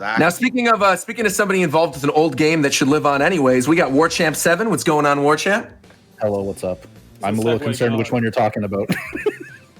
Exactly. Now, speaking of somebody involved with an old game that should live on anyways, we got War Champ 7. What's going on, War Champ? Hello, what's up? I'm a little concerned which one you're talking about.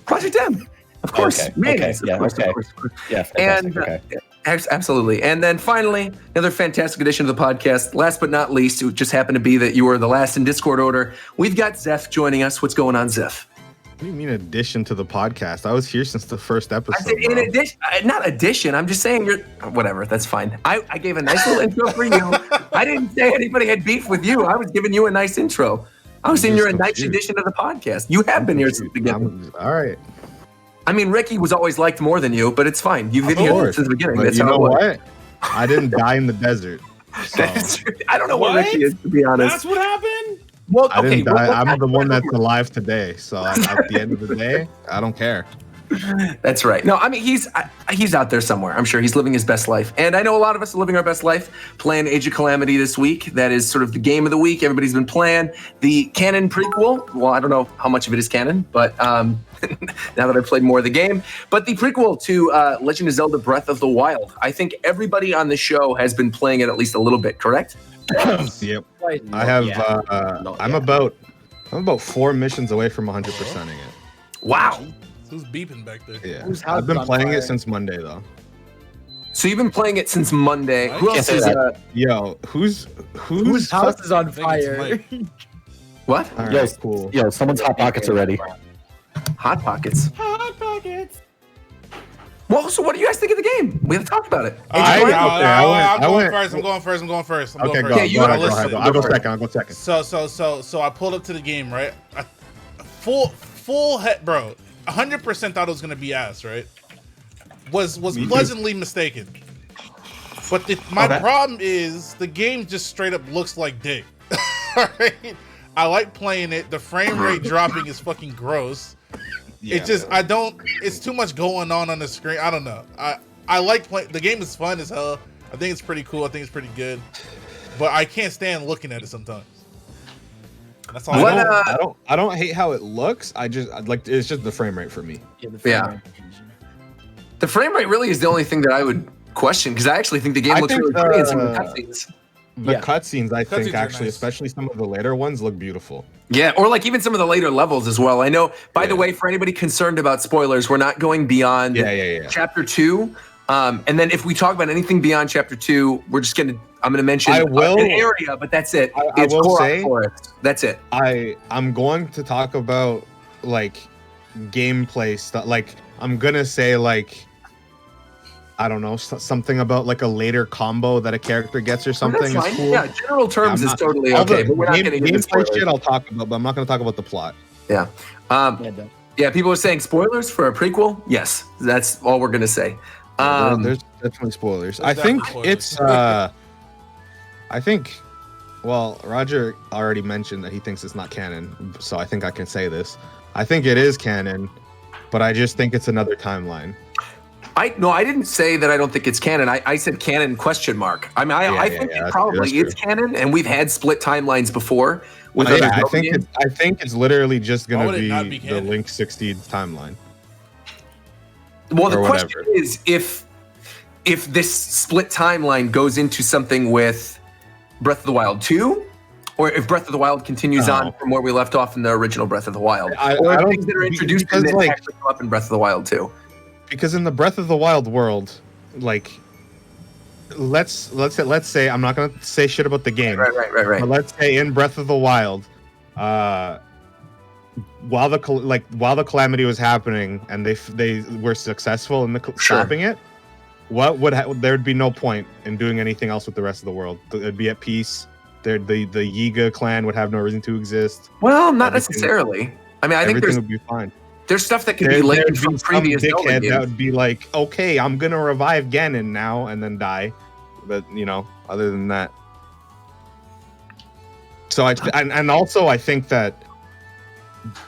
Project M, of course. Okay. Mayonnaise, Okay. Of course. Yeah, fantastic. Okay. Absolutely. And then finally, another fantastic addition to the podcast. Last but not least, it just happened to be that you were the last in Discord order. We've got Zeph joining us. What's going on, Zeph? What do you mean addition to the podcast? I was here since the first episode. I said in addition, not addition. I'm just saying you're whatever. That's fine. I gave a nice little intro for you. I didn't say anybody had beef with you. I was giving you a nice intro. I was saying you're a nice addition to the podcast. You have been here since the beginning. All right. I mean, Ricky was always liked more than you, but it's fine. You've been here since the beginning. But That's you how know it was. what? I didn't die in the desert. So. I don't know what Ricky is, to be honest. That's what happened? Well, I didn't die. what I'm the one that's alive today. So at the end of the day, I don't care. That's right. No, I mean, he's out there somewhere. I'm sure he's living his best life. And I know a lot of us are living our best life playing Age of Calamity this week. That is sort of the game of the week. Everybody's been playing the canon prequel. Well, I don't know how much of it is canon, but now that I've played more of the game. But the prequel to Legend of Zelda Breath of the Wild. I think everybody on the show has been playing it at least a little bit, correct? Yep. I have. I'm about 4 missions away from 100%ing it. Wow. Who's beeping back there? Yeah. I've been playing it since Monday though. So you've been playing it since Monday. Who else is Yo, whose house is on fire? What? All right, cool. Yo, someone's Hot Pockets are ready. Hot Pockets. Hot Pockets. Well, so what do you guys think of the game? We haven't talked about it. I'm going I first. Okay, go. Yeah, you Go go. ahead. I'll go second. So I pulled up to the game, right? Full head, bro. 100% thought it was gonna be ass, right? Was pleasantly mistaken. But my problem is the game just straight up looks like dick. Alright? I like playing it. The frame rate dropping is fucking gross. Yeah, it just it's too much going on the screen. I don't know. I like playing the game. Is fun as hell. I think it's pretty cool. I think it's pretty good. But I can't stand looking at it sometimes. That's all. I don't hate how it looks. It's just the frame rate for me. Yeah. The frame rate really is the only thing that I would question because I actually think the game looks really pretty in some of the cutscenes. The cutscenes, I think, actually, nice. Especially some of the later ones, look beautiful. Yeah, or like even some of the later levels as well. I know, by the way, for anybody concerned about spoilers, we're not going beyond Chapter 2. And then if we talk about anything beyond Chapter 2, I'm gonna mention an area, but that's it. I will say, that's it. I'm going to talk about like gameplay stuff. Like I'm gonna say like I don't know, something about like a later combo that a character gets or something. That's fine. Is cool. Yeah, general terms is totally okay. But we're not getting into gameplay spoilers. shit I'll talk about, but I'm not going to talk about the plot. Yeah. Yeah, people are saying spoilers for a prequel. Yes, that's all we're going to say. There's definitely spoilers. I think it's. I think. Well, Roger already mentioned that he thinks it's not canon, so I think I can say this. I think it is canon, but I just think it's another timeline. I didn't say that I don't think it's canon. I said canon question mark. I mean, I think it probably is canon, and we've had split timelines before. I think it's literally just going to be the Link 16 timeline. Well, the question is if this split timeline goes into something with Breath of the Wild 2, or if Breath of the Wild continues on from where we left off in the original Breath of the Wild, or things that are introduced and then actually come up in Breath of the Wild 2. Because in the Breath of the Wild world, like, let's say I'm not gonna say shit about the game. Right. But let's say in Breath of the Wild, while the calamity was happening and they were successful in stopping it, there would be no point in doing anything else with the rest of the world. It'd be at peace. The Yiga clan would have no reason to exist. Well, not necessarily. I mean, I think everything would be fine. There's stuff that can be linked from previous Zelda games. That would be like, okay, I'm gonna revive Ganon now and then die, but other than that. So I think that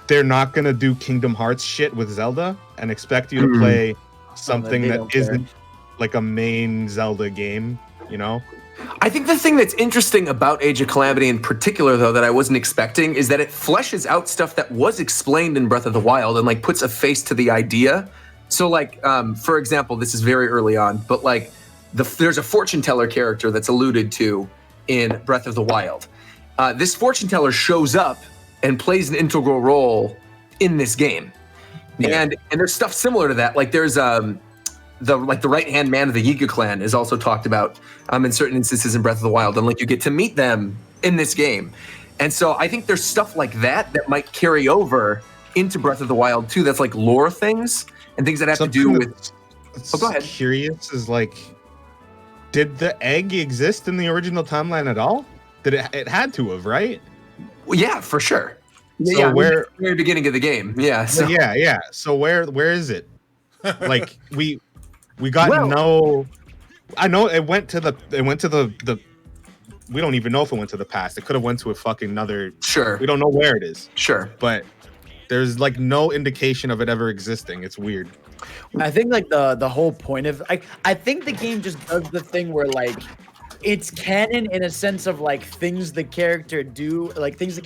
they're not gonna do Kingdom Hearts shit with Zelda and expect you to play something that isn't like a main Zelda game, I think the thing that's interesting about Age of Calamity in particular, though, that I wasn't expecting is that it fleshes out stuff that was explained in Breath of the Wild and like puts a face to the idea. So like, for example, this is very early on, but like there's a fortune teller character that's alluded to in Breath of the Wild. This fortune teller shows up and plays an integral role in this game. Yeah. And there's stuff similar to that. Like there's the right-hand man of the Yiga clan is also talked about in certain instances in Breath of the Wild, and like you get to meet them in this game. And so I think there's stuff like that might carry over into Breath of the Wild too. That's like lore things and things that have Something to do with. Oh, go ahead. Curious is like, did the egg exist in the original timeline at all? Did it had to have, right? Well, yeah, for sure. So yeah, where the very beginning of the game. Yeah. So. Yeah. So where is it? Like we got no. I know it went to the. We don't even know if it went to the past. It could have went to a fucking another. Sure. We don't know where it is. Sure. But there's like no indication of it ever existing. It's weird. I think like the whole point of I think the game just does the thing where like it's canon in a sense of like things the character do, like things the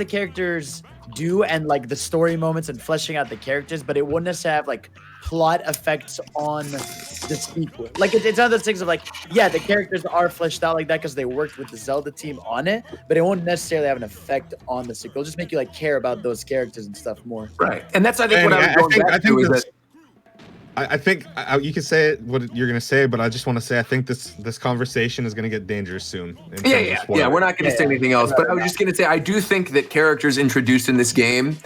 characters do, and like the story moments and fleshing out the characters, but it wouldn't necessarily have like plot effects on the sequel. Like it's one of those things of like, yeah, the characters are fleshed out like that because they worked with the Zelda team on it, but it won't necessarily have an effect on the sequel. It'll just make you like care about those characters and stuff more. Right, and that's I think what I was going back to is that. I think you can say it, what you're gonna say, but I just want to say I think this conversation is gonna get dangerous soon. Yeah. We're not gonna say anything else, but I was just gonna say I do think that characters introduced in this game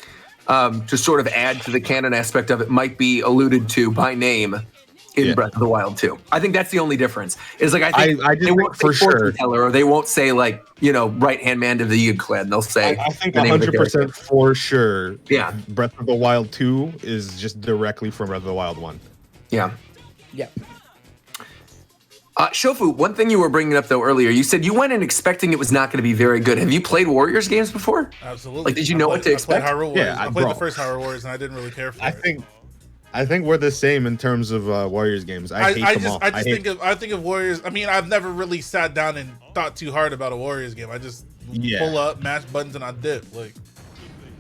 to sort of add to the canon aspect of it might be alluded to by name in Breath of the Wild 2. I think that's the only difference. Is like I think they won't say fortune teller, or they won't say like right hand man of the Yiga clan. They'll say I think 100% for sure. Yeah, Breath of the Wild 2 is just directly from Breath of the Wild 1. Yeah. Yeah. Shofu, one thing you were bringing up though earlier, you said you went in expecting it was not going to be very good. Have you played Warriors games before? Absolutely. Like, did you know what to expect? I played the first Hyrule Warriors and I didn't really care for it. I think we're the same in terms of Warriors games. I hate them all. I think of Warriors. I mean, I've never really sat down and thought too hard about a Warriors game. I just pull up, mash buttons, and I dip. Like,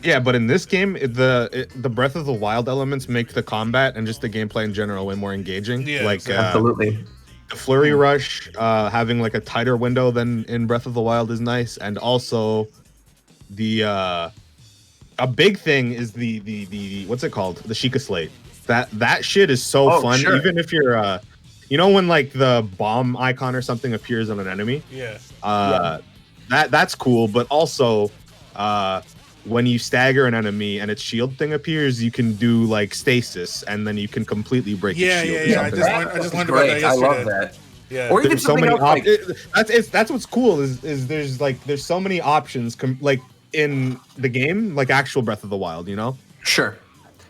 yeah, but in this game, the Breath of the Wild elements make the combat and just the gameplay in general way more engaging. Yeah, like absolutely. The flurry rush, having like a tighter window than in Breath of the Wild is nice, and also the a big thing is the what's it called? The Sheikah Slate. That shit is so fun. Sure. Even if you're when like the bomb icon or something appears on an enemy. That's cool, but also when you stagger an enemy and its shield thing appears, you can do like stasis, and then you can completely break its shield. Yeah. I just learned about that yesterday. I love that. Yeah. Or even there's so many else, that's what's cool is there's so many options like in the game, like actual Breath of the Wild, Sure.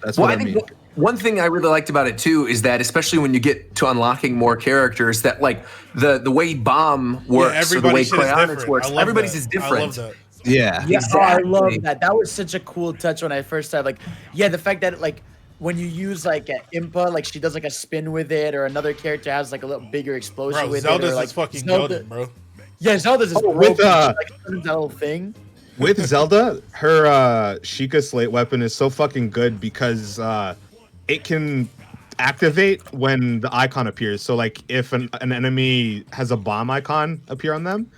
That's what I mean. One thing I really liked about it too is that, especially when you get to unlocking more characters, that like the way Bomb works, or the way Cryonics works, everybody's is different. I love that. Yeah. Exactly. I love that. That was such a cool touch when I first started. Like, the fact that like when you use like an Impa, like she does like a spin with it, or another character has like a little bigger explosion with Zelda's it. Like, is fucking golden, bro. Yeah, Zelda's is with that whole thing. With Zelda, her Sheikah Slate weapon is so fucking good because it can activate when the icon appears. So like if an enemy has a bomb icon appear on them,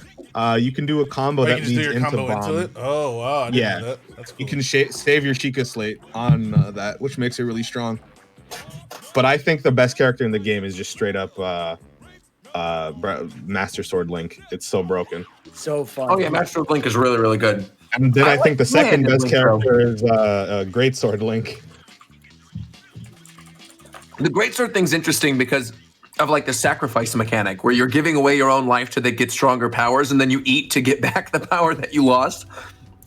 you can do a combo that leads into bomb. Into it? Oh wow! I didn't know that. That's cool. You can save your Sheikah Slate on that, which makes it really strong. But I think the best character in the game is just straight up Master Sword Link. It's so broken. So fun. Oh yeah, Master Sword Link is really, really good. And then I think the second best character is Great Sword Link. The Great Sword thing's interesting because of like the sacrifice mechanic, where you're giving away your own life to get stronger powers, and then you eat to get back the power that you lost.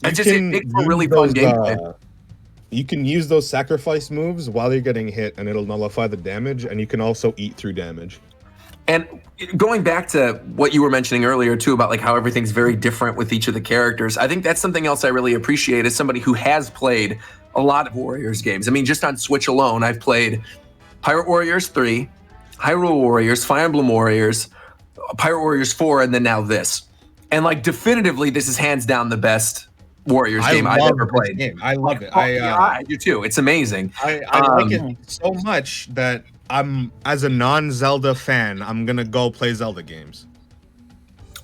It makes for really fun gameplay. You can use those sacrifice moves while you're getting hit, and it'll nullify the damage, and you can also eat through damage. And going back to what you were mentioning earlier too about like how everything's very different with each of the characters, I think that's something else I really appreciate as somebody who has played a lot of Warriors games. I mean, just on Switch alone, I've played Pirate Warriors 3, Hyrule Warriors, Fire Emblem Warriors, Pirate Warriors 4, and then now this. And like definitively, this is hands down the best Warriors game I've ever played. I love it. I do too. It's amazing. I like it so much that I'm as a non-Zelda fan, I'm gonna go play Zelda games.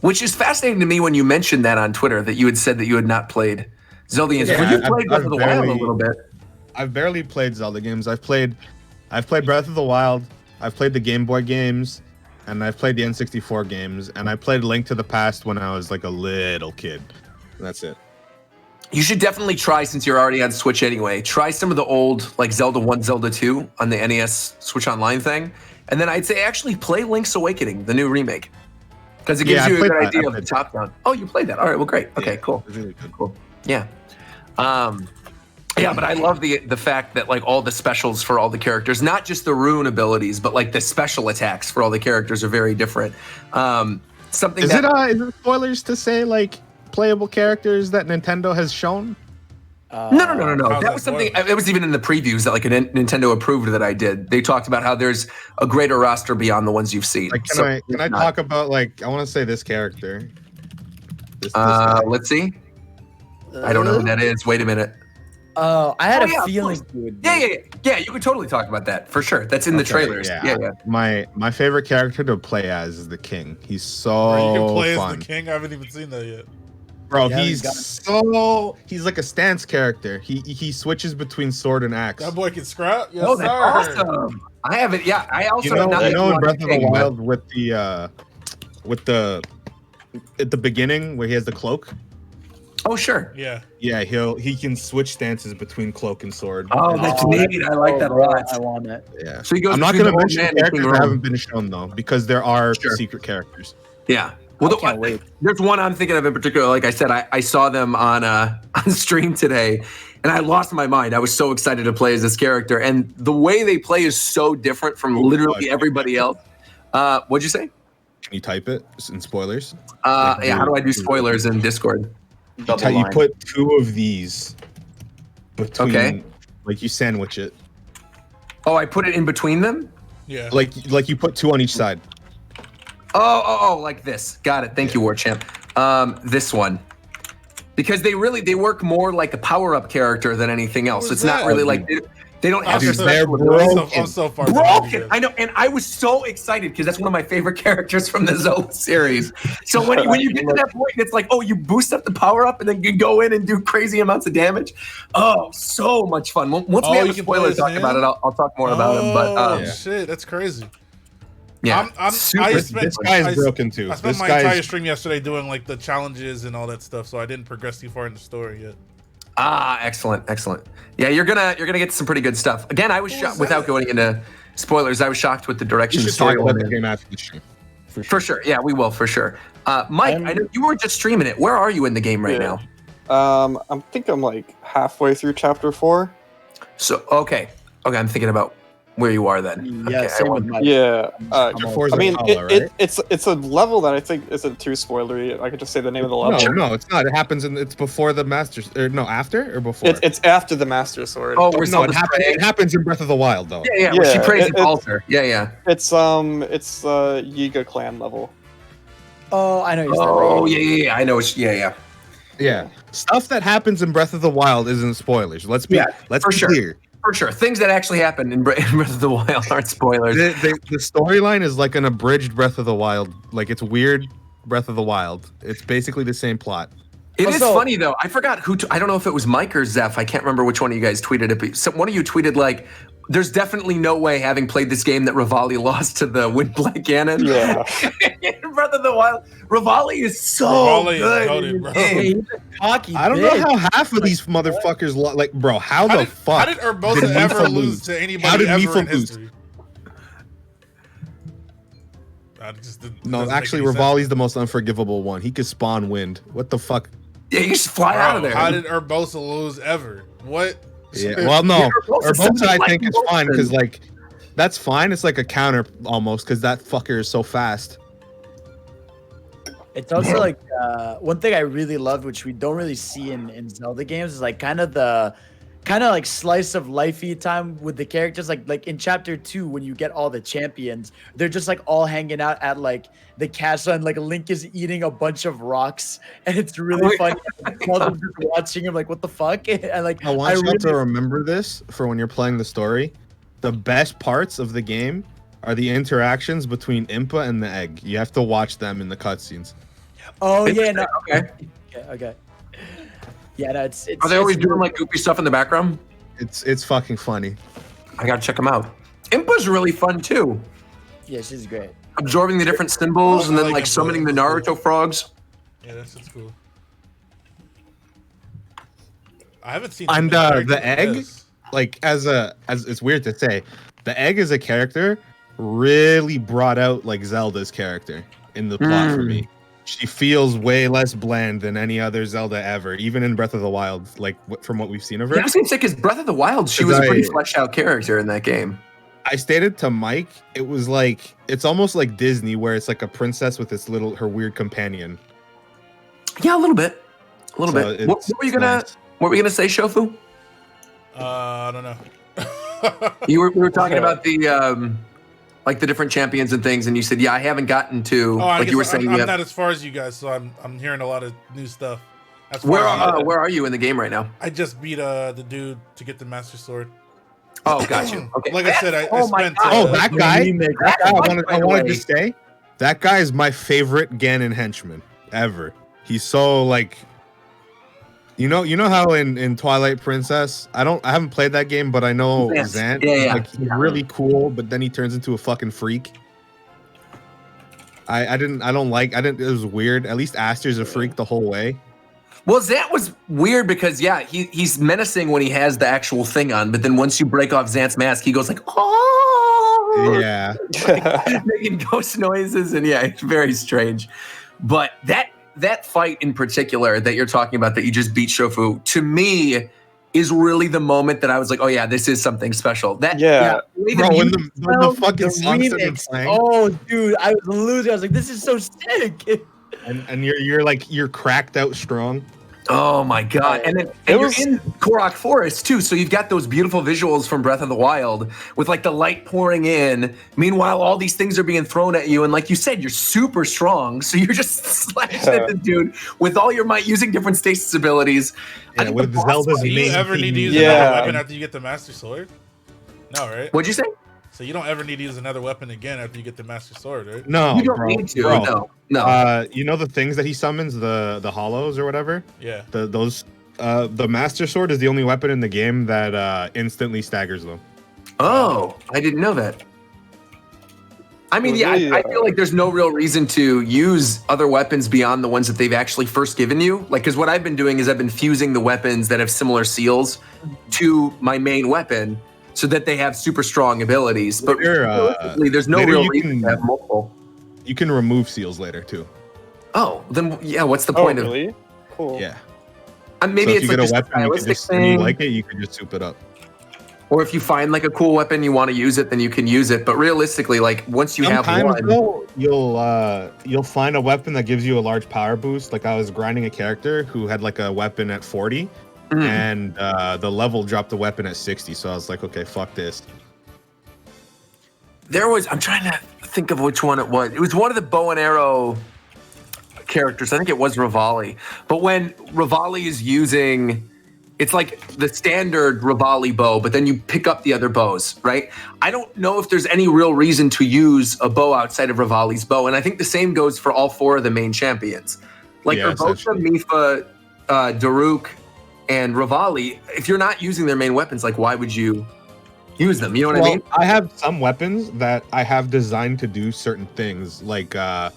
Which is fascinating to me when you mentioned that on Twitter, that you had said that you had not played Zelda games. Yeah, Well, you've played Breath I've of the Wild a barely- little bit. I've barely played Zelda games. I've played Breath of the Wild. I've played the Game Boy games, and I've played the N64 games, and I played Link to the Past when I was like a little kid. That's it. You should definitely try, since you're already on Switch anyway, try some of the old, like Zelda 1, Zelda 2 on the NES Switch Online thing. And then I'd say actually play Link's Awakening, the new remake. Because it gives Yeah, I you a played good that. idea I of the played top down. Oh, you played that. All right, well, great. Okay, Yeah, cool. it's really good. Cool. Yeah. Yeah, but I love the fact that like all the specials for all the characters, not just the rune abilities, but like the special attacks for all the characters are very different. Something Is that it spoilers to say like playable characters that Nintendo has shown? No. How's That was something. spoilers? It was even in the previews that like Nintendo approved that I did. They talked about how there's a greater roster beyond the ones you've seen. Like, can So I it's not- talk about like I want to say this character? This guy. Let's see. I don't know who that is. Wait a minute. Oh, I had Oh, a yeah, of feeling course. you would. Yeah. You could totally talk about that for sure. That's in the Okay, trailers. Yeah. My favorite character to play as is the King. He's so Bro, you can play fun. as the king. I haven't even seen that yet. Bro, Yeah, he's he's like a stance character. He switches between sword and axe. That boy can scrap. Yes, Oh, that's sir. awesome. I have it. Yeah, I also You know, have not you know in watched Breath of the King, but- Wild with the at the beginning where he has the cloak. Oh, sure. Yeah. Yeah, he can switch stances between cloak and sword. Oh, that's neat. I like that a lot. I want it. Yeah. So he goes I'm not between gonna the old mention man and characters King that Rome. haven't been shown though, because there are Sure. secret characters. Yeah. Well, I can't wait. there's one I'm thinking of in particular. Like I said, I saw them on on stream today, and I lost my mind. I was so excited to play as this character, and the way they play is so different from literally everybody else. What'd you say? Can you type it in spoilers? Yeah. How do I do spoilers in Discord? You put two of these between, Okay. like you sandwich it, Oh, I put it in between them. Yeah. like you put two on each side. Oh, like this. Got it. Thank you, War Champ. This one. Because they work more like a power-up character than anything else. Who's It's not that? really like they don't have Dude, their they're special abilities. I'm so far behind you Broken. guys. I know, and I was so excited because that's one of my favorite characters from the Zelda series. So when you get to that point, it's like, oh, you boost up the power up, and then you go in and do crazy amounts of damage. Oh, so much fun. Once Oh, we have you a can play spoiler as talk him? about it, I'll talk more about him. But Oh, Yeah. shit, that's crazy. yeah, I super spent- This guy I- is broken too. I spent This my guy entire is stream yesterday doing like the challenges and all that stuff, so I didn't progress too far in the story yet. excellent. Yeah, you're gonna get some pretty good stuff. Again, I was shocked without going into spoilers. I was shocked with the direction You the should talk story about went the in. game after the stream. For sure. Yeah, we will for sure. Mike, I know you weren't just streaming it. Where are you in the game right Yeah. now? I think I'm like halfway through chapter 4. So okay, I'm thinking about where you are then. Yeah, Okay, same I with want- my. Yeah. Chapter 4 is I mean, Valhalla, right? it's a level that I think isn't too spoilery. I could just say the name of the level. No, it's not. It happens it's before the Masters, or no, after or before. It's after the Master Sword. Oh, we're no, it happens in Breath of the Wild though. Yeah, where she Yeah, prays it- the altar. Yeah. It's Yiga clan level. Oh, I know you're Oh, yeah. I know. Yeah. Yeah, stuff that happens in Breath of the Wild isn't spoilers. Let's be for sure. clear. For sure. Things that actually happen in Breath of the Wild aren't spoilers. The storyline is like an abridged Breath of the Wild. Like it's weird Breath of the Wild. It's basically the same plot. It is Also- funny though. I forgot who. I don't know if it was Mike or Zeph. I can't remember which one of you guys tweeted it. But one of you tweeted like, "There's definitely no way, having played this game, that Rivali lost to the Wind Black Ganon." Yeah. In Breath of the Wild, Rivali is so Rivali is good. goated, in bro. this game. He's a cocky I don't bitch. know how half of these motherfuckers like, bro. How How the fuck? did Urbosa did ever Mifa lose to anybody How did ever Mifa in lose? history? That just No, doesn't make actually, any sense. Rivali's the most unforgivable one. He could spawn wind. What the fuck? Yeah, you just fly out of Bro, there. how did Urbosa lose ever? What? Yeah. Well, no, Urbosa Urbosa I like think is fine Wilson. because like that's fine. It's like a counter almost because that fucker is so fast. It's also like one thing I really loved, which we don't really see in Zelda games, is like kind of like slice of lifey time with the characters. Like in chapter 2, when you get all the champions, they're just like all hanging out at like the castle, and like Link is eating a bunch of rocks, and it's really funny. Zelda's just watching him like, what the fuck? And like I want you really- to remember this for when you're playing the story. the best parts of the game are the interactions between Impa and the egg. You have to watch them in the cutscenes. Oh yeah, no. Okay. Okay. Yeah, no, it's Are they always it's- doing like goofy stuff in the background? It's fucking funny. I gotta check them out. Impa's really fun too. Yeah, she's great. Absorbing the different symbols and I then like like Impa. summoning the Naruto frogs. Yeah, that's cool. I haven't seen. And too many the characters like egg, this. like as it's weird to say, the egg as a character really brought out like Zelda's character in the plot for me. She feels way less bland than any other Zelda ever, even in Breath of the Wild, like from what we've seen of her. Yeah, I was gonna say because Breath of the Wild, she was a pretty fleshed out character in that game. I stated to Mike, it was like it's almost like Disney, where it's like a princess with her weird companion. Yeah, a little bit, a little So bit. What were you gonna? nice. What were you gonna say, Shofu? I don't know. We were talking about the like the different champions and things, and you said, yeah, I haven't gotten to Oh, I like guess you were saying. I'm you not have, as far as you guys, so I'm hearing a lot of new stuff. As far where as you- where are you in the game right now? I just beat the dude to get the Master Sword. Oh, got you. Okay. Like I said, I Oh my spent. God. Oh, that guy! Remake. That guy! I By the wanted way. to say, that guy is my favorite Ganon henchman ever. He's so like, you know how in Twilight Princess, I haven't played that game, but I know Zant. Zant. Yeah. Like he's really cool, but then he turns into a fucking freak. It was weird. At least Aster's a freak the whole way. Well, Zant was weird because yeah, he's menacing when he has the actual thing on, but then once you break off Zant's mask, he goes like, oh, Yeah. making ghost noises, and yeah, it's very strange. But that fight in particular that you're talking about that you just beat Shofu, to me, is really the moment that I was like, oh yeah, this is something special. Yeah. the way the Bro, when music- the fucking The song started remix. playing, Oh, dude, I was losing. I was like, this is so sick. and you're cracked out strong. Oh my god! And then you're in Korok Forest too, so you've got those beautiful visuals from Breath of the Wild with like the light pouring in. Meanwhile, all these things are being thrown at you, and like you said, you're super strong, so you're just slashing at the dude with all your might, using different stasis abilities. Yeah, I think with the boss Zelda's fight- Do you amazing ever need to use Yeah. another weapon after you get the Master Sword? No, right? What'd you say? So you don't ever need to use another weapon again after you get the Master Sword, right? No, You don't bro, need to. bro. No. You know the things that he summons, the hollows or whatever. Yeah. The Master Sword is the only weapon in the game that instantly staggers them. Oh, I didn't know that. I mean, yeah, I feel like there's no real reason to use other weapons beyond the ones that they've actually first given you. Like, because what I've been doing is I've been fusing the weapons that have similar seals to my main weapon so that they have super strong abilities. But realistically, there's no later real you reason can- to have multiple. You can remove seals later too. Oh, then yeah, what's the Oh, point of? really? Cool. Yeah. Maybe So if it's you like get a just a weapon, you can stylistic just, and you thing. like it, you can just soup it up. Or if you find like a cool weapon, you want to use it, then you can use it. But realistically, like once you have Sometimes one, though, you'll find a weapon that gives you a large power boost. Like I was grinding a character who had like a weapon at 40, and the level dropped the weapon at 60. So I was like, okay, fuck this. I'm trying to think of which one it was. It was one of the bow and arrow characters. I think it was Rivali. But when Rivali is using, it's like the standard Rivali bow, but then you pick up the other bows, right? I don't know if there's any real reason to use a bow outside of Rivali's bow. And I think the same goes for all four of the main champions. Like Yeah, Urbosa, Mifa, Daruk, and Rivali, if you're not using their main weapons, like why would you use them? You know what I mean? I have some weapons that I have designed to do certain things. Like I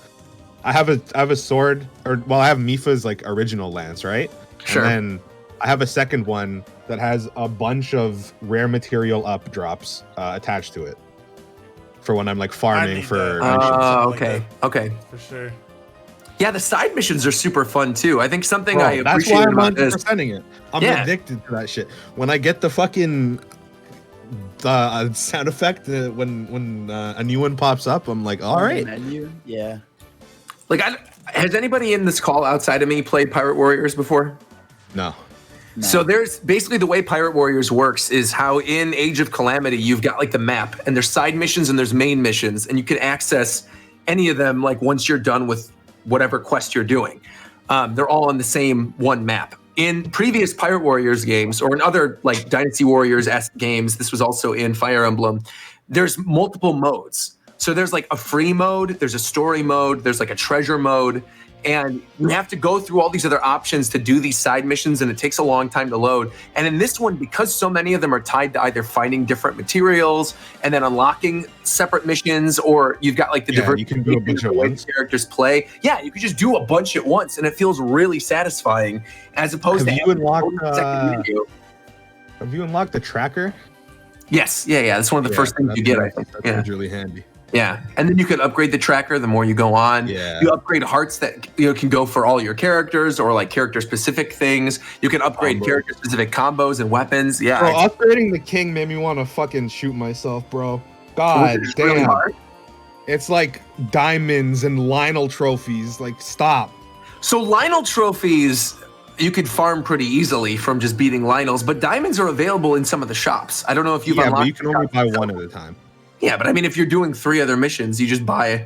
have a sword, I have Mifa's like original lance, right? Sure. And then I have a second one that has a bunch of rare material up drops attached to it for when I'm like farming need for. that. Oh, like okay. that. Okay. For sure. Yeah, the side missions are super fun too. I think something I Bro, that's appreciate why I'm about this. 100%ing it. I'm Yeah. addicted to that shit. When I get the fucking sound effect when a new one pops up, I'm like, all right. Menu? Yeah. Like, has anybody in this call outside of me played Pirate Warriors before? No. No. So there's basically the way Pirate Warriors works is how in Age of Calamity you've got like the map and there's side missions and there's main missions and you can access any of them like once you're done with whatever quest you're doing. They're all on the same one map. in previous Pirate Warriors games or in other like Dynasty Warriors-esque games, this was also in Fire Emblem, there's multiple modes. So there's like a free mode, there's a story mode, there's like a treasure mode, and you have to go through all these other options to do these side missions, and it takes a long time to load. And in this one, because so many of them are tied to either finding different materials and then unlocking separate missions, or you've got like the diversity you can do a bunch at once. Characters play. Yeah, you can just do a bunch at once, and it feels really satisfying as opposed Have to you unlocked, video. Have you unlocked the tracker? Yes, yeah. That's one of the first things you get, I think. That's really handy. Yeah, and then you can upgrade the tracker the more you go on. Yeah. You upgrade hearts that can go for all your characters or like character-specific things. You can upgrade character-specific combos and weapons. Yeah. Bro, upgrading the king made me want to fucking shoot myself, bro. God damn. Really hard. It's like diamonds and Lionel trophies. Like, stop. So Lionel trophies, you could farm pretty easily from just beating Lionels, but diamonds are available in some of the shops. I don't know if you've unlocked. But you can only buy one at a time. Yeah, but I mean, if you're doing 3 other missions, you just buy,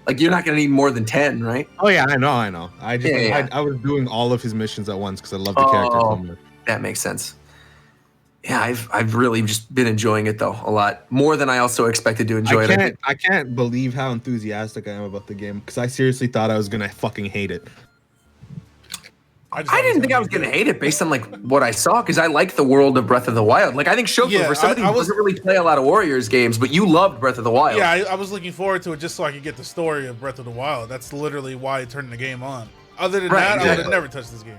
like, you're not going to need more than 10, right? Oh, yeah, I know. I was doing all of his missions at once because I love the character so much. That makes sense. Yeah, I've really just been enjoying it, though, a lot. More than I also expected to enjoy it. I can't believe how enthusiastic I am about the game because I seriously thought I was going to fucking hate it. I didn't think I was going to hate it based on like what I saw because I like the world of Breath of the Wild. Like I think Shofu for somebody who doesn't really play a lot of Warriors games, but you loved Breath of the Wild. Yeah, I was looking forward to it just so I could get the story of Breath of the Wild. That's literally why I turned the game on. Other than that, I would have never touched this game.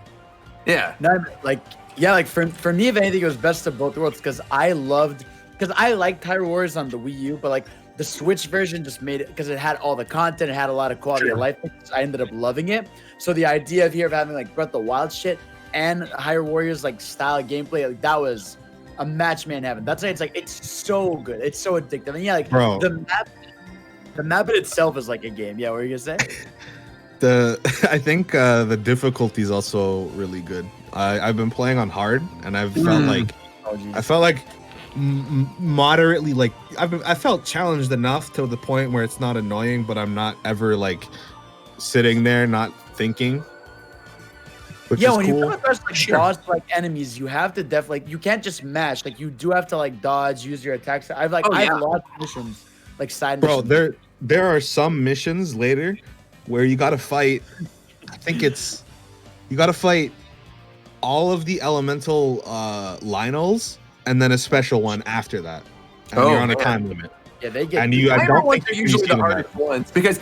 Yeah. No, like for me, if anything, it was best of both worlds because I liked Pirate Warriors on the Wii U, but like the Switch version just made it because it had all the content, it had a lot of quality of life. I ended up loving it. So the idea of having like Breath of the Wild shit and Hyrule Warriors like style gameplay, like that was a match made in heaven. That's why it's so good. It's so addictive. And yeah, like bro, the map in itself is like a game. Yeah, what were you gonna say? I think the difficulty is also really good. I've been playing on hard, and I've felt like moderately like I felt challenged enough to the point where it's not annoying, but I'm not ever like sitting there not thinking. Which is when cool. you come across like boss like enemies, you have to you can't just mash. Like you do have to like dodge, use your attacks. I've lost missions, like side missions. Bro, there are some missions later where you gotta fight. I think you gotta fight all of the elemental Lionels and then a special one after that. And you're on a time limit. Yeah, they get. And I don't think they're usually the hardest ones because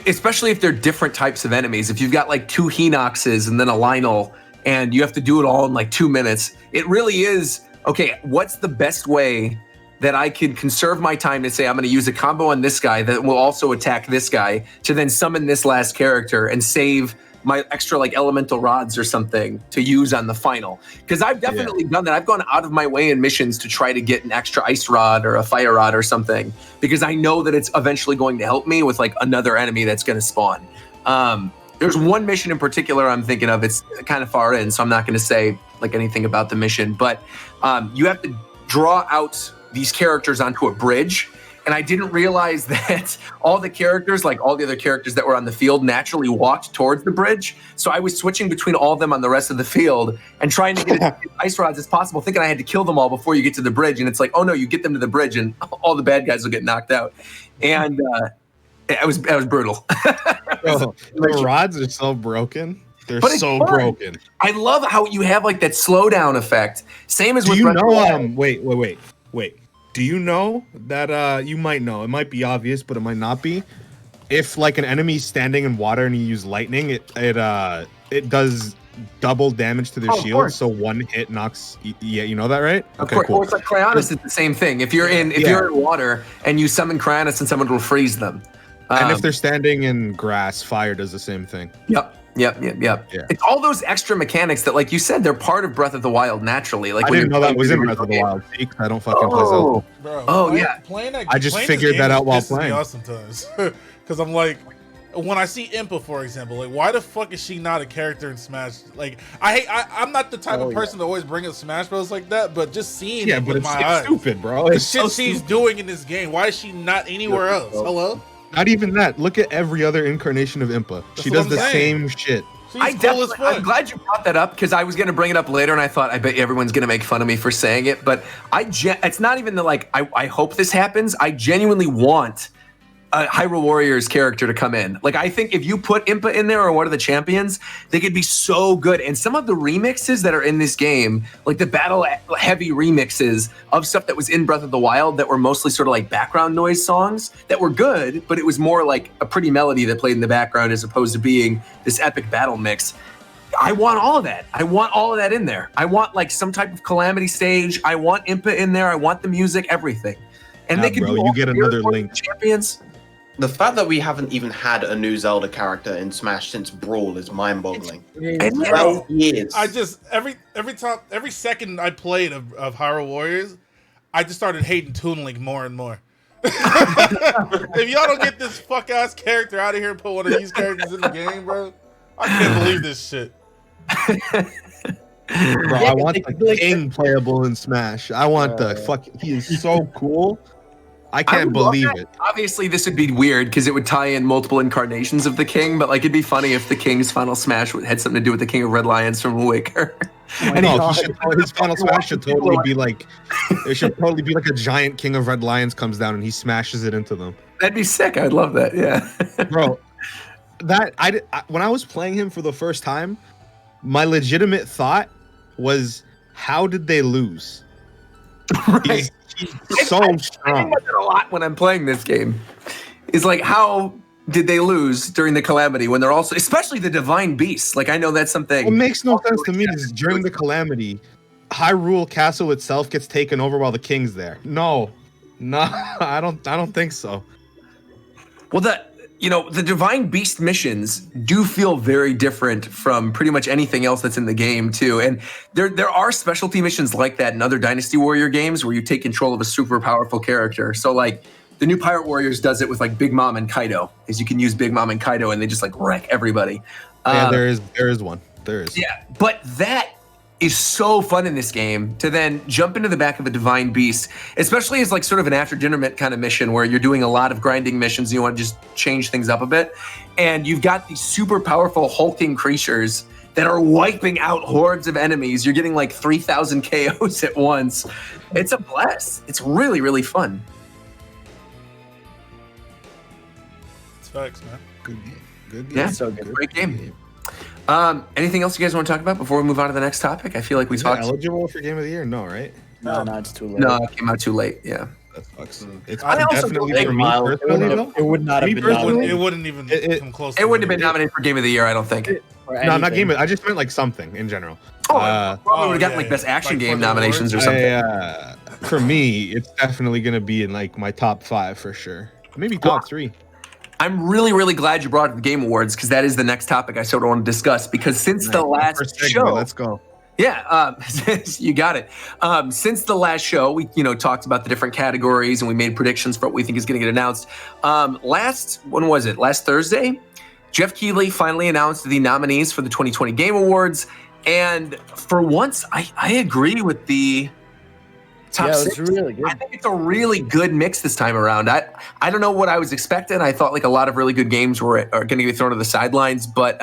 especially if they're different types of enemies, if you've got like 2 Hinoxes and then a Lionel, and you have to do it all in like 2 minutes, it really is okay. What's the best way that I can conserve my time to say I'm going to use a combo on this guy that will also attack this guy to then summon this last character and save my extra like elemental rods or something to use on the final, because I've definitely done that. I've gone out of my way in missions to try to get an extra ice rod or a fire rod or something because I know that it's eventually going to help me with like another enemy that's going to spawn. There's one mission in particular I'm thinking of. It's kind of far in, so I'm not going to say like anything about the mission, but you have to draw out these characters onto a bridge. And I didn't realize that all the characters, like all the other characters that were on the field, naturally walked towards the bridge. So I was switching between all of them on the rest of the field and trying to get as many ice rods as possible, thinking I had to kill them all before you get to the bridge. And it's like, oh no, you get them to the bridge and all the bad guys will get knocked out. And it was brutal. Bro, the rods are so broken. They're so broken. I love how you have like that slowdown effect. Same as with wait. Do you know that you might know? It might be obvious, but it might not be. If like an enemy's standing in water and you use lightning, it does double damage to their shield. So one hit knocks. Yeah, you know that, right? Okay, cool. Or it's like Cryonis is the same thing. If you're in water and you summon Cryonis, and someone will freeze them. And if they're standing in grass, fire does the same thing. Yep. It's all those extra mechanics that, like you said, they're part of Breath of the Wild naturally. Like I didn't know that was in Breath of the Wild. I don't fucking play Zelda. Bro, I just figured that out while playing. Me sometimes, because I'm like, when I see Impa, for example, like why the fuck is she not a character in Smash? Like I'm not the type of person to always bring up Smash Bros like that, but just seeing it with my eyes, stupid, bro. The shit she's doing in this game. Why is she not anywhere else? Hello. Not even that. Look at every other incarnation of Impa. That's She what does I'm the saying. same shit. She's cool as fuck. I'm glad you brought that up because I was going to bring it up later, and I thought I bet everyone's going to make fun of me for saying it. But it's not even that I hope this happens. I genuinely want a Hyrule Warriors character to come in. Like, I think if you put Impa in there or one of the champions, they could be so good. And some of the remixes that are in this game, like the battle heavy remixes of stuff that was in Breath of the Wild that were mostly sort of like background noise songs that were good, but it was more like a pretty melody that played in the background as opposed to being this epic battle mix. I want all of that. I want all of that in there. I want like some type of Calamity stage. I want Impa in there. I want the music, everything. And they can bro, do you get another Link. champions. The fact that we haven't even had a new Zelda character in Smash since Brawl is mind-boggling. And 12 years. I just every second I played of Hyrule Warriors, I just started hating Toon Link more and more. If y'all don't get this fuck ass character out of here and put one of these characters in the game, bro, I can't believe this shit. Bro, I want the king playable in Smash. I want the fuck. He is so cool. I can't believe it. Obviously, this would be weird because it would tie in multiple incarnations of the king, but like it'd be funny if the king's final smash had something to do with the King of Red Lions from Wicker. No, his final smash should totally be like, it should totally be like a giant King of Red Lions comes down and he smashes it into them. That'd be sick. I'd love that. Yeah, bro. When I was playing him for the first time, my legitimate thought was, how did they lose? Right. He's so strong. I think about that a lot when I'm playing this game. Is like, how did they lose during the Calamity when they're also, especially the Divine Beasts? Like, I know that's something. What makes no sense to me is during the Calamity, Hyrule Castle itself gets taken over while the king's there. No, I don't think so. Well, the Divine Beast missions do feel very different from pretty much anything else that's in the game, too. And there are specialty missions like that in other Dynasty Warrior games where you take control of a super powerful character. So, like, the new Pirate Warriors does it with, like, Big Mom and Kaido, is you can use Big Mom and Kaido and they just, like, wreck everybody. Yeah, there is one. There is. Yeah, but that is so fun in this game to then jump into the back of a Divine Beast, especially as like sort of an after dinner kind of mission where you're doing a lot of grinding missions and you want to just change things up a bit. And you've got these super powerful hulking creatures that are wiping out hordes of enemies. You're getting like 3,000 KOs at once. It's a blast. It's really, really fun. It's facts, man. Good game. Good game. Yeah, so good. Great game. Anything else you guys want to talk about before we move on to the next topic? I feel like we Is it talked. eligible for Game of the Year? No, right? No, it's too late. No, it came out too late. Yeah. That sucks. It's I also definitely don't for me think personally, though. It would not have Me been personally, nominated. It wouldn't even come close. It wouldn't have been nominated for Game of the Year, I don't think. for No, not anything. Game of I just meant like something in general. Probably would have gotten yeah, like best yeah. action Like game for the nominations or awards? something. For me, it's definitely going to be in like my top 5 for sure. Maybe top 3. I'm really, really glad you brought up the Game Awards because that is the next topic I sort of want to discuss. Because since the last First segment, show, let's go. yeah, you got it. Since the last show, we talked about the different categories and we made predictions for what we think is going to get announced. When was it? Last Thursday, Jeff Keighley finally announced the nominees for the 2020 Game Awards, and for once, I agree with the top Yeah, it six. was really good. I think it's a really good mix this time around. I don't know what I was expecting. I thought like a lot of really good games are going to be thrown to the sidelines, but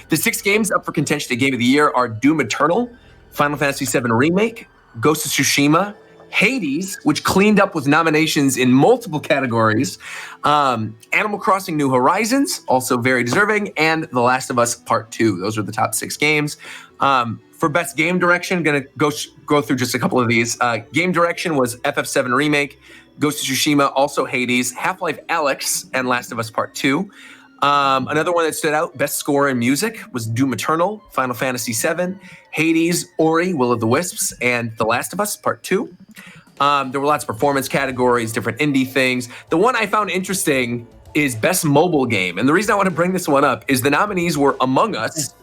the 6 games up for contention to Game of the Year are Doom Eternal, Final Fantasy VII Remake, Ghost of Tsushima, Hades, which cleaned up with nominations in multiple categories, Animal Crossing New Horizons, also very deserving, and The Last of Us Part 2. Those are the top 6 games. For Best Game Direction, going to go through just a couple of these. Game Direction was FF7 Remake, Ghost of Tsushima, also Hades, Half-Life Alyx, and Last of Us Part 2. Another one that stood out, Best Score in Music, was Doom Eternal, Final Fantasy VII, Hades, Ori, Will of the Wisps, and The Last of Us Part 2. There were lots of performance categories, different indie things. The one I found interesting is Best Mobile Game. And the reason I want to bring this one up is the nominees were Among Us,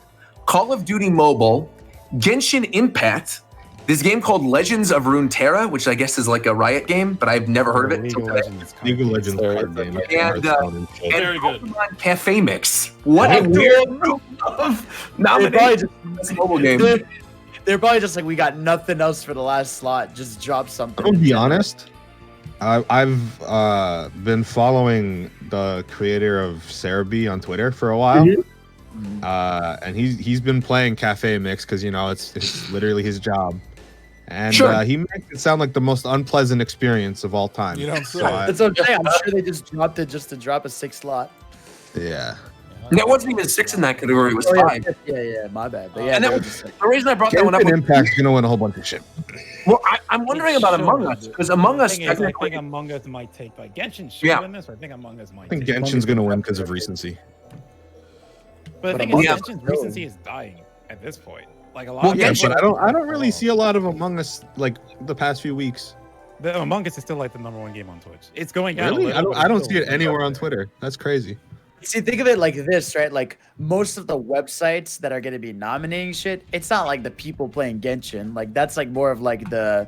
Call of Duty Mobile, Genshin Impact, this game called Legends of Runeterra, which I guess is like a Riot game, but I've never heard of it. League of Legends card game. And Very good. Pokemon Cafe Mix. What a weird group of nominees for Best Mobile Game. They're probably just like, we got nothing else for the last slot. Just drop something. I'm gonna be honest. I've been following the creator of Cerebi on Twitter for a while. And he's been playing Cafe Mix because it's literally his job. And he makes it sound like the most unpleasant experience of all time. You don't say. That's what I'm saying. I'm sure they just dropped it just to drop a 6 slot. Yeah. And it wasn't even 6 in that category. It was 5. Yeah, my bad. But yeah, And that was, the reason I brought that one up. Impact's gonna win a whole bunch of shit. Well, I'm wondering about Among Us because Among Us. I think Among Us might take like Genshin should win this. Or I think Among Us might. I think Genshin's gonna win because of recency. But the thing is, Genshin's recency is dying at this point. Like a lot. Of Genshin, but I don't really see a lot of Among Us like the past few weeks. The Among Us is still like the #1 game on Twitch. It's going out. Really? I don't see it anywhere on Twitter. That's crazy. See, think of it like this, right? Like most of the websites that are going to be nominating shit, it's not like the people playing Genshin. Like that's like more of like the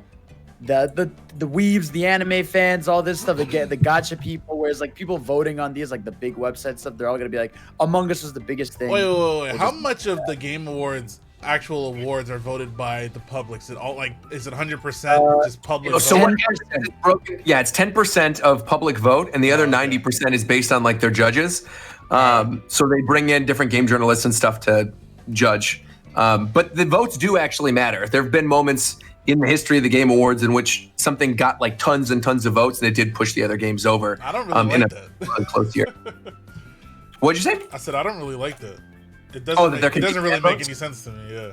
weebs, the anime fans, all this stuff. The gacha people. Whereas like people voting on these like the big website stuff, they're all going to be like Among Us was the biggest thing. Wait. How much of the Game Awards actual awards are voted by the public? Is it 100% just public? So what it's broken, it's 10% of public vote, and the other 90% is based on like their judges. So they bring in different game journalists and stuff to judge. But the votes do actually matter. There have been moments in the history of the Game Awards in which something got like tons and tons of votes, and it did push the other games over. I don't really like that. A close year. What'd you say? I said I don't really like that. It doesn't really make any sense to me. Yeah.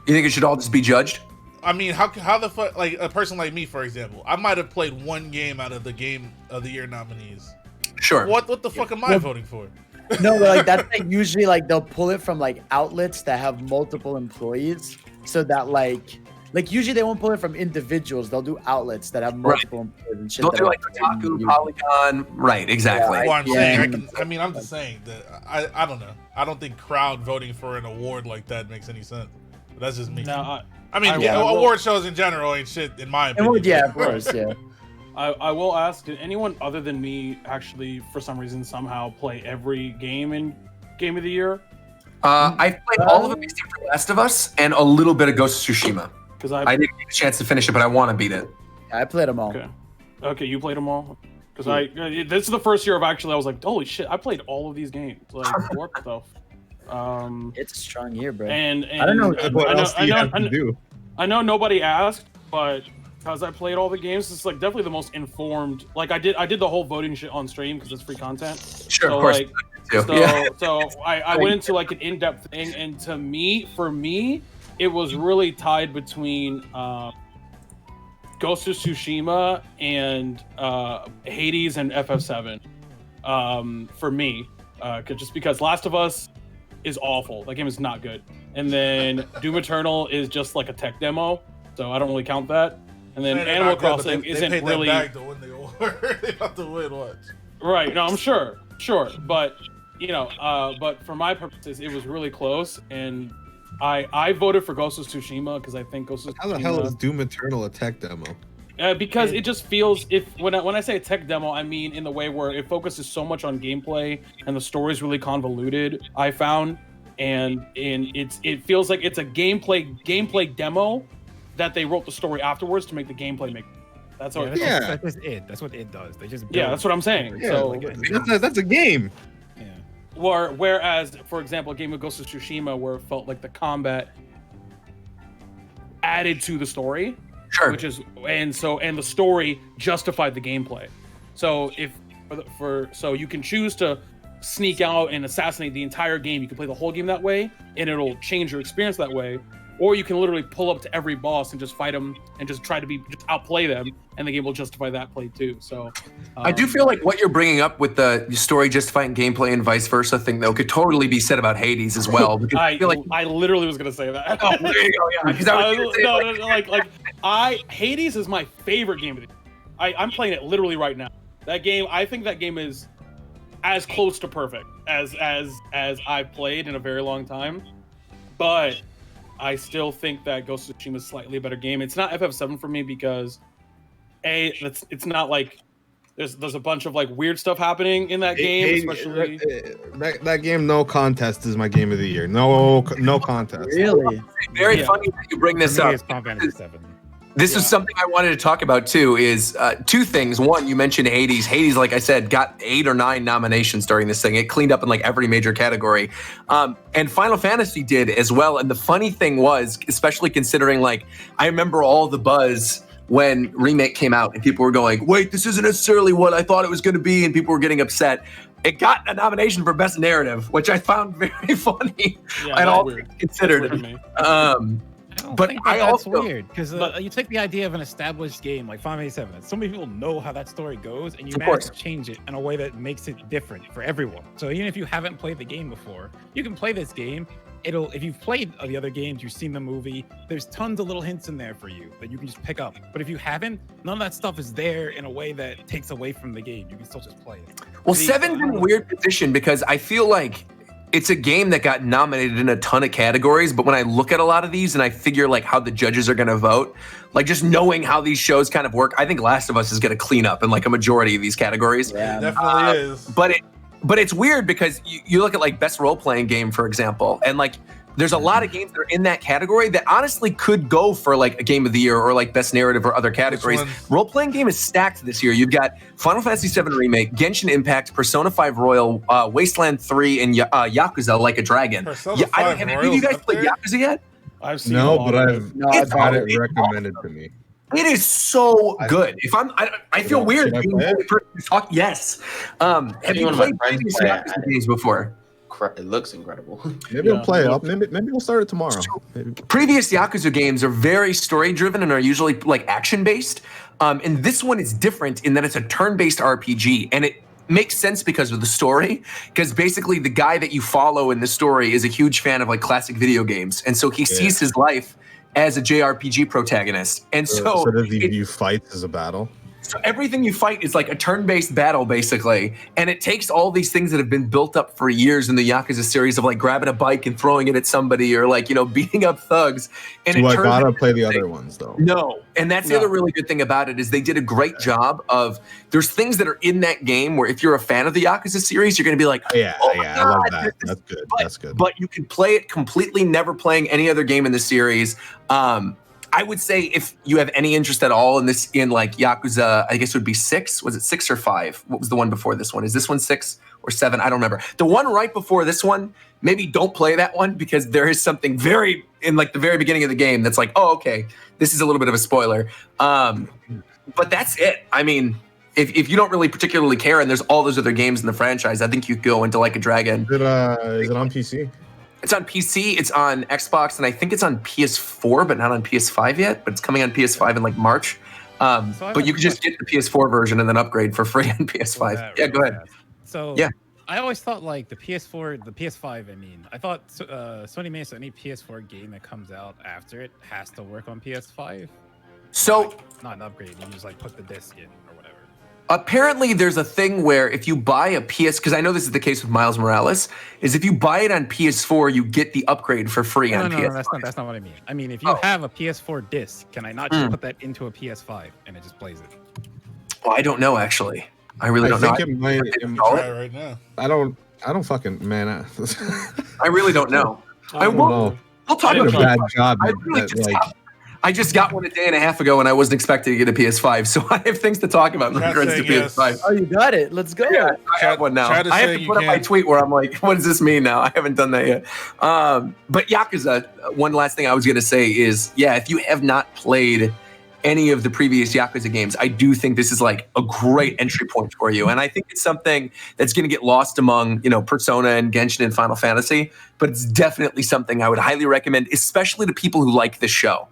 You think it should all just be judged? I mean, how the fuck, like a person like me, for example, I might have played one game out of the Game of the Year nominees. Sure. What the fuck am I voting for? No, but like that's like usually like they'll pull it from like outlets that have multiple employees, so that like usually they won't pull it from individuals. They'll do outlets that have multiple employees and shit. They'll do like Kotaku, Polygon, right? Exactly. Well, I'm just saying that I don't know. I don't think crowd voting for an award like that makes any sense. But that's just me. No, award shows in general ain't shit in my opinion. Yeah, of course, yeah. I will ask, did anyone other than me actually, for some reason, somehow play every game in Game of the Year? I've played all of them except for Last of Us and a little bit of Ghost of Tsushima. Because I didn't get a chance to finish it, but I want to beat it. I played them all. Okay, you played them all? Because this is the first year I was like, holy shit, I played all of these games. Like, what the? It's a strong year, bro. And I don't know what else you have to do. I know nobody asked, but because I played all the games, it's like definitely the most informed. Like I did the whole voting shit on stream because it's free content. Sure, so, of course. Like, so I went into like an in-depth thing, and for me, it was really tied between Ghost of Tsushima and Hades and FF7 for me, just because Last of Us is awful. That game is not good. And then Doom Eternal is just like a tech demo, so I don't really count that. And then Animal Crossing isn't really. They paid that bag to win the award. They have to win. Watch. Right. No, I'm sure, but but for my purposes, it was really close, and I voted for Ghost of Tsushima because I think Ghost of Tsushima. How the hell is Doom Eternal a tech demo? Because it just feels, when I say a tech demo, I mean in the way where it focuses so much on gameplay and the story is really convoluted. I found, and it feels like it's a gameplay demo that they wrote the story afterwards to make the gameplay make. That's what. That's it. That's what it does. They just that's what I'm saying. Yeah, so that's a game. Yeah. Whereas, for example, a game of Ghost of Tsushima, where it felt like the combat added to the story. Sure. And the story justified the gameplay. So so you can choose to sneak out and assassinate the entire game. You can play the whole game that way, and it'll change your experience that way. Or you can literally pull up to every boss and just fight them and just try to just outplay them, and the game will justify that play too. So I do feel like what you're bringing up with the story justifying gameplay and vice versa thing, though, could totally be said about Hades as well. Because I feel like I literally was gonna say that. Oh, there you go. Yeah. Hades is my favorite game of the year. I'm playing it literally right now. That game, I think that game is as close to perfect as I've played in a very long time. But I still think that Ghost of Tsushima is slightly a better game. It's not FF7 for me because it's not like there's a bunch of like weird stuff happening in that game, especially that game. No Contest is my game of the year. No contest. Really? Very funny that you bring this up. It's Final Fantasy 7. This is something I wanted to talk about too, is two things. One, you mentioned Hades. Hades, like I said, got 8 or 9 nominations during this thing. It cleaned up in like every major category. And Final Fantasy did as well. And the funny thing was, especially considering like, I remember all the buzz when Remake came out and people were going, wait, this isn't necessarily what I thought it was going to be. And people were getting upset. It got a nomination for Best Narrative, which I found very funny. Yeah, and all weird. considered That's it. weird for me. But think I that's also weird because you take the idea of an established game like Final Fantasy VII. So many people know how that story goes, and you Of manage course. to change it in a way that makes it different for everyone. So even if you haven't played the game before, you can play this game. If you've played the other games, you've seen the movie, there's tons of little hints in there for you that you can just pick up. But if you haven't, none of that stuff is there in a way that takes away from the game. You can still just play it. Well, 7's in a weird position because I feel like it's a game that got nominated in a ton of categories, but when I look at a lot of these and I figure like how the judges are going to vote, like just knowing how these shows kind of work, I think Last of Us is going to clean up in like a majority of these categories. Yeah, it definitely is. But it's weird because you look at like best role-playing game, for example, and like there's a lot of games that are in that category that honestly could go for like a game of the year or like best narrative or other categories. Role-playing game is stacked this year. You've got Final Fantasy VII Remake, Genshin Impact, Persona 5 Royal, Wasteland 3, and Yakuza Like a Dragon. Persona I don't 5 have any of Royal's you guys up played there? Yakuza yet? I've seen No, a lot but of it. I've had it recommended to me. It is so good. If I feel weird Should I being play the only person to talk. Yes. Have you One of my played friends previous play it, Yakuza and games before? It looks incredible. Maybe I'll play it. Maybe we'll start it tomorrow. Previous Yakuza games are very story-driven and are usually like action-based. And this one is different in that it's a turn-based RPG, and it makes sense because of the story. Because basically, the guy that you follow in the story is a huge fan of like classic video games, and so he sees his life as a JRPG protagonist. And so does he view fights as a battle? So everything you fight is like a turn-based battle, basically. And it takes all these things that have been built up for years in the Yakuza series of like grabbing a bike and throwing it at somebody or like, you know, beating up thugs. And Do it I turns gotta into play the something- other ones though? No. And that's the other really good thing about it is they did a great job of, there's things that are in that game where if you're a fan of the Yakuza series, you're going to be like, Yeah, oh my I love God, that. this- That's good. That's good. But you can play it completely, never playing any other game in the series. I would say if you have any interest at all in this, in like Yakuza, I guess it would be 6. Was it 6 or 5? What was the one before this one? Is this one 6 or 7? I don't remember. The one right before this one, maybe don't play that one because there is something very in like the very beginning of the game that's like, oh, okay, this is a little bit of a spoiler. But that's it. I mean, if you don't really particularly care and there's all those other games in the franchise, I think you could go into Like a Dragon. Is it on PC? It's on PC, it's on Xbox, and I think it's on PS4, but not on PS5 yet. But it's coming on PS5 in like March. But you could just get the PS4 version and then upgrade for free on PS5. Yeah, go ahead. So yeah, I always thought like the PS4, the PS5. I mean, I thought Sony made so any PS4 game that comes out after it has to work on PS5. So like, not an upgrade. You just like put the disc in or whatever. Apparently, there's a thing where if you buy a PS, because I know this is the case with Miles Morales, is if you buy it on PS4, you get the upgrade for free on PS5. No, that's not what I mean. I mean, if you have a PS4 disc, can I not just put that into a PS5 and it just plays it? Well, I don't know actually. I really don't know. I think it might. Try it right now. I don't fucking man. I really don't know. I don't know. We'll talk I did about a bad job. I just got one a day and a half ago, and I wasn't expecting to get a PS5, so I have things to talk about in regards to PS5. Oh, you got it. Let's go. Yeah, I have one now. I have to put up my tweet where I'm like, what does this mean now? I haven't done that yet. But Yakuza, one last thing I was going to say is, yeah, if you have not played any of the previous Yakuza games, I do think this is like a great entry point for you. And I think it's something that's going to get lost among, you know, Persona and Genshin and Final Fantasy, but it's definitely something I would highly recommend, especially to people who like this show.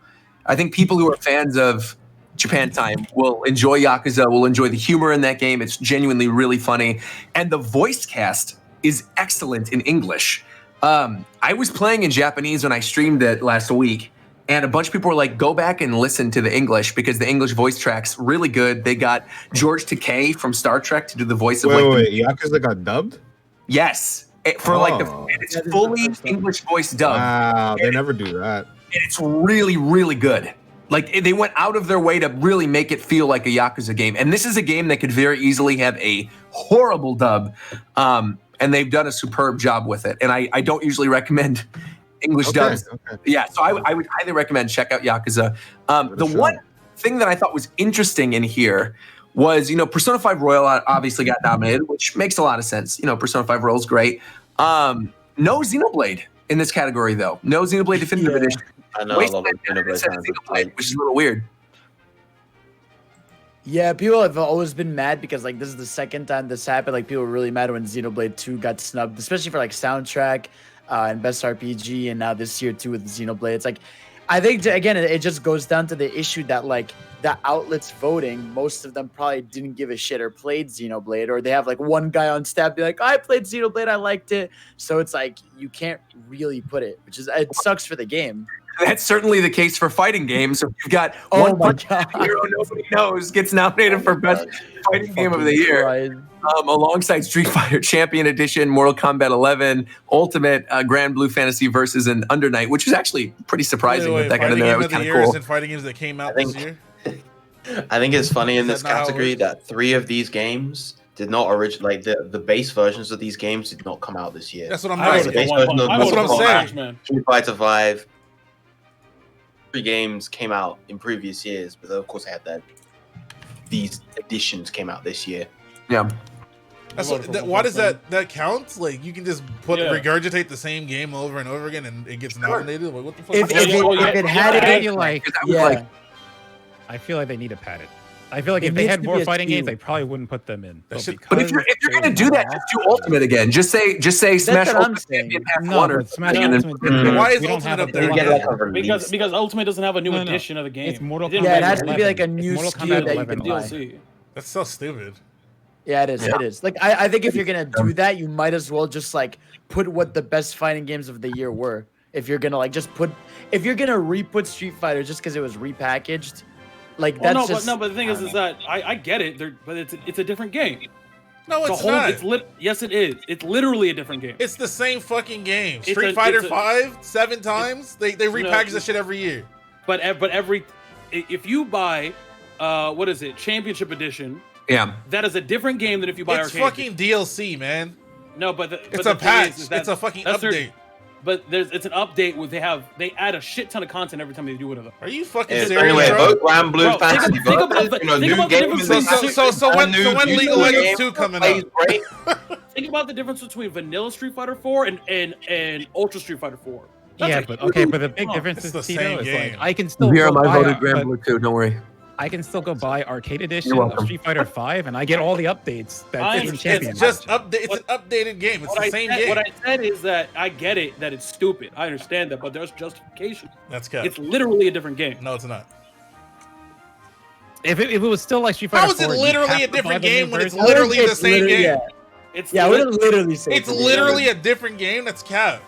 I think people who are fans of Japan Time will enjoy Yakuza, will enjoy the humor in that game. It's genuinely really funny. And the voice cast is excellent in English. I was playing in Japanese when I streamed it last week, and a bunch of people were like, go back and listen to the English because the English voice track's really good. They got George Takei from Star Trek to do the voice of Yakuza got dubbed? Yes. It's fully English voice dubbed. Wow, they never do that. And it's really, really good. Like, they went out of their way to really make it feel like a Yakuza game. And this is a game that could very easily have a horrible dub. And they've done a superb job with it. And I don't usually recommend English dubs. Okay. Yeah, so I would highly recommend check out Yakuza. thing that I thought was interesting in here was, Persona 5 Royal obviously got nominated, which makes a lot of sense. Persona 5 Royal is great. No Xenoblade in this category, though. No Xenoblade Definitive Edition. I know a lot of Xenoblade, which is a little weird. Yeah, people have always been mad because like this is the second time this happened. Like people were really mad when Xenoblade 2 got snubbed, especially for like soundtrack and best RPG, and now this year too with Xenoblade. It's like, I think again it just goes down to the issue that like the outlets voting, most of them probably didn't give a shit or played Xenoblade, or they have like one guy on staff be like, I played Xenoblade, I liked it. So it's like you can't really put it, it sucks for the game. That's certainly the case for fighting games. So you've got one hero nobody knows gets nominated for best fighting game of the year, alongside Street Fighter Champion Edition, Mortal Kombat 11, Ultimate, Grand Blue Fantasy Versus, and Under Night, which is actually pretty surprising. Wait, that got in there. That was kind of cool. And fighting games that came out this year. I think it's funny in this category that 3 of these games did not originally, like the base versions of these games did not come out this year. That's what I'm saying. That's what I'm saying. Street Fighter 5. 3 games came out in previous years, but of course these editions came out this year. Yeah. Why does that count? Like you can just regurgitate the same game over and over again and it gets nominated? Like, what the fuck? If it had it, I feel like they need to pad it. I feel like if they had more fighting games, they probably wouldn't put them in. But if you're gonna do that, just do Ultimate again. Just say Smash Ultimate Champion Half One or Smash Ultimate. Why is Ultimate up there? Because Ultimate doesn't have a new edition of the game. It's Mortal Kombat. Yeah, it has to be like a new SKU that you can DLC. That's so stupid. Yeah, it is. It is. Like I think if you're gonna do that, you might as well just like put what the best fighting games of the year were. If you're gonna if you're gonna re-put Street Fighter just because it was repackaged. Like that's but the thing is that I get it, but it's a different game. No, it's not. Yes, it is. It's literally a different game. It's the same fucking game. Street Fighter 5, 7 times. They repackage the shit every year. But if you buy, what is it, Championship Edition? Yeah. That is a different game than if you buy It's Arcade fucking DLC, man. No, but it's a patch. It's a fucking update. But it's an update where they add a shit ton of content every time they do one of them. Are you fucking serious? Anyway, vote Grand Blue Fantasy. Think about the difference. So when League of Legends 2 coming out? Think about the difference between Vanilla Street Fighter 4 and Ultra Street Fighter 4. But the big difference is the same game. like I can still Zero, go I buy voted Grand Blue too. Don't worry. I can still go buy Arcade Edition of Street Fighter 5, and I get all the updates that it's Champion. It's just it's an updated game. It's the same game. What I said is that I get it, that it's stupid. I understand that, but there's justification. That's good. It's literally a different game. No, it's not. If it was still like Street Fighter 4, how is it literally a different game when it's literally the same game? Yeah, I wouldn't literally say it's literally a different game. That's cap.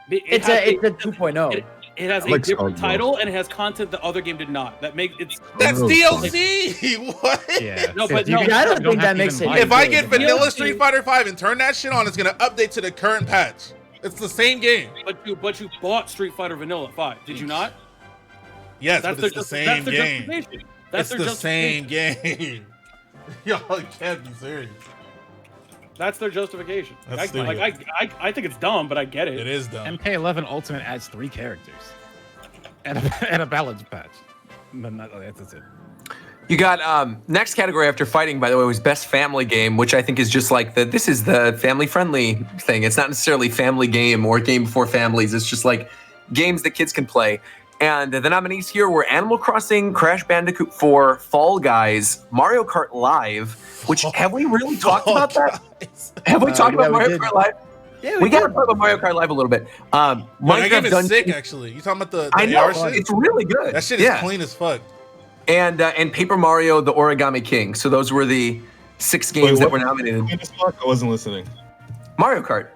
It's a 2.0. It has a different title and it has content the other game did not. That's DLC. What? Yeah. I don't think that makes it. If I get Vanilla Street Fighter 5 and turn that shit on, it's gonna update to the current patch. It's the same game. But you bought Street Fighter Vanilla 5, did you not? Yes, but it's the same game. It's the same game. Y'all can't be serious. That's their justification. That's I think it's dumb, but I get it. It is dumb. MK11 Ultimate adds 3 characters and a balance patch. But that's it. You got next category after fighting, by the way, was best family game, which I think is just like this is the family friendly thing. It's not necessarily family game or game for families. It's just like games that kids can play. And the nominees here were Animal Crossing, Crash Bandicoot 4, Fall Guys, Mario Kart Live, which have we really talked about that? Have we talked about Mario Kart Live? Yeah, we got to talk about Mario Kart Live a little bit. That game is sick, actually. You talking about the AR shit? It's really good. That shit is clean as fuck. And Paper Mario, the Origami King. So those were the 6 games that were nominated. I wasn't listening. Mario Kart.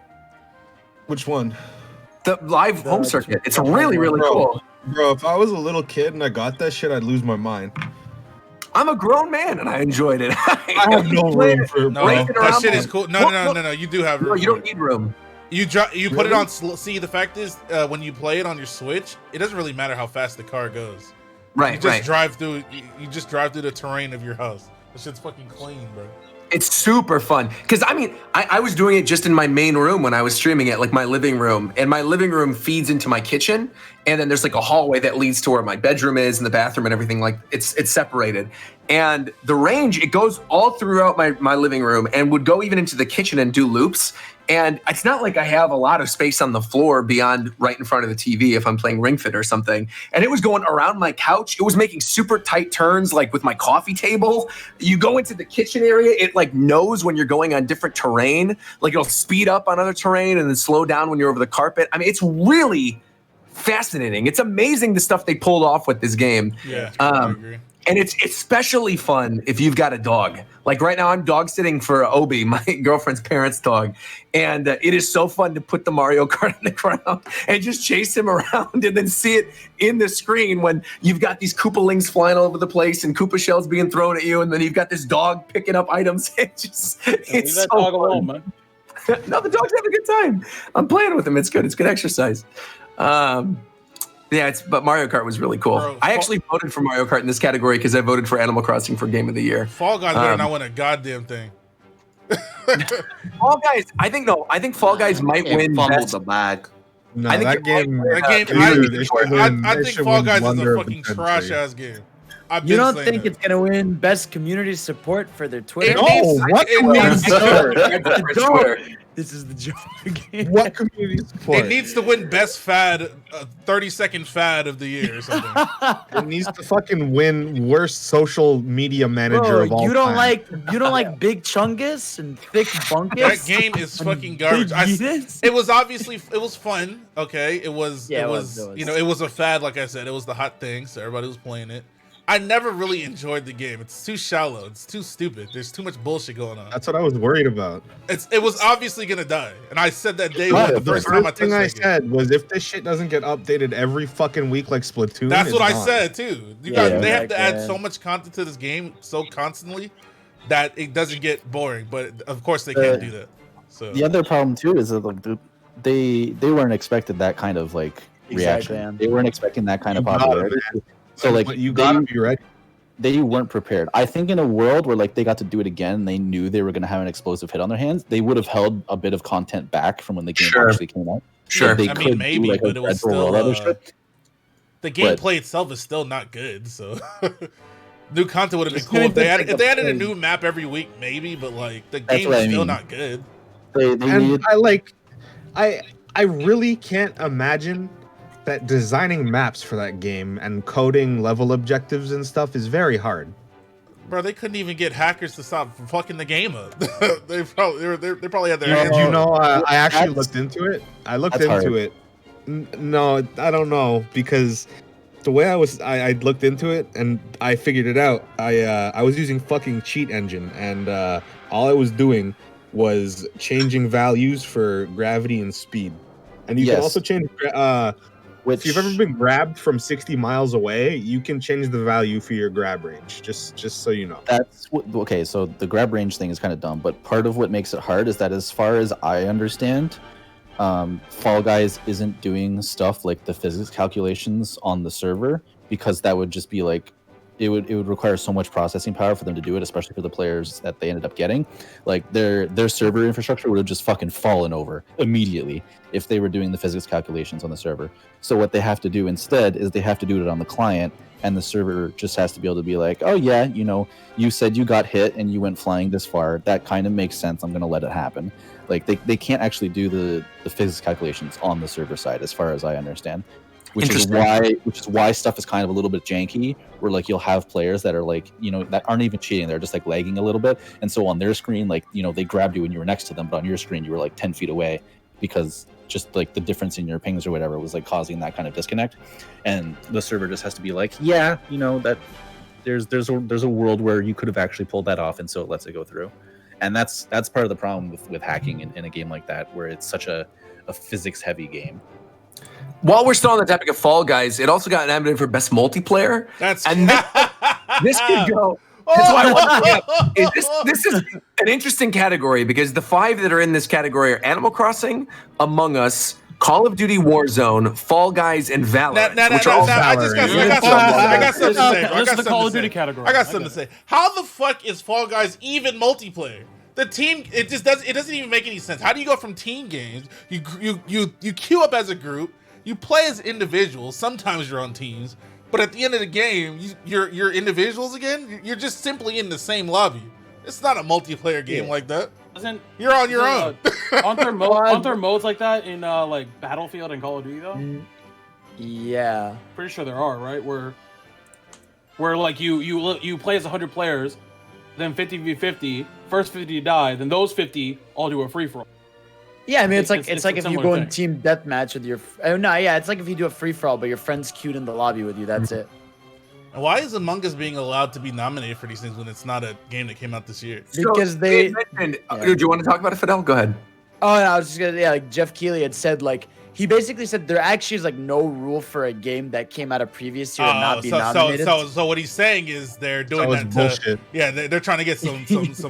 Which one? The live home circuit. It's really, really cool. Bro, if I was a little kid and I got that shit, I'd lose my mind. I'm a grown man and I enjoyed it. I have no room for it, bro. That shit is cool. No. You do have room. No, you don't need room. You put it on. See, the fact is, when you play it on your Switch, it doesn't really matter how fast the car goes. Right. You just drive through. You just drive through the terrain of your house. That shit's fucking clean, bro. It's super fun because I mean, I was doing it just in my main room when I was streaming it, like my living room, and my living room feeds into my kitchen, and then there's like a hallway that leads to where my bedroom is and the bathroom and everything. Like it's separated, and the range it goes all throughout my living room and would go even into the kitchen and do loops. And it's not like I have a lot of space on the floor beyond right in front of the TV if I'm playing Ring Fit or something. And it was going around my couch. It was making super tight turns, like with my coffee table. You go into the kitchen area, it like knows when you're going on different terrain. Like it'll speed up on other terrain and then slow down when you're over the carpet. I mean, it's really fascinating. It's amazing the stuff they pulled off with this game. Yeah, I agree. And it's especially fun if you've got a dog. Like right now, I'm dog sitting for Obi, my girlfriend's parents' dog. And it is so fun to put the Mario Kart on the ground and just chase him around and then see it in the screen when you've got these Koopalings flying all over the place and Koopa shells being thrown at you. And then you've got this dog picking up items. It's so dog fun. alone, man. No, the dog's having a good time. I'm playing with him. It's good. It's good exercise. Yeah, but Mario Kart was really cool. Bro, I actually voted for Mario Kart in this category because I voted for Animal Crossing for Game of the Year. Fall Guys better not win a goddamn thing. Fall Guys, I think Fall Guys might win. Fumbled the bag. No, I think that game. I think Fall Guys is a fucking trash ass game. You don't think it's gonna win best community support for their Twitter? No, what it community? This is the joke game. What community support? It needs to win best fad, 30-second fad of the year or something. It needs to fucking win worst social media manager Bro, of all you don't time. like Big Chungus and Thick Bunkus? That game is fucking garbage. It was fun. Okay, it was you know, it was a fad. Like I said, it was the hot thing, so everybody was playing it. I never really enjoyed the game. It's too shallow. It's too stupid. There's too much bullshit going on. That's what I was worried about. It was obviously gonna die, and I said that day one. The first time I touched thing I that game. said was, if this shit doesn't get updated every fucking week like Splatoon, That's it's what I gone. said too. They have to add so much content to this game so constantly that it doesn't get boring. But of course they can't do that. So the other problem too is that like, they weren't expected that kind of like reaction. Exactly. They weren't expecting that kind of popularity. So like you gotta be ready. They weren't prepared. I think in a world where like they got to do it again, and they knew they were going to have an explosive hit on their hands, they would have held a bit of content back from when the game actually came out. Sure, they I could mean maybe, do, like, but it was still the gameplay But- itself is still not good. So new content would have been cool if they added a new map every week, maybe. But like the That's game what is I still mean. not good. They And needed. I really can't imagine that designing maps for that game and coding level objectives and stuff is very hard. Bro, they couldn't even get hackers to stop fucking the game up. they probably had their hands. You know, I actually That's- looked into it. I looked that's into hard. it. No, I don't know, because the way I looked into it and I figured it out. I was using fucking cheat engine, and all I was doing was changing values for gravity and speed. And you can Yes. also change. Which If you've ever been grabbed from 60 miles away, you can change the value for your grab range. Just so you know. okay. So the grab range thing is kind of dumb, but part of what makes it hard is that, as far as I understand, Fall Guys isn't doing stuff like the physics calculations on the server, because that would just be like it would require so much processing power for them to do it, especially for the players that they ended up getting. Like their server infrastructure would have just fucking fallen over immediately if they were doing the physics calculations on the server. So what they have to do instead is they have to do it on the client, and the server just has to be able to be like, oh yeah, you know, you said you got hit and you went flying this far. That kind of makes sense. I'm gonna let it happen. Like they can't actually do the physics calculations on the server side, as far as I understand. Which is why stuff is kind of a little bit janky, where like you'll have players that are like, you know, that aren't even cheating, they're just like lagging a little bit, and so on their screen, like, you know, they grabbed you and you were next to them, but on your screen you were like 10 feet away, because just like the difference in your pings or whatever was like causing that kind of disconnect. And the server just has to be like, yeah, you know, that there's a world where you could have actually pulled that off, and so it lets it go through. And that's part of the problem with hacking in a game like that, where it's such a physics heavy game. While we're still on the topic of Fall Guys, it also got nominated for best multiplayer. That's and this could go. That's why I want to bring it up. This is an interesting category, because the 5 that are in this category are Animal Crossing, Among Us, Call of Duty Warzone, Fall Guys, and Valorant. which are all I got something to say. This is the Call of Duty category. I got something to say. How the fuck is Fall Guys even multiplayer? The team, it doesn't even make any sense. How do you go from team games? You queue up as a group, you play as individuals. Sometimes you're on teams, but at the end of the game, you're individuals again. You're just simply in the same lobby. It's not a multiplayer game like that. You're on your own. Aren't there modes like that in like Battlefield and Call of Duty though? Yeah. Pretty sure there are, right? Where like you play as 100 players, then 50v50. First 50 die, then those 50 all do a free for all. Yeah, I mean it's like if you go in thing. team deathmatch with your. It's like if you do a free for all, but your friend's queued in the lobby with you. That's it. And why is Among Us being allowed to be nominated for these things when it's not a game that came out this year? Because do you want to talk about it, Fidel? Go ahead. Oh, no, I was just gonna. Yeah, like Jeff Keighley had said, like he basically said there actually is like no rule for a game that came out of previous year to not be nominated. So what he's saying is they're doing that to bullshit. Yeah, they're trying to get some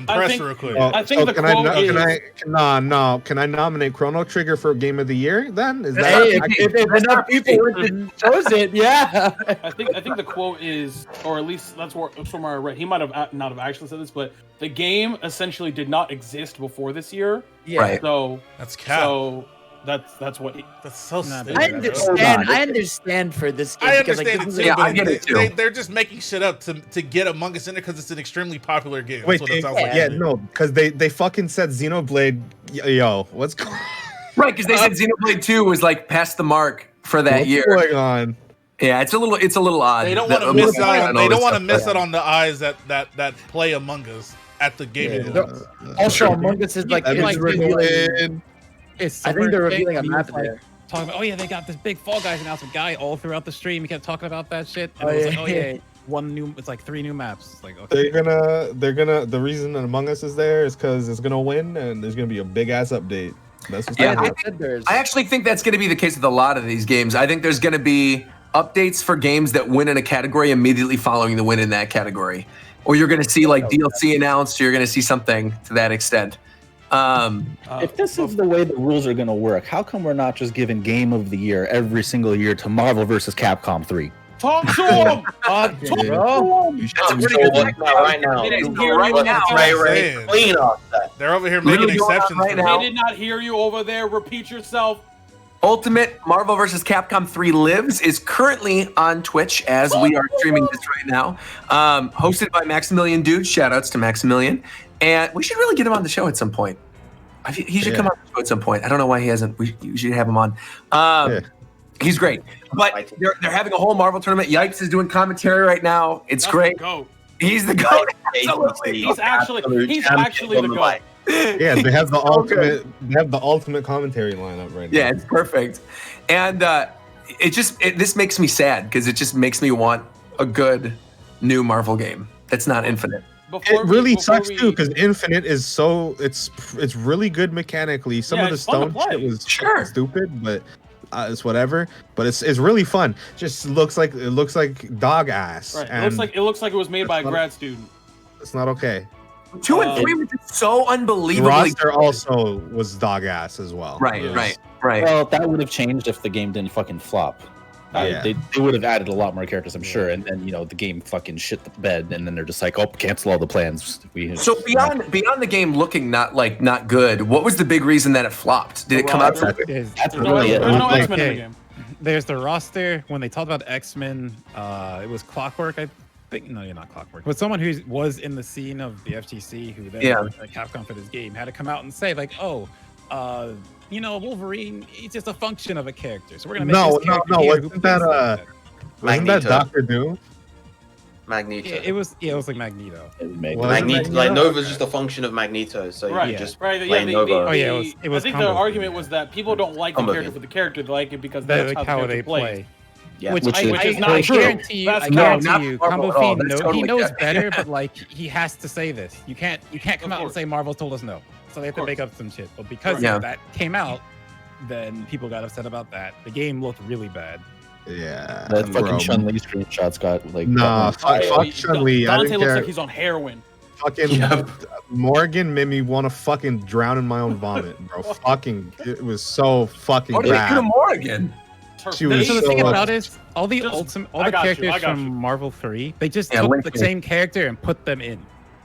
press real quick. I think the quote is. Can I nominate Chrono Trigger for Game of the Year? Then is that Hey, if enough people chose it, yeah. I think the quote is, or at least that's from where I read. He might have not have actually said this, but the game essentially did not exist before this year. Yeah. Right. So that's cap. So that's what. That's so stupid. I understand for this game. I because, understand like, it too, Yeah, I but get it too. they're just making shit up to get Among Us in there because it's an extremely popular game. Wait, That's what it sounds like. no, because they fucking said Xenoblade. Yo, what's going? Right, because they said Xenoblade 2 was like past the mark for that year. What's going on? Yeah, it's a little odd. They don't want to miss out. They don't want to miss out on the eyes that play Among Us at the gaming. Also, Among Us is like revealing. I think they're revealing a map there. Talking about, oh yeah, they got this big Fall Guys announcement. Guy all throughout the stream, he kept talking about that shit. And it was like, oh yeah, it's like 3 new maps. It's like, okay. They're gonna. The reason that Among Us is there is because it's gonna win, and there's gonna be a big ass update. That's what's I actually think that's going to be the case with a lot of these games. I think there's going to be updates for games that win in a category immediately following the win in that category, or you're going to see like DLC announced, or you're going to see something to that extent. If this is the way the rules are going to work, how come we're not just giving Game of the Year every single year to Marvel vs. Capcom 3? Talk to him! That's a pretty good one right now. Ray, clean off that. They're over here making exceptions right for now. They did not hear you over there. Repeat yourself. Ultimate Marvel vs. Capcom 3 Lives is currently on Twitch as we are streaming this right now. Hosted by Maximilian Dude. Shoutouts to Maximilian. And we should really get him on the show at some point. He should come on the show at some point. I don't know why he hasn't. We should have him on. He's great. But they're having a whole Marvel tournament. Yikes is doing commentary right now. It's great. Goat. He's the GOAT. He's actually the GOAT. Yeah, they have the ultimate. They have the ultimate commentary lineup right now. Yeah, it's perfect. And this makes me sad because it just makes me want a good new Marvel game that's not Infinite. It really sucks too because Infinite is it's really good mechanically. Some of the stone shit was stupid, but it's whatever. But it's really fun. Just looks like dog ass. Right. And It looks like it was made by a grad student. It's not okay. 2 and 3 were just so unbelievably. Roster also was dog ass as well. Right. Well, that would have changed if the game didn't fucking flop. They would have added a lot more characters, I'm sure, and then the game fucking shit the bed, and then they're just like, oh, cancel all the plans. So beyond the game looking not good, what was the big reason that it flopped? Did it come out? That's really it. No X-Men in the game. There's the roster. When they talked about X-Men, it was Clockwork, I think. No, you're not Clockwork. But someone who was in the scene of the FTC who then worked at Capcom for this game had to come out and say, like, Wolverine, he's just a function of a character. So we're gonna make this character here wasn't that Doctor Doom? Magneto. Yeah, it was like Magneto. Magneto. Like Nova's just a function of Magneto, so you just play Nova. It was I think the argument was that people don't like the character for the character; they like it because that's how they play. Yeah. Which is not I true. Guarantee you, That's Combo Fiend totally he knows better, but like he has to say this. You can't come out and say Marvel told us no. So they have to make up some shit. But because that came out, then people got upset about that. The game looked really bad. Yeah. That fucking Chun-Li screenshots got like. Fuck Chun-Li. Dante looks like he's on heroin. fucking Morgan made me want to fucking drown in my own vomit, bro. Fucking, it was so fucking What did they do to bad. Morgan? She was So the so thing about upset. it is, all the characters from Marvel 3, they just Yeah, took Link the did. same character and put them in.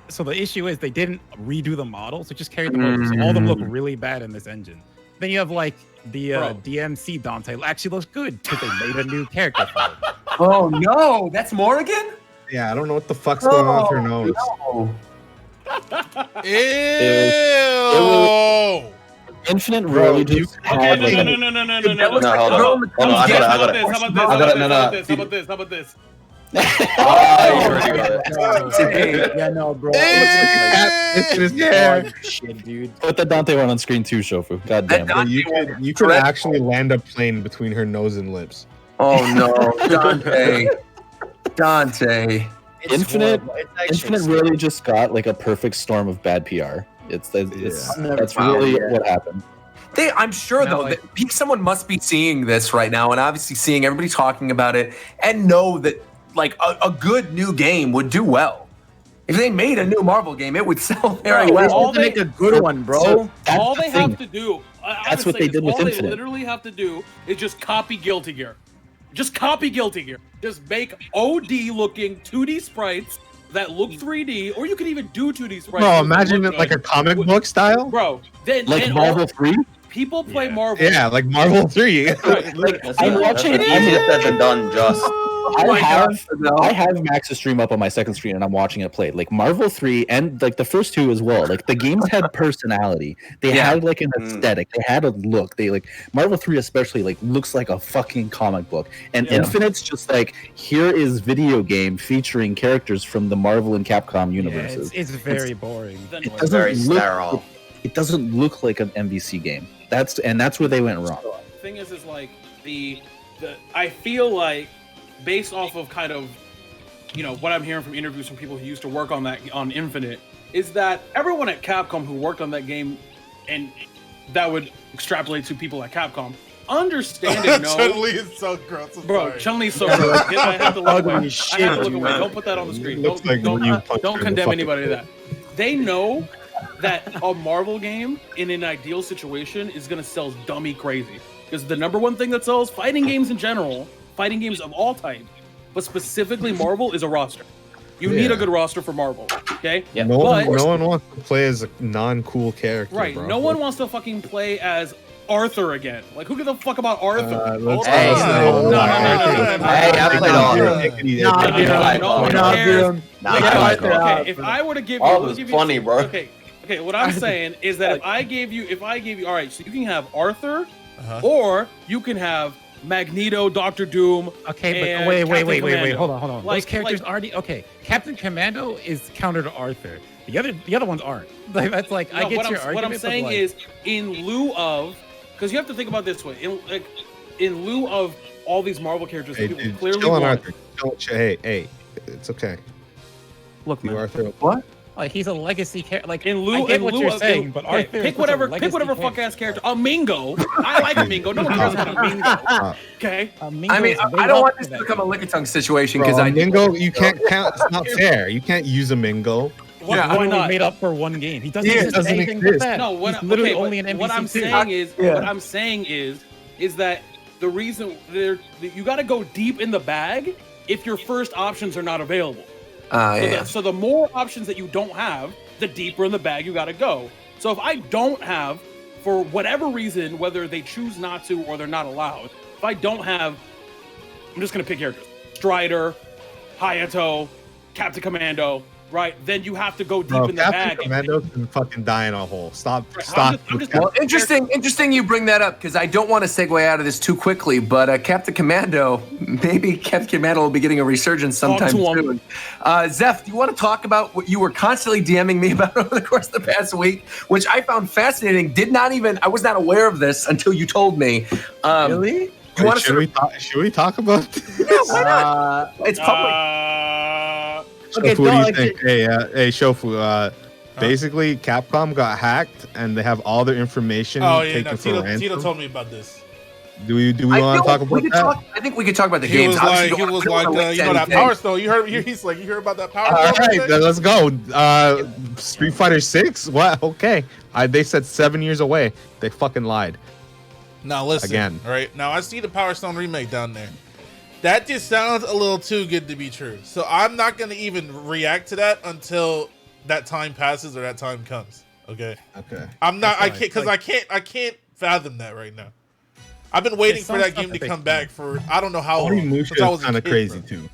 So the issue is they didn't redo the models; they just carried them over. So all of them look really bad in this engine. Then you have like the DMC Dante actually looks good because they made a new character for him. Oh no, that's Morgan? Yeah, I don't know what the fuck's going on with her nose. No. Ew. Infinite Bro, really you just can't- had Okay, like, no. That looks No, like hold the on. girl in the Hold on, I got it, I How got about it. this? How about I got it, no, no. this? How about this? How about this? Yeah, no, bro. It's in his hair. Shit, dude. put the Dante one on screen too, Shofu. God damn it. Dante You could actually land a plane between her nose and lips. Oh no, Dante. Dante. It's Infinite- horrible. It's actually Infinite really just got like a perfect storm of bad PR. It's Yeah. that's Wow. really Yeah. what happened. I'm sure No, though like- that someone must be seeing this right now and obviously seeing everybody talking about it and know that like a good new game would do well. If they made a new Marvel game, it would sell very Bro, well. all to make a good one, bro. So that's All the they thing. have to do, That's what they did with all they Infinite. literally have to do is just copy Guilty Gear. Just copy Guilty Gear. Just make OD looking 2D sprites that look 3D, or you can even do 2D sprites. No, that imagine look it like a good. comic book style. Bro, then Like then Marvel 3? people play Marvel. Yeah, like Marvel 3. I'm watching That's easier said than done, Joss. I have Max's stream up on my second screen and I'm watching it play. Like Marvel 3 and like the first two as well. Like the games had personality. They Yeah. had like an aesthetic. They had a look. They like Marvel 3 especially like looks like a fucking comic book. And Yeah. Infinite's just like here is video game featuring characters from the Marvel and Capcom Yeah, universes. it's very boring. Then- It It's doesn't very look- sterile. It doesn't look like an MVC game. That's where they went wrong. The thing is like the I feel like based off of kind of what I'm hearing from interviews from people who used to work on Infinite is that everyone at Capcom who worked on that game and that would extrapolate to people at Capcom understanding Chun-Li is so gross. I'm Bro, sorry. Chun-Li's so gross. I have to look away. Ugly I shit, have to look dude. away. Don't put that on the screen. Looks like when you punch her Don't in the condemn fucking anybody to that. They know that a Marvel game in an ideal situation is gonna sell dummy crazy. Because the number one thing that sells fighting games in general, fighting games of all types, but specifically Marvel, is a roster. You need a Yeah. good roster for Marvel, okay? Yeah. No But- one wants to play as a non-cool character, Right. bro. No one wants to fucking play as Arthur again. Like, who gives a fuck about Arthur? Let's Hey, not say no, all that. no. Hey, I played Arthur. Take it easy. Nah, Take it dude. easy. No one Nah, cares. dude. Nah, Like, I okay, like Arthur. if I were to give you, Arthur's let me give funny, bro. Okay, what I'm saying is that if I gave you, all right, so you can have Arthur, Uh-huh. or you can have Magneto, Doctor Doom. Okay, but and wait, Captain Commando. hold on. Like- Those characters like- already okay. Captain Commando is counter to Arthur. The other ones aren't. Like, that's like I No, get what your I'm, argument. what I'm but, saying like, is, in lieu of, because you have to think about it this way, in lieu of all these Marvel characters Hey, that people dude, clearly chill on want. Arthur. Hey, it's okay. look, You man, Arthur. What? like he's a legacy character. Like In lieu, I get in what lieu you're of, saying, but okay, Arthur pick is such a whatever legacy fuck ass character. A Mingo. I like a Mingo. No one cares about a Mingo. Okay. A Mingo I mean, is way I don't up want to this to that become a game. lick-a-tongue situation Bro, because I Mingo, you can't count. It's not fair. You can't use a Mingo. Why, Yeah, why Only not? made up for one game. He doesn't Yeah, it exist doesn't anything exist. but that. No, what, He's literally okay, only but an NPC what I'm too. saying is, Yeah. what I'm saying is that the reason you got to go deep in the bag if your first options are not available. yeah. So the more options that you don't have, the deeper in the bag you got to go. So if I don't have, for whatever reason, whether they choose not to or they're not allowed, if I don't have, I'm just gonna pick characters: Strider, Hayato, Captain Commando. Right, then you have to go deep Bro, in the Captain bag. Commando can fucking die in a hole. Stop. Right, Stop. I'm just- Well, interesting you bring that up because I don't want to segue out of this too quickly, but Captain Commando, maybe Captain Commando will be getting a resurgence sometime to him. soon. Zeph, do you want to talk about what you were constantly DMing me about over the course of the past week, which I found fascinating? I was not aware of this until you told me. Really? You want Should we talk about this? Yeah, why not? It's public. Okay, Shofu, what do no, you like, think? Hey, Shofu. Basically, Capcom got hacked, and they have all their information Oh yeah, taken no, for Tito ransom. told me about this. Do we I want to feel talk like we about could that? talk- I think we could talk about the He games. was Obviously, like, don't wanna link you to know that anything. Power Stone. You heard? He's like, you heard about that Power All Stone? right, then let's go. Street Fighter 6. What? Okay. They said 7 years away. They fucking lied. Now listen, Again. all right? Now I see the Power Stone remake down there. That just sounds a little too good to be true. So I'm not gonna even react to that until that time passes or that time comes. Okay. Okay. I'm not. That's I fine. can't because Like- I can't fathom that right now. I've been waiting for that game to come back for I don't know how long. Onimusha Since I was is a kind of kid, crazy bro. too.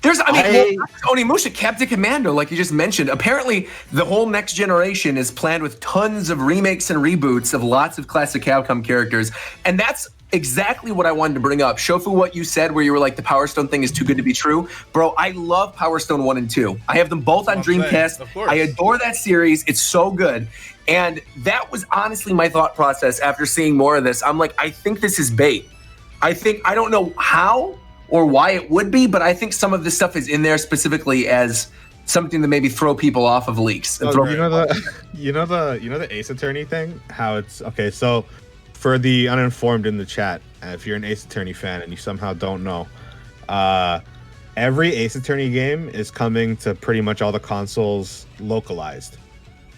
There's, Onimusha, Captain Commando, like you just mentioned. Apparently, the whole next generation is planned with tons of remakes and reboots of lots of classic Capcom characters, and that's exactly what I wanted to bring up. Shofu, what you said, where you were like, the Power Stone thing is too good to be true, bro. I love Power Stone 1 and 2. I have them both on That's what I'm saying, Dreamcast. of course. I adore that series. It's so good. And that was honestly my thought process after seeing more of this. I'm like, I think this is bait. I don't know how or why it would be, but I think some of this stuff is in there specifically as something to maybe throw people off of leaks. And So, throw you know the Ace Attorney thing? How it's okay, so for the uninformed in the chat, if you're an Ace Attorney fan and you somehow don't know, every Ace Attorney game is coming to pretty much all the consoles localized,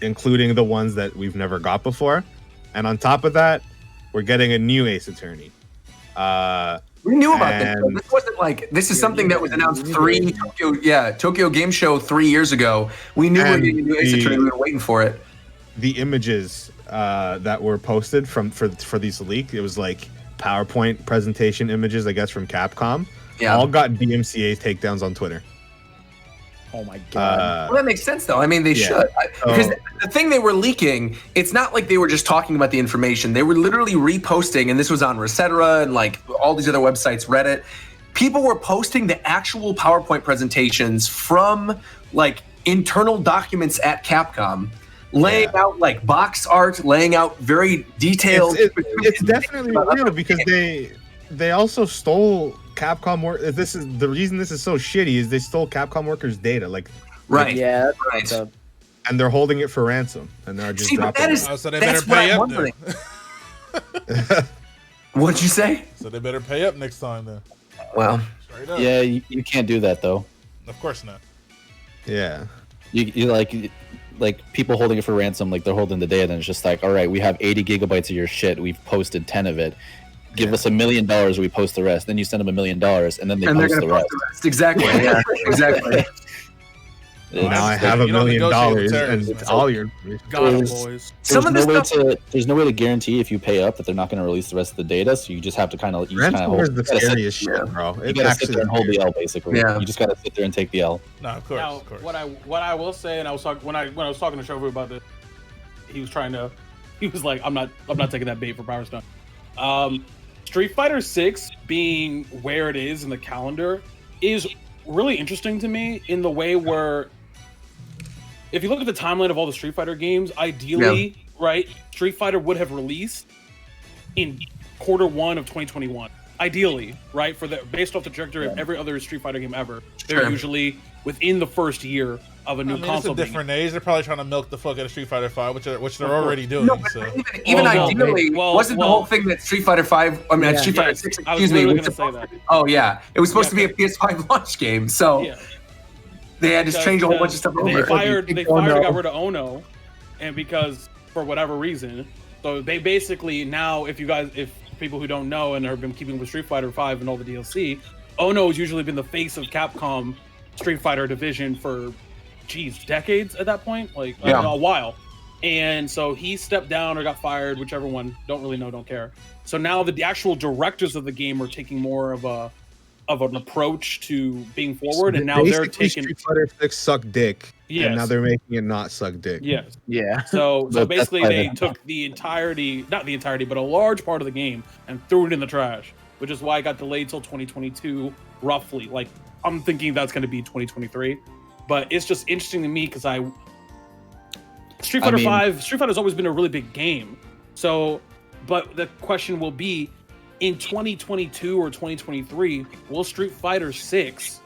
including the ones that we've never got before. And on top of that, we're getting a new Ace Attorney. We knew about this. And- This wasn't like, this is something that was announced Tokyo Game Show 3 years ago. We knew we were And getting a new Ace Attorney. We were waiting for it. The images that were posted for these leaks, it was like PowerPoint presentation images, I guess, from Capcom. Yeah. All got DMCA takedowns on Twitter. Oh my god. Well, that makes sense, though. I mean, they should. Because the thing they were leaking, it's not like they were just talking about the information. They were literally reposting, and this was on Recetera and like all these other websites, Reddit. People were posting the actual PowerPoint presentations from like internal documents at Capcom, laying out like box art, laying out very detailed. It's definitely real because they also stole Capcom work. This is the reason this is so shitty is they stole Capcom workers' data, Right. Yeah. Right. and they're holding it for ransom, and they're just See, but dropping that it. is Oh, so they that's better what pay I'm up then. wondering. What'd you say? So they better pay up next time then. Well, Straight up. Yeah, you can't do that though. Of course not. Yeah. You like people holding it for ransom, like they're holding the data, and it's just like, all right, we have 80 gigabytes of your shit. We've posted 10 of it. Give us $1 million, we post the rest. Then you send them $1 million, and then they and they're post gonna the rest. post the rest. Exactly. Yeah. Exactly. Now I just have think $1 you don't million, negotiate with and terrorists, it's man. all your information. Got it, There's- boys. Some of this stuff. There's no way to guarantee if you pay up that they're not going to release the rest of the data. So you just have to kind of Ransomware is the scariest shit, yeah. bro. You It gotta sit actually there and hold is. the L, basically. Yeah. You just gotta sit there and take the L. No, of course, Now, of course. what I will say, and I was talking when I was talking to Shofu about this, he was like, I'm not taking that bait for Power Stone. Street Fighter 6 being where it is in the calendar is really interesting to me in the way where, if you look at the timeline of all the Street Fighter games, ideally, right, Street Fighter would have released in Q1 of 2021. Ideally, right, based off the trajectory of every other Street Fighter game ever, they're Sure. usually within the first year of a new I mean, it's console. a being different age. They're probably trying to milk the fuck out of Street Fighter 5, which they're course. already doing. No, but so even Well, ideally, well, wasn't the well- whole thing that Street Fighter 5, I mean, Yeah. Street Fighter Yes, 6, I was excuse me. literally was gonna say supposed to- Oh, yeah. It was supposed to be a Yeah. PS5 launch game, so Yeah. they had to change a whole bunch of stuff They over. fired and Ono. got rid of Ono, and because for whatever reason, so they basically now, if people who don't know and have been keeping with Street Fighter 5 and all the DLC, Ono has usually been the face of Capcom Street Fighter division for, decades at that point, like Yeah. a while. And so he stepped down or got fired, whichever one. Don't really know, don't care. So now the actual directors of the game are taking more of an approach to being forward, and now they're Basically, taking Street Fighter 6 suck dick, Yes. and now they're making it not suck dick. yes. Yeah. So But that's basically, why they they- took the entirety, not the entirety, but a large part of the game and threw it in the trash, which is why it got delayed till 2022, roughly. Like, I'm thinking that's going to be 2023. But it's just interesting to me because Street Fighter 5, Street Fighter's always been a really big game. So, but the question will be, in 2022 or 2023, will Street Fighter 6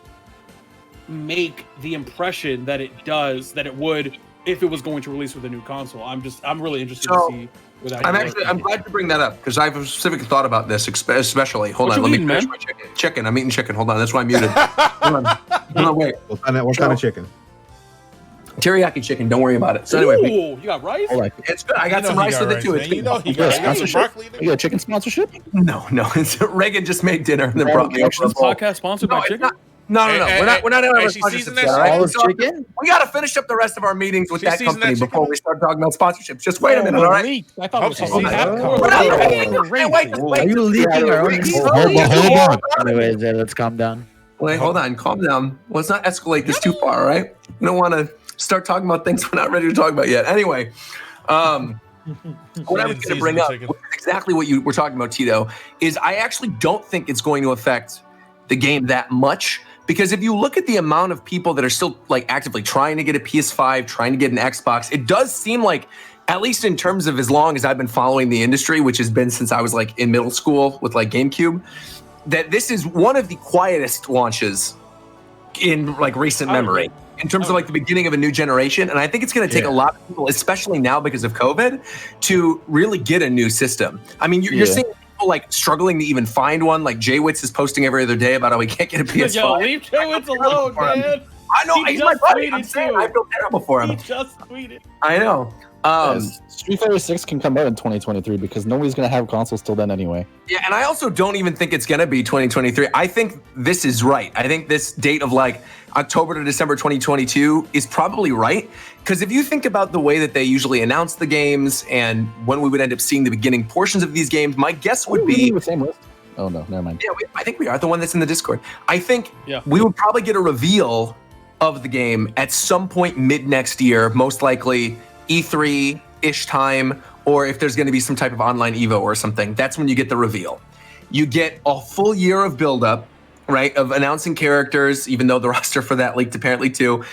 make the impression that it would if it was going to release with a new console? I'm really interested So, to see I'm glad to bring that up because I have a specific thought about this, especially. Hold What on, you let me eating, finish man? my chicken. Chicken. I'm eating chicken. Hold on, that's why I'm muted. Hold on, wait. What kind of chicken? Teriyaki chicken. Don't worry about it. So anyway, Ooh, you got rice? I like it. it's good. I got some rice with it too. It's You know he got some broccoli. You got a chicken sponsorship? No. It's, Reagan just made dinner and then brought me over. This podcast sponsored by it's chicken? not. No. We're not having a she sponsorship seasoned yet, that all right? All So chicken? we got to finish up the rest of our meetings with She that seasoned company that chicken? before we start talking about sponsorships. Just wait a minute, all right? I thought it was Hope something she Capcom. seasoned We're not Oh, leaving. Wait. Are you leaking our own? Hold on. Anyways, let's calm down. Wait, hold on. Calm down. Let's not escalate this too far, all right? We don't want to start talking about things we're not ready to talk about yet. Anyway, what I was going to bring up, which is exactly what you were talking about, Tito, is I actually don't think it's going to affect the game that much. Because if you look at the amount of people that are still like actively trying to get a PS5, trying to get an Xbox, it does seem like, at least in terms of as long as I've been following the industry, which has been since I was like in middle school with like GameCube, that this is one of the quietest launches in like recent memory in terms of like the beginning of a new generation. And I think it's going to take a lot of people, especially now because of COVID, to really get a new system. I mean, you're seeing people like struggling to even find one. Like Jaywitz is posting every other day about how he can't get a PS5. Yo, leave Jaywitz alone, man. I know, he's my buddy. I'm saying I feel terrible for him. He just tweeted. I know. Street Fighter 6 can come out in 2023 because nobody's gonna have consoles till then anyway. Yeah, and I also don't even think it's gonna be 2023. I think this is right. I think this date of like October to December 2022 is probably right. Because if you think about the way that they usually announce the games and when we would end up seeing the beginning portions of these games, my guess would be the same list. Oh no, never mind. Yeah, I think we are the one that's in the Discord. I think we would probably get a reveal of the game at some point mid next year, most likely E3-ish time, or if there's going to be some type of online Evo or something, that's when you get the reveal. You get a full year of build-up, right, of announcing characters, even though the roster for that leaked apparently too.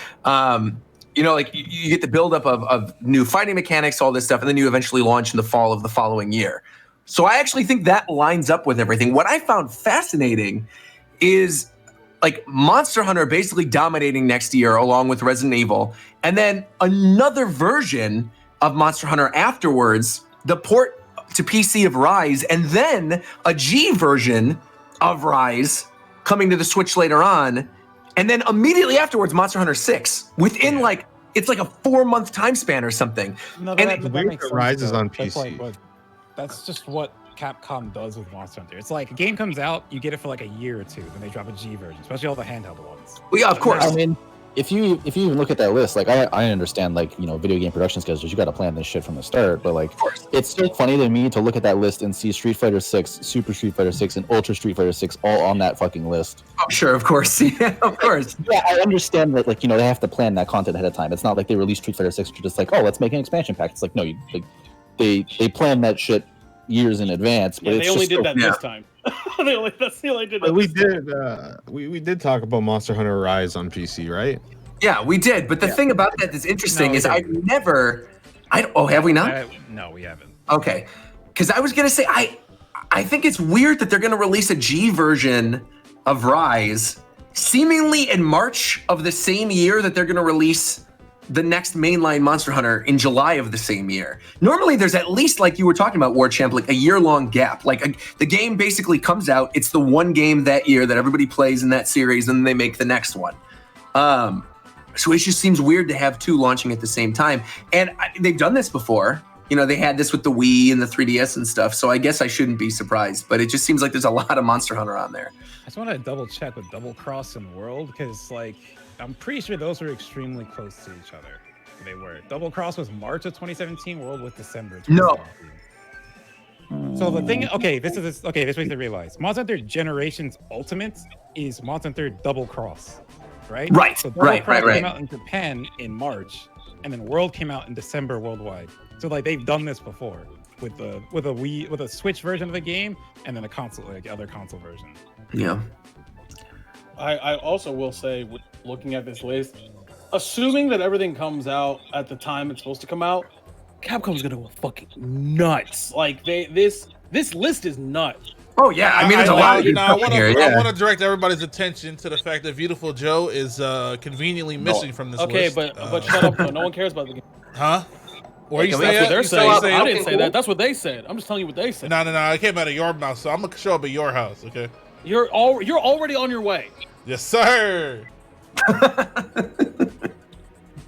You know, like you get the build-up of new fighting mechanics, all this stuff, and then you eventually launch in the fall of the following year. So I actually think that lines up with everything. What I found fascinating is like Monster Hunter basically dominating next year along with Resident Evil, and then another version of Monster Hunter afterwards, the port to PC of Rise, and then a G version of Rise coming to the Switch later on, and then immediately afterwards Monster Hunter 6 within like, it's like a 4-month time span or something. No, And that makes sense, Rise is though. on That's PC. That's just what Capcom does with Monster Hunter. It's like a game comes out, you get it for like a year or two, then they drop a G version, especially all the handheld ones. Well, yeah, of course. I mean, if you even look at that list, like I understand, like, you know, video game production schedules, you got to plan this shit from the start. But like, it's so funny to me to look at that list and see Street Fighter 6, Super Street Fighter 6, and Ultra Street Fighter 6 all on that fucking list. Oh, sure, of course, yeah, of course. Yeah, I understand that, like, you know, they have to plan that content ahead of time. It's not like they release Street Fighter 6 just like, oh, let's make an expansion pack. It's like, no, they plan that shit years in advance. But Yeah, it's they only just did that this time. That's the only did that. We did. We did talk about Monster Hunter Rise on PC, right? Yeah, we did. But the thing about that that's interesting is have we not? No, we haven't. Okay. Because I was going to say, I think it's weird that they're going to release a G version of Rise seemingly in March of the same year that they're going to release the next mainline Monster Hunter in July of the same year. Normally there's at least, like you were talking about, War Champ, like a year-long gap. Like the game basically comes out, it's the one game that year that everybody plays in that series, and then they make the next one. So it just seems weird to have two launching at the same time. And they've done this before. You know, they had this with the Wii and the 3DS and stuff, so I guess I shouldn't be surprised. But it just seems like there's a lot of Monster Hunter on there. I just want to double check with Double Cross and World, because like I'm pretty sure those were extremely close to each other. They were. Double Cross was March of 2017, World was December 2017. So the thing, this makes me realize Monster Hunter Generations Ultimate is Monster Hunter Double Cross, right? Right, so Double Cross right. came out in Japan in March, and then World came out in December worldwide. So like they've done this before with a Switch version of the game, and then a console, like other console version. Yeah. I also will say, looking at this list, assuming that everything comes out at the time it's supposed to come out, Capcom's gonna go fucking nuts. Like this list is nuts. Oh yeah, I mean there's a lot of good stuff in here. I want to direct everybody's attention to the fact that Beautiful Joe is conveniently missing from this list. Okay, but shut up, though. No one cares about the game. Huh? Where you Can we- say That's what they're at? saying. out I didn't looking say cool? that. That's what they said. I'm just telling you what they said. No, I came out of your mouth, so I'm gonna show up at your house. Okay. You're already on your way. Yes, sir.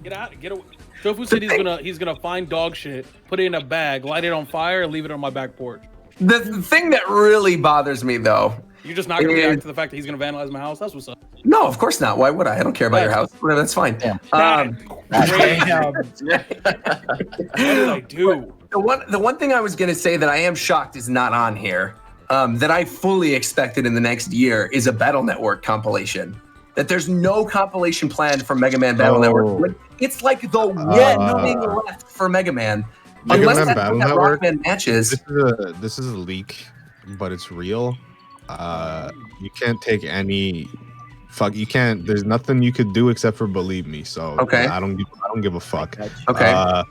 Get out. Get away. Shofu said he's gonna find dog shit, put it in a bag, light it on fire, and leave it on my back porch. The thing that really bothers me, though. You're just not gonna react to the fact that he's gonna vandalize my house. That's what's up. No, of course not. Why would I? I don't care about your house. Whatever, that's fine. Damn. What did I do? The one thing I was gonna say that I am shocked is not on here, that I fully expected in the next year is a Battle Network compilation. That there's no compilation planned for Mega Man Battle Network. It's like the one thing left for Mega Man. Mega Unless Man that's Battle what that Network? Rockman matches. This is a leak, but it's real. You can't take any. You can't. There's nothing you could do except for believe me. So Okay. I don't give a fuck. Okay.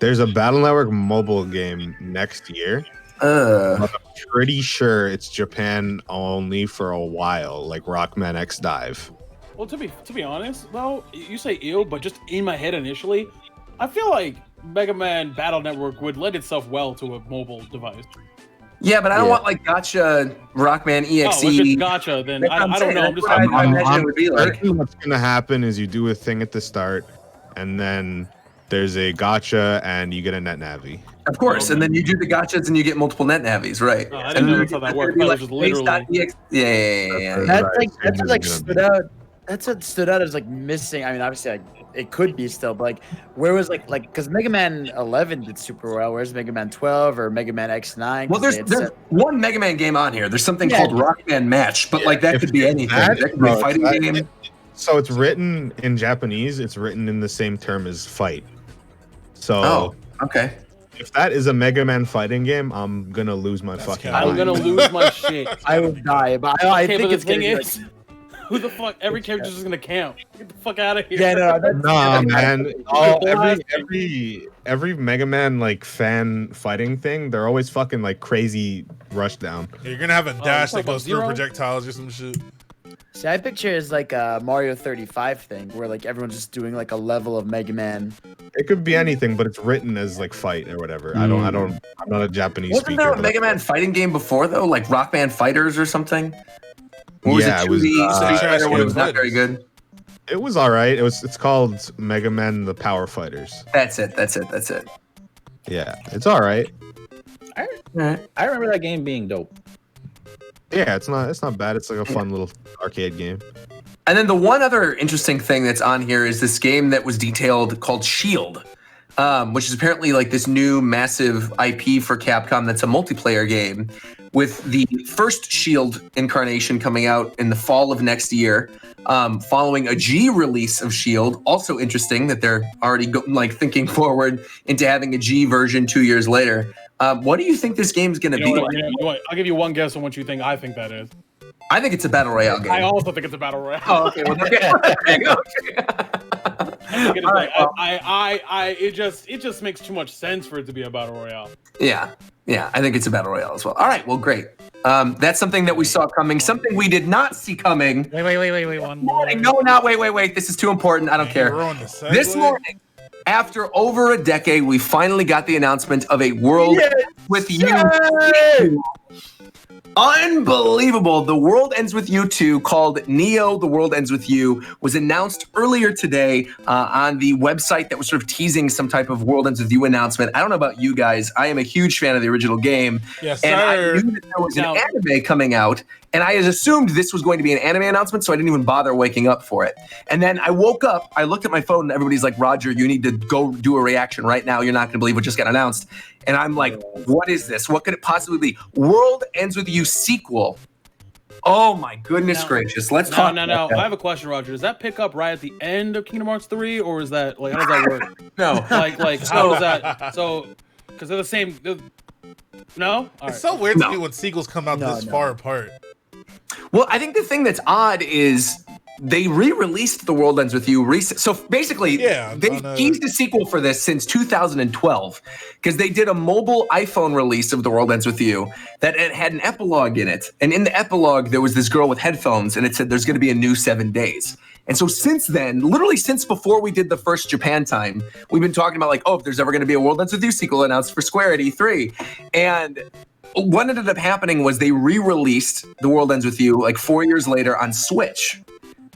There's a Battle Network mobile game next year. But I'm pretty sure it's Japan only for a while, like Rockman X Dive. Well, to be honest, though, you say ew, but just in my head initially, I feel like Mega Man Battle Network would lend itself well to a mobile device. Yeah, but I don't want like Gotcha Rockman EXE. Oh, if it's gotcha, then I don't know. I'm just I talking imagine it would be like. What's gonna happen is you do a thing at the start, and then there's a gotcha, and you get a net navi. Of course, and then you do the gotchas and you get multiple net navis, right? Oh, I didn't know that's how that worked. I thought it was just literally. Yeah. That's like stood out. That's what stood out as like missing. I mean, obviously, like, it could be still, but like, where was like because Mega Man 11 did super well. Where's Mega Man 12 or Mega Man X9? Well, there's one Mega Man game on here. There's something called Rockman Match, but like that could be anything. That could be a fighting game. So it's written in Japanese. It's written in the same term as fight. So okay. If that is a Mega Man fighting game, I'm gonna lose my fucking mind. I'm gonna lose my shit. I would die, but I Okay, think but it's the thing gonna be is, who the fuck? Every character's just gonna camp. Get the fuck out of here. Yeah, no, Nah, man. Every Mega Man like fan fighting thing, they're always fucking like crazy rushdown. Yeah, you're gonna have a dash that talking goes about through Zero? projectiles or some shit. See, I picture it as like a Mario 35 thing, where like everyone's just doing like a level of Mega Man. It could be anything, but it's written as like fight or whatever. I'm not a Japanese Wasn't speaker. there a but- Mega Man fighting game before though, like Rockman Fighters or something? What was Yeah, it? it was, 2D Street Trash Fighter, it was Game not very good. It was all right. It's called Mega Man: The Power Fighters. That's it. Yeah, it's all right. I remember that game being dope. Yeah, it's not bad. It's like a fun little arcade game. And then the one other interesting thing that's on here is this game that was detailed called Shield, which is apparently like this new massive IP for Capcom that's a multiplayer game with the first Shield incarnation coming out in the fall of next year, following a G release of Shield. Also interesting that they're already thinking forward into having a G version 2 years later. What do you think this game's going to You be know like? what, you know what? I'll give you one guess on what you think I think that is. I think it's a battle royale game. I also think it's a battle royale. Oh, okay. Well, okay. It just makes too much sense for it to be a battle royale. Yeah, I think it's a battle royale as well. All right, well, great. That's something that we saw coming. Something we did not see coming. Wait. One more. No, not wait. This is too important. I don't You care. ruined the segue. This morning, after over a decade, we finally got the announcement of a World with You. Unbelievable. The World Ends With You 2, called Neo, The World Ends With You, was announced earlier today on the website that was sort of teasing some type of World Ends With You announcement. I don't know about you guys. I am a huge fan of the original game. Yes, And I sir. knew that there was an anime coming out, and I had assumed this was going to be an anime announcement, so I didn't even bother waking up for it. And then I woke up, I looked at my phone, and everybody's like, Roger, you need to go do a reaction right now. You're not going to believe what just got announced. And I'm like, what is this? What could it possibly be? World Ends With You sequel. Oh my goodness gracious. Let's talk. No. about that. I have a question, Roger. Does that pick up right at the end of Kingdom Hearts 3, or is that like how does that work? No. How does that? So, because they're the same. No. All right. It's so weird to me when sequels come out this far apart. Well, I think the thing that's odd is they re-released The World Ends With You recent. So basically, they've teased a sequel for this since 2012 because they did a mobile iPhone release of The World Ends With You that it had an epilogue in it. And in the epilogue, there was this girl with headphones and it said there's going to be a new 7 days. And so since then, literally since before we did the first Japan time, we've been talking about like, oh, if there's ever going to be a World Ends With You sequel announced for Square at E3. And what ended up happening was they re-released The World Ends With You like 4 years later on Switch.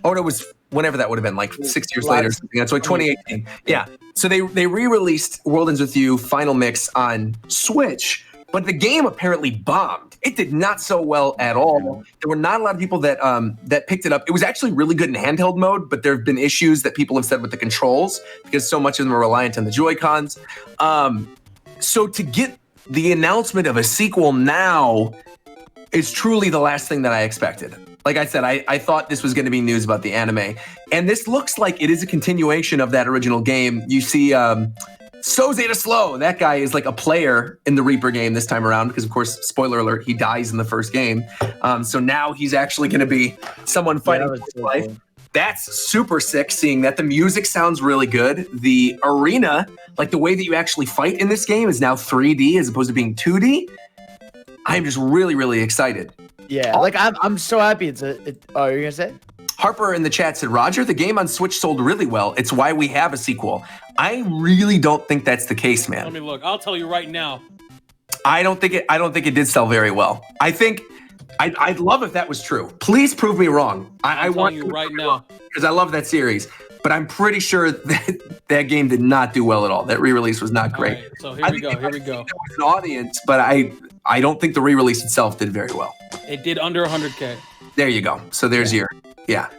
Oh, it was whenever that would have been, like 6 years later. That's like 2018. Yeah. So they re-released World Ends With You Final Mix on Switch, but the game apparently bombed. It did not so well at all. There were not a lot of people that that picked it up. It was actually really good in handheld mode, but there have been issues that people have said with the controls because so much of them are reliant on the Joy-Cons. So to get the announcement of a sequel now is truly the last thing that I expected. Like I said, I thought this was going to be news about the anime. And this looks like it is a continuation of that original game. You see So Zeta Slow, that guy is like a player in the Reaper game this time around because, of course, spoiler alert, he dies in the first game. So now he's actually going to be someone fighting for his life. Cool. That's super sick, seeing that. The music sounds really good. The arena, like the way that you actually fight in this game is now 3D as opposed to being 2D. I'm just really, really excited. Yeah, like I'm so happy. Oh, you're gonna say? Harper in the chat said, Roger, the game on Switch sold really well. It's why we have a sequel. I really don't think that's the case, man. Let me look. I'll tell you right now. I don't think it did sell very well. I think I'd love if that was true. Please prove me wrong. I want you right now because I love that series. But I'm pretty sure that game did not do well at all. That re-release was not great. Right, so here we go. There was an audience, but I don't think the re-release itself did very well. It did under 100K. There you go. So there's your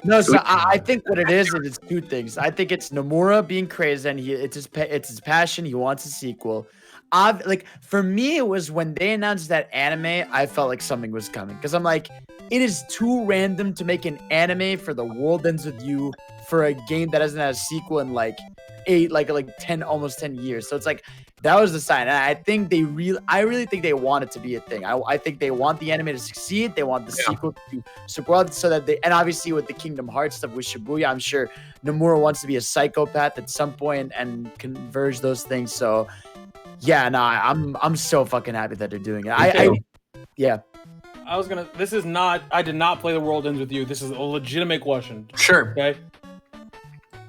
No, so I think what it is it's two things. I think it's Nomura being crazy and it's his passion. He wants a sequel. Like for me, it was when they announced that anime, I felt like something was coming because I'm like, it is too random to make an anime for The World Ends With You for a game that hasn't had a sequel in like 10 almost 10 years. So it's like that was the sign. And I think I really think they want it to be a thing. I think they want the anime to succeed. They want the sequel to super well so that and obviously with the Kingdom Hearts stuff with Shibuya, I'm sure Nomura wants to be a psychopath at some point and converge those things. So yeah, no, I'm so fucking happy that they're doing it. Yeah. I did not play The World Ends With You. This is a legitimate question. Sure. Okay.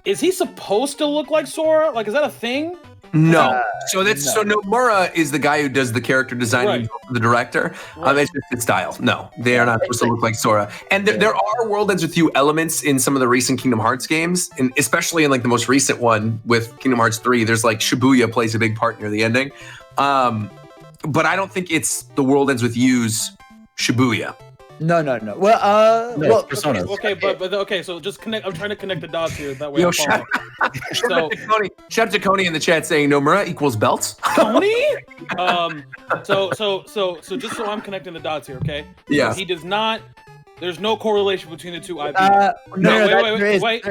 Is he supposed to look like Sora? Like, is that a thing? No. So Nomura is the guy who does the character design, right. The director. It's just his style. No, they are not supposed to look like Sora. And there are World Ends With You elements in some of the recent Kingdom Hearts games, and especially in like the most recent one with Kingdom Hearts 3. There's like Shibuya plays a big part near the ending. But I don't think it's The World Ends With You's Shibuya. No. Well, Persona. Okay, so just connect. I'm trying to connect the dots here. That way, Shout out to Coney in the chat saying Nomura equals belts. Coney? So just so I'm connecting the dots here, okay? Yeah. He does not. There's no correlation between the two IPs. Wait.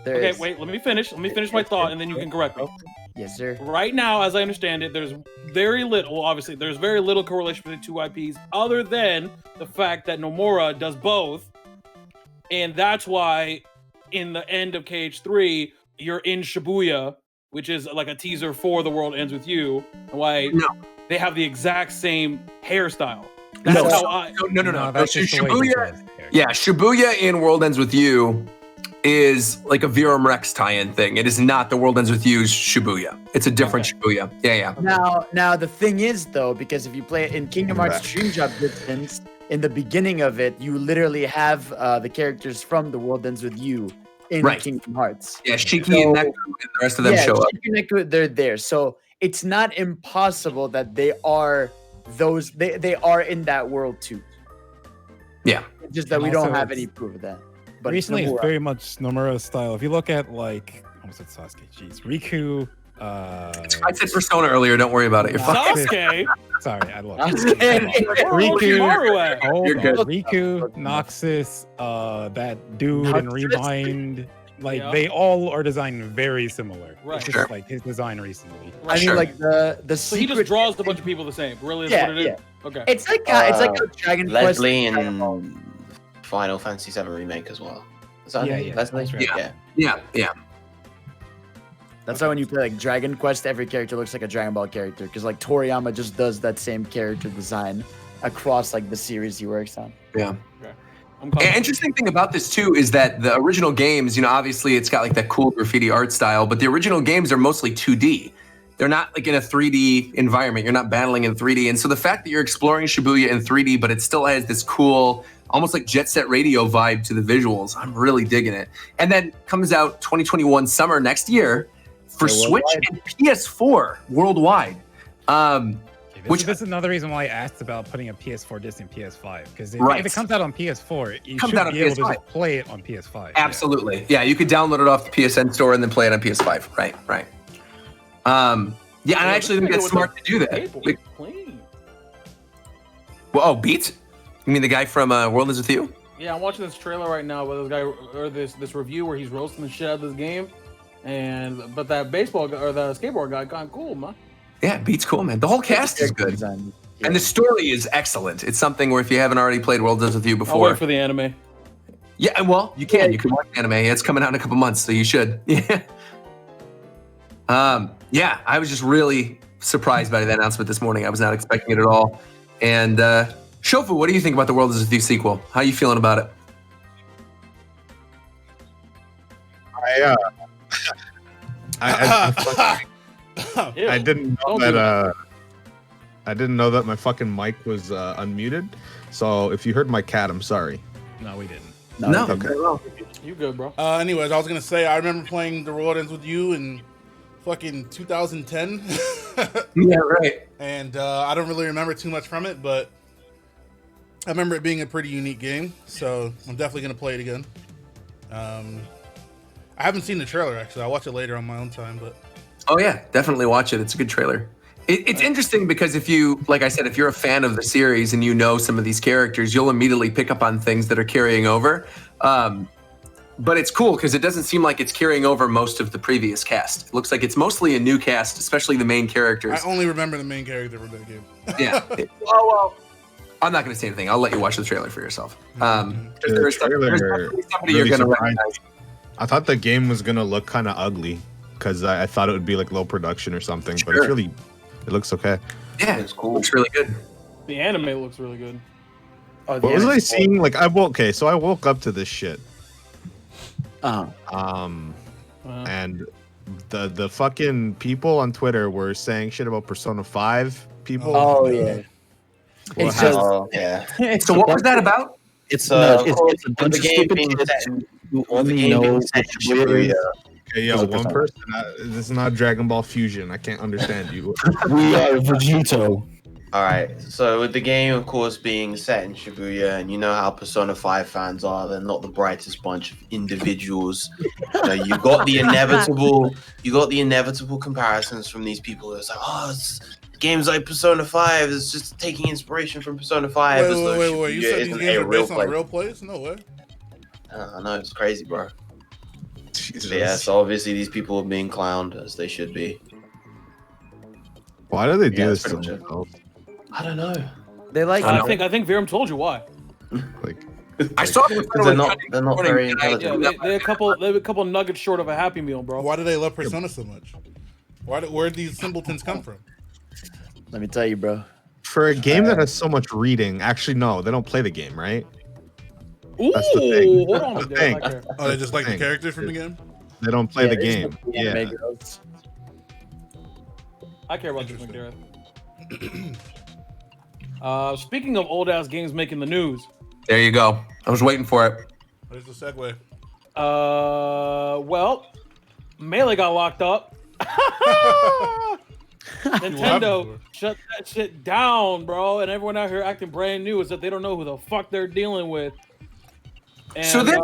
There is. Wait. Let me finish my thought, and then you can correct me. Yes, sir. Right now, as I understand it, there's very little. Obviously, there's very little correlation between two IPs, other than the fact that Nomura does both, and that's why, in the end of KH3, you're in Shibuya, which is like a teaser for The World Ends With You, and why they have the exact same hairstyle. That's No. That's just the way he Shibuya. says it. Yeah, Shibuya in World Ends With You is like a Virum Rex tie-in thing. It is not The World Ends With You's Shibuya. It's a different Shibuya. Yeah. Now the thing is though, because if you play it in Kingdom Hearts Dream Drop Distance, in the beginning of it, you literally have the characters from The World Ends With You in Kingdom Hearts. Yeah, Shiki and Nekro and the rest of them show up. Shiki and Nekro, they're there. So it's not impossible that they are those. They are in that world too. Yeah. It's just that we don't have any proof of that. But recently, it's very much Nomura's style. If you look at like, what was it, Sasuke? Jeez, Riku. I said Persona earlier. Don't worry about it. You're fine. Sasuke. Sorry, I love Riku. Riku, Noxus, that dude in Rebind. Like they all are designed very similar. Right. It's just like his design recently. I mean, like the so he just draws a bunch of people the same. Really, is what it is. Okay. It's like a Dragon Quest. Leslie in Final Fantasy VII Remake as well. Is that Leslie? Right. Yeah. That's why when you play like Dragon Quest, every character looks like a Dragon Ball character because like Toriyama just does that same character design across like the series he works on. Yeah. Okay. I'm coming. Interesting thing about this too is that the original games, obviously it's got like that cool graffiti art style, but the original games are mostly 2D. They're not like in a 3D environment. You're not battling in 3D. And so the fact that you're exploring Shibuya in 3D, but it still has this cool, almost like Jet Set Radio vibe to the visuals, I'm really digging it. And then comes out 2021 summer next year for Switch and PS4 worldwide. This is another reason why I asked about putting a PS4 disc in PS5, because if it comes out on PS4, you should be able to just play it on PS5. Absolutely. Yeah, you could download it off the PSN store and then play it on PS5. Right. And I actually think that's smart to do that. Well, Beats? You mean the guy from World Is With You? Yeah, I'm watching this trailer right now with this guy or this review where he's roasting the shit out of this game, but that baseball guy or the skateboard guy kind of cool, man. Yeah, Beats cool, man. The whole cast is good, and the story is excellent. It's something where if you haven't alreed played World Is With You before, I'll wait for the anime. Yeah, well, you can. You can watch anime. It's coming out in a couple months, so you should. Yeah. I was just really surprised by that announcement this morning. I was not expecting it at all. And Shofu, what do you think about the World Is With You sequel? How are you feeling about it? I didn't know that. I didn't know that my fucking mic was unmuted. So if you heard my cat, I'm sorry. No, we didn't. No. Okay. You good, bro? Anyways, I was gonna say I remember playing The World Ends With You in fucking 2010. Yeah, right. And I don't really remember too much from it, but I remember it being a pretty unique game. So I'm definitely gonna play it again. I haven't seen the trailer actually. I'll watch it later on my own time, but. Oh yeah, definitely watch it. It's a good trailer. It's interesting because if you, like I said, if you're a fan of the series and you know some of these characters, you'll immediately pick up on things that are carrying over. But it's cool because it doesn't seem like it's carrying over most of the previous cast. It looks like it's mostly a new cast, especially the main characters. I only remember the main character from that game. Yeah. Well, I'm not going to say anything. I'll let you watch the trailer for yourself. There's somebody you're going to recognize. I thought the game was going to look kind of ugly because I thought it would be like low production or something, but it's really, it looks okay. Yeah, it's cool. It looks really good. The anime looks really good. What was I seeing? Like I woke up to this shit. And the fucking people on Twitter were saying shit about Persona 5 people. Oh yeah. It's just So what was that about? It's a bunch of stupid kids who only know Okay, yeah, one person. This is not Dragon Ball Fusion. I can't understand you. We are Vegito. All right, so with the game, of course, being set in Shibuya, and you know how Persona 5 fans are, they're not the brightest bunch of individuals. You got the inevitable comparisons from these people. It's like, oh, it's games like Persona 5 is just taking inspiration from Persona 5. Wait. You said these games are based on real place? No way. I know, it's crazy, bro. Jesus. Yeah, so obviously these people are being clowned, as they should be. Why do they do this it's to pretty themselves? I don't know. They like. I think Viram told you why. Like, I saw They're not very intelligent. Yeah, they're a couple nuggets short of a Happy Meal, bro. Why do they love Persona so much? Where'd these simpletons come from? Let me tell you, bro. for a game that has so much reading, actually, no, they don't play the game, right? Ooh, That's the thing. hold on, That's the Derek, thing. I care. Oh, they just like the characters from the game? They don't play the it's game. the anime girls. I care about this, McDareth. Speaking of old ass games making the news. There you go. I was waiting for it. Where's the segue? Well, Melee got locked up. Nintendo shut that shit down, bro. And everyone out here acting brand new as if they don't know who the fuck they're dealing with. And, So then,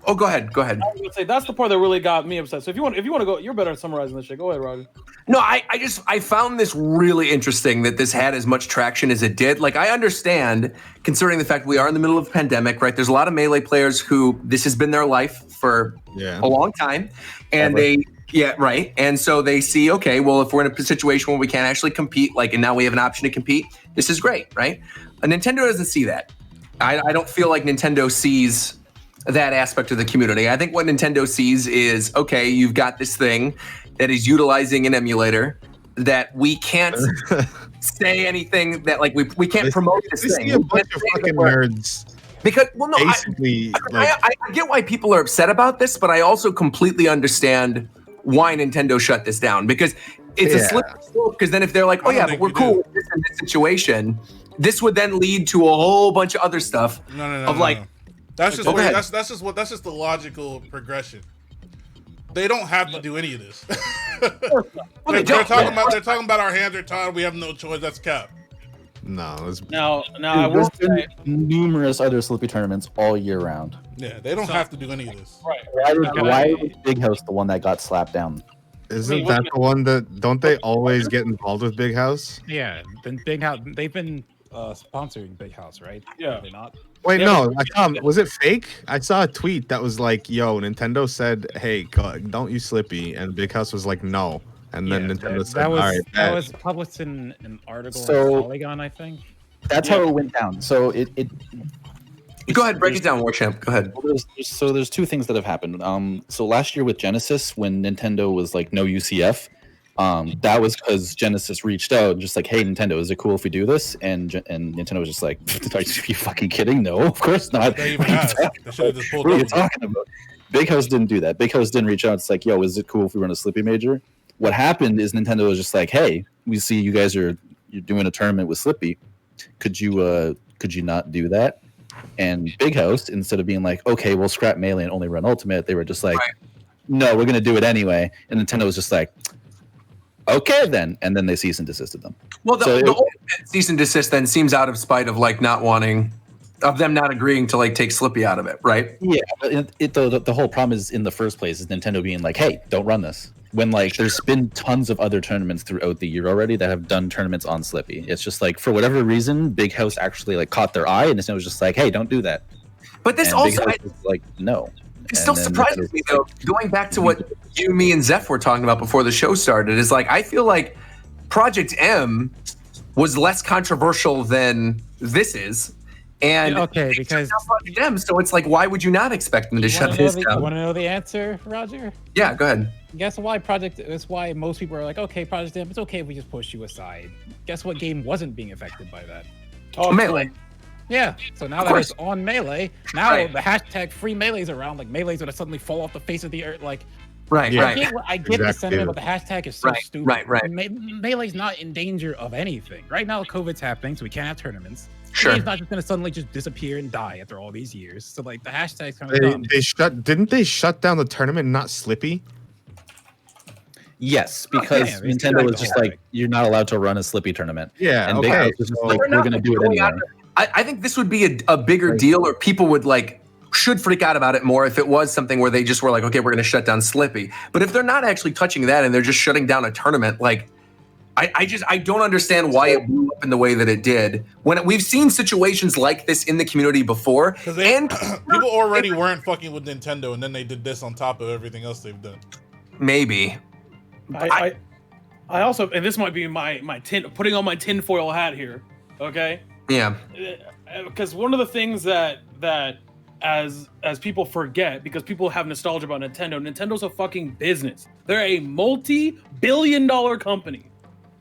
oh, go ahead. Go ahead. I was gonna say that's the part that really got me upset. So if you want to go, you're better at summarizing this shit. Go ahead, Roger. No, I found this really interesting that this had as much traction as it did. Like, I understand, considering the fact we are in the middle of a pandemic, right? There's a lot of Melee players who this has been their life for a long time. And and so they see, okay, well, if we're in a situation where we can't actually compete, like, and now we have an option to compete, this is great, right? Nintendo doesn't see that. I don't feel like Nintendo sees that aspect of the community. I think what Nintendo sees is, okay, you've got this thing that is utilizing an emulator that we can't say anything that, like, we can't promote this They thing. see a bunch of fucking nerds Because well, no, basically, I get why people are upset about this, but I also completely understand why Nintendo shut this down because it's a slippery slope. Because then if they're like, oh yeah, but we're cool with this in this situation, this would then lead to a whole bunch of other stuff. No. That's just that's just the logical progression. They don't have to do any of this. They're talking about our hands are tied. We have no choice. That's cap. No. I will say numerous other Slippy tournaments all year round. Yeah, they don't have to do any of this. Right. Why was Big House the one that got slapped down? Isn't that the one that don't they always get involved with Big House? Yeah, then Big House. They've been sponsoring Big House, right? Yeah. Are they not? Wait, no. Was it fake? I saw a tweet that was like, "Yo, Nintendo said, hey, don't use Slippy," and Big House was like, "No." And then Nintendo said, "All right." That was published in an article on Polygon, I think. That's how it went down. So it Go ahead, break it down, Warchamp. Go ahead. There's two things that have happened. So last year with Genesis, when Nintendo was like no UCF, that was because Genesis reached out and just like, hey, Nintendo, is it cool if we do this? And Nintendo was just like, are you fucking kidding? No, of course not. They even asked. What are you talking about? Big House didn't do that. Big House didn't reach out. It's like, yo, is it cool if we run a Slippy Major? What happened is Nintendo was just like, hey, we see you guys you're doing a tournament with Slippy. Could you not do that? And Big House, instead of being like, okay, we'll scrap Melee and only run Ultimate, they were just like, no, we're gonna do it anyway. And Nintendo was just like, okay then, and then they cease and desisted them. Well, the cease and desist then seems out of spite of like not wanting, of them not agreeing to like take Slippy out of it, right? Yeah, the whole problem is in the first place is Nintendo being like, hey, don't run this. When like there's been tons of other tournaments throughout the year already that have done tournaments on Slippy. It's just like for whatever reason, Big House actually like caught their eye and Nintendo was just like, hey, don't do that. But this also like no. It still surprises me though. Going back to what you, me, and Zeph were talking about before the show started, is like I feel like Project M was less controversial than this is. And okay, because Project M, so it's like, why would you not expect them to shut this down? You want to know the answer, Roger? Yeah, go ahead. Guess why That's why most people are like, okay, Project M, it's okay if we just push you aside. Guess what game wasn't being affected by that? Melee. Yeah, so now that it's on Melee, now the hashtag free Melee's around, like Melee's gonna suddenly fall off the face of the earth, like. I get the sentiment, but the hashtag is so stupid. Right. Melee's not in danger of anything. Right now, COVID's happening, so we can't have tournaments. Sure. Melee's not just gonna suddenly just disappear and die after all these years. So like the hashtag's kind of dumb. Didn't they shut down the tournament, not Slippy? Yes, because Nintendo was just like, you're not allowed to run a Slippy tournament. Yeah, and Big House was just like, we're gonna do it anyway. I think this would be a bigger deal, or people would should freak out about it more if it was something where they just were like, okay, we're going to shut down Slippy. But if they're not actually touching that and they're just shutting down a tournament, like, I don't understand why it blew up in the way that it did. When we've seen situations like this in the community before, and people already weren't fucking with Nintendo, and then they did this on top of everything else they've done. Maybe. I also, and this might be putting on my tinfoil hat here. Okay. Yeah. Because one of the things that as people forget, because people have nostalgia about Nintendo's a fucking business. They're a multi-billion-dollar company.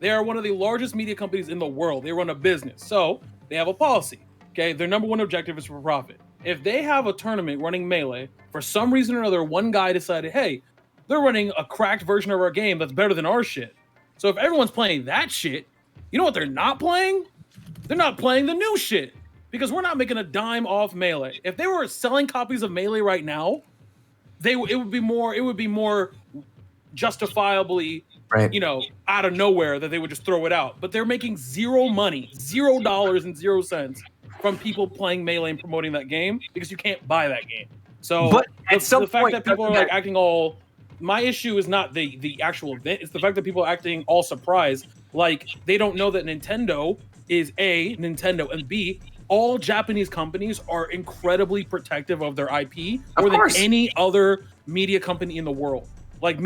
They are one of the largest media companies in the world. They run a business. So they have a policy. Okay. Their number one objective is for profit. If they have a tournament running Melee, for some reason or another, one guy decided, hey, they're running a cracked version of our game that's better than our shit. So if everyone's playing that shit, you know what they're not playing? They're not playing the new shit, because we're not making a dime off Melee. If they were selling copies of Melee right now, it would be more justifiably, out of nowhere that they would just throw it out. But they're making zero money, $0 from people playing Melee and promoting that game, because you can't buy that game. So but the fact that people are acting all, my issue is not the actual event, it's the fact that people are acting all surprised, like they don't know that Nintendo is A, Nintendo, and B, all Japanese companies are incredibly protective of their IP more than any other media company in the world. Like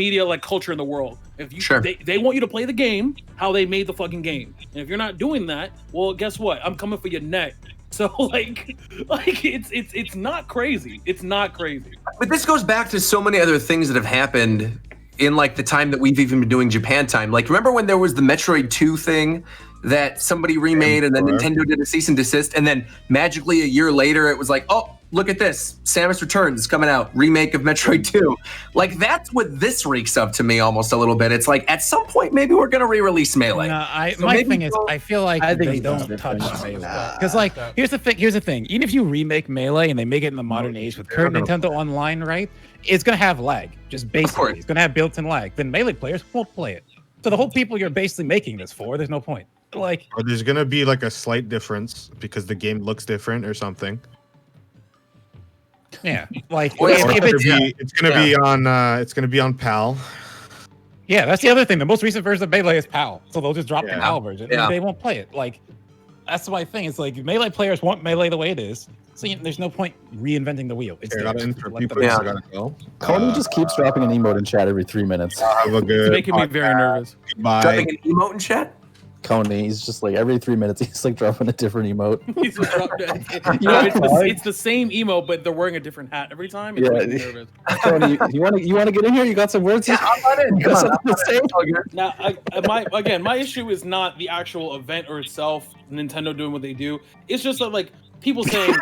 culture in the world. If you they want you to play the game how they made the fucking game. And if you're not doing that, well, guess what? I'm coming for your neck. So it's not crazy. It's not crazy. But this goes back to so many other things that have happened in like the time that we've even been doing Japan time. Like, remember when there was the Metroid 2 thing that somebody remade and then Nintendo did a cease and desist, and then magically a year later it was like, oh, look at this, Samus Returns is coming out, remake of Metroid 2. Like, that's what this reeks of to me almost a little bit. It's like, at some point, maybe we're gonna re-release Melee. No, my thing is, I feel like they don't touch Melee. Because, like, here's the thing. Even if you remake Melee and they make it in the modern age with current Nintendo Online, right, it's gonna have lag. Just basically, it's gonna have built-in lag. Then Melee players won't play it. So the whole people you're basically making this for, there's no point. Like, or there's gonna be like a slight difference because the game looks different or something. Yeah, like it's gonna be on PAL. Yeah, that's the other thing. The most recent version of Melee is PAL, so they'll just drop the PAL version. Yeah. And they won't play it. Like, that's my thing. It's like Melee players want Melee the way it is. So there's no point reinventing the wheel. It's Coney just keeps dropping an emote in chat every 3 minutes. Have a good. It's making me very nervous. Goodbye. Dropping an emote in chat? Coney, he's just like every 3 minutes he's like dropping a different emote. It's the same emote, but they're wearing a different hat every time. It's making me nervous. Coney, you want to get in here? You got some words? Yeah, I'm in. Come on, Now, my issue is not the actual event or itself, Nintendo doing what they do. It's just that, like, people saying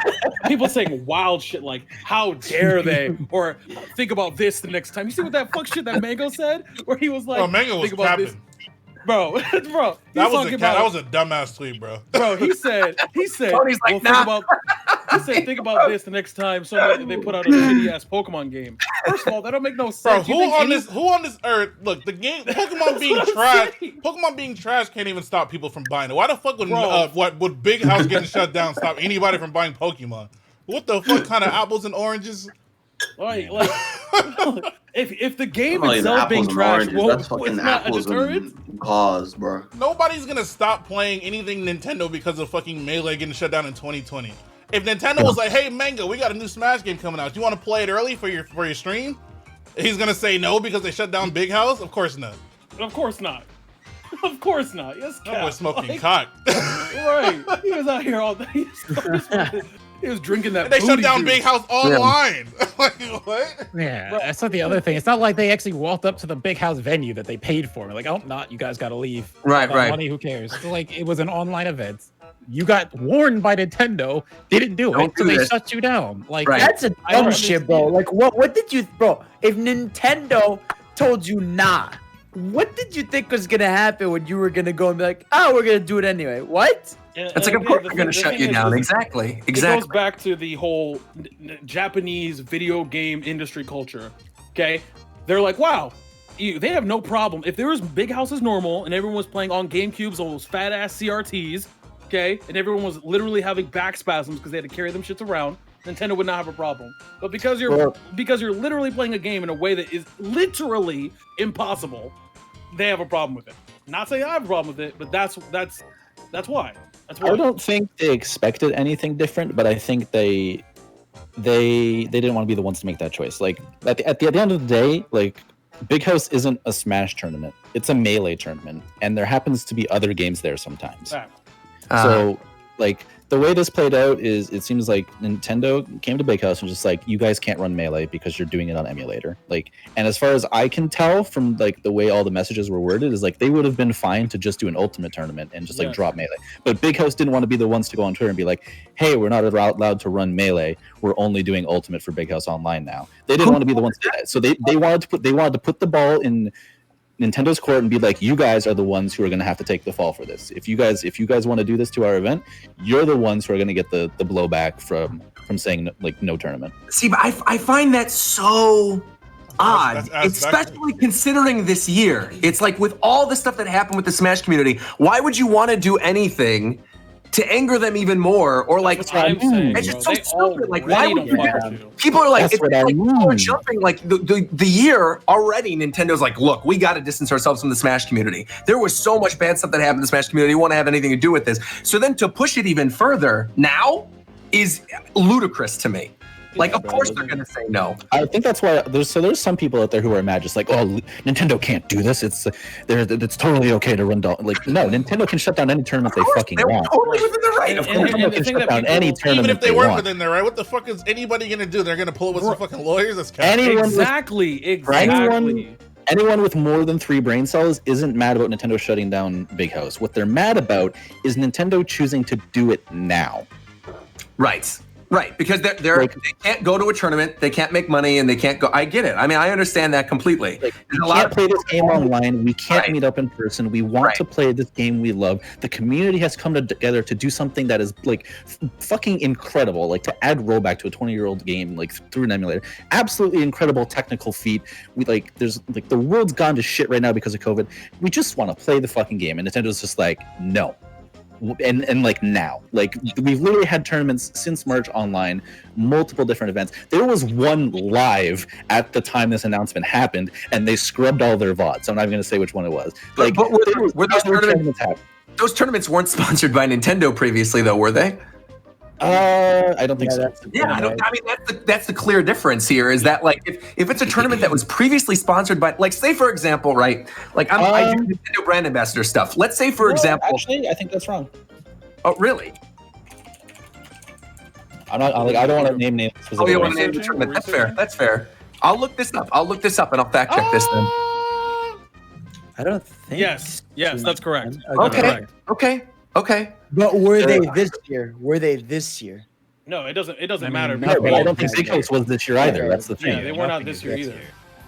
wild shit like, how dare they, or think about this the next time. You see what that fuck shit that Mango said, where he was like, Oh, Mango was think about capping. this. Bro, That was a dumbass tweet, bro. Bro, he said, Tony's like, nah. think about this the next time they put out a shitty ass Pokemon game. First of all, that don't make no sense. Bro, who on this earth? Look, the game Pokemon being trash. Pokemon being trash can't even stop people from buying it. Why the fuck would Big House getting shut down stop anybody from buying Pokemon? What the fuck kind of apples and oranges? Like if the game itself being trash, that's fucking it's not a apples deterrent. and cause, bro. Nobody's gonna stop playing anything Nintendo because of fucking Melee getting shut down in 2020. If Nintendo was like, "Hey, Mango, we got a new Smash game coming out. Do you want to play it early for your stream?" He's gonna say no because they shut down Big House. Of course not. Of course not. Of course not. Yes, That was smoking cock. Right. He was out here all day. He was drinking that. And they shut booty down juice. Big House online. Like, what? Yeah, that's not the other thing. It's not like they actually walked up to the Big House venue that they paid for. Like, oh, not you guys got to leave. Right. Money, who cares? So, like, it was an online event. You got warned by Nintendo. Didn't do it, so they shut you down. Like, that's a dumb shit, bro. Like, what did you, bro? If Nintendo told you nah, what did you think was gonna happen when you were gonna go and be like, oh, we're gonna do it anyway? What? It's like, of course they're going to shut you down. Exactly. It goes back to the whole Japanese video game industry culture. Okay, they're like, wow, they have no problem if there was Big House as normal and everyone was playing on GameCubes, all those fat ass CRTs. Okay, and everyone was literally having back spasms because they had to carry them shits around. Nintendo would not have a problem. But because you're literally playing a game in a way that is literally impossible, they have a problem with it. Not saying I have a problem with it, but that's why. I don't think they expected anything different, but I think they didn't want to be the ones to make that choice. Like at the end of the day, like Big House isn't a Smash tournament; it's a Melee tournament, and there happens to be other games there sometimes. So, like the way this played out is, it seems like Nintendo came to Big House and just like, you guys can't run Melee because you're doing it on emulator. Like, and as far as I can tell from like the way all the messages were worded, is like they would have been fine to just do an Ultimate tournament and just like drop Melee. But Big House didn't want to be the ones to go on Twitter and be like, hey, we're not allowed to run Melee. We're only doing Ultimate for Big House Online now. They didn't want to be the ones to do that. So they wanted to put the ball in Nintendo's court and be like, you guys are the ones who are going to have to take the fall for this. If you guys want to do this to our event, you're the ones who are going to get the blowback from saying like no tournament. See, but I find that so odd, especially considering this year. It's like with all the stuff that happened with the Smash community, why would you want to do anything to anger them even more, or like it's just so stupid. Like, why would you do that? People are like, people are jumping like the year already. Nintendo's like, look, we got to distance ourselves from the Smash community. There was so much bad stuff that happened in the Smash community. We want to have anything to do with this. So then to push it even further now is ludicrous to me. Like, of course they're gonna say no. I think that's why there's some people out there who are mad, just like, oh, Nintendo can't do this. It's totally okay to run down. Like, no, Nintendo can shut down any tournament they fucking want. Totally within the right. Nintendo can shut down any tournament. Even if they weren't within there, right? What the fuck is anybody gonna do? They're gonna pull it with some fucking lawyers? That's exactly. anyone with more than 3 brain cells isn't mad about Nintendo shutting down Big House. What they're mad about is Nintendo choosing to do it now. Right, because they can't go to a tournament, they can't make money, and they can't go. I get it. I mean, I understand that completely. We can't play this game online. We can't meet up in person. We want to play this game we love. The community has come together to do something that is like fucking incredible. Like to add rollback to a 20-year-old game like through an emulator. Absolutely incredible technical feat. We there's the world's gone to shit right now because of COVID. We just want to play the fucking game, and Nintendo's just like no. And like now, like we've literally had tournaments since March online, multiple different events. There was one live at the time this announcement happened, and they scrubbed all their VODs. So I'm not even going to say which one it was. Like, but were those tournaments? Those tournaments weren't sponsored by Nintendo previously, though, were they? I don't think so. I mean, that's the clear difference here. Is that like if it's a tournament that was previously sponsored by, like, say for example, right? Like I do Nintendo brand ambassador stuff. Let's say for example, actually, I think that's wrong. Oh, really? I don't want to name names. Oh, you want to name the tournament? That's fair. That's fair. I'll look this up. And I'll fact check this then. I don't think. Yes, that's correct. Okay. But were they this year? No, it doesn't matter. No, but I don't think Big House was this year either. That's the thing. Yeah, they were not this year either.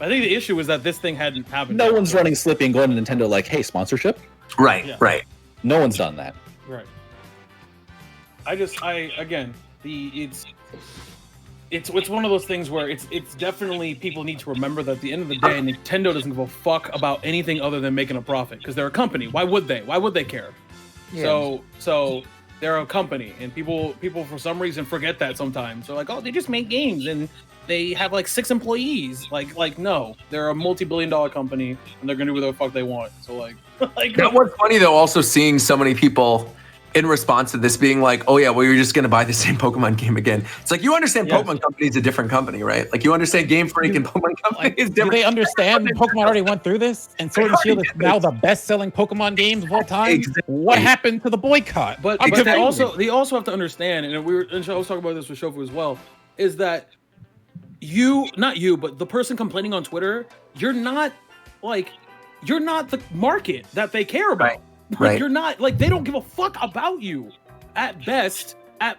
I think the issue is that this thing hadn't happened. No one's running Slippy and going to Nintendo like, hey, sponsorship? Right. No one's done that. Right. It's one of those things where it's definitely people need to remember that at the end of the day, Nintendo doesn't give a fuck about anything other than making a profit because they're a company. Why would they? Why would they care? Yeah. So they're a company, and people for some reason forget that sometimes. They're like, oh, they just make games and they have like 6 employees. Like no, they're a multi-billion-dollar company and they're gonna do whatever the fuck they want. So like that was funny though. Also seeing so many people in response to this being like, oh yeah, well, you're just going to buy the same Pokemon game again. It's like, you understand Pokemon Company is a different company, right? Like you understand Game Freak and Pokemon Company is different. Do they understand Pokemon already went through this? And Sword and Shield is now the best-selling Pokemon games of all time? Exactly. What happened to the boycott? But they also have to understand, and I was talking about this with Shofu as well, is that not you, but the person complaining on Twitter, you're not the market that they care about. Right. You're not like they don't give a fuck about you. At best, I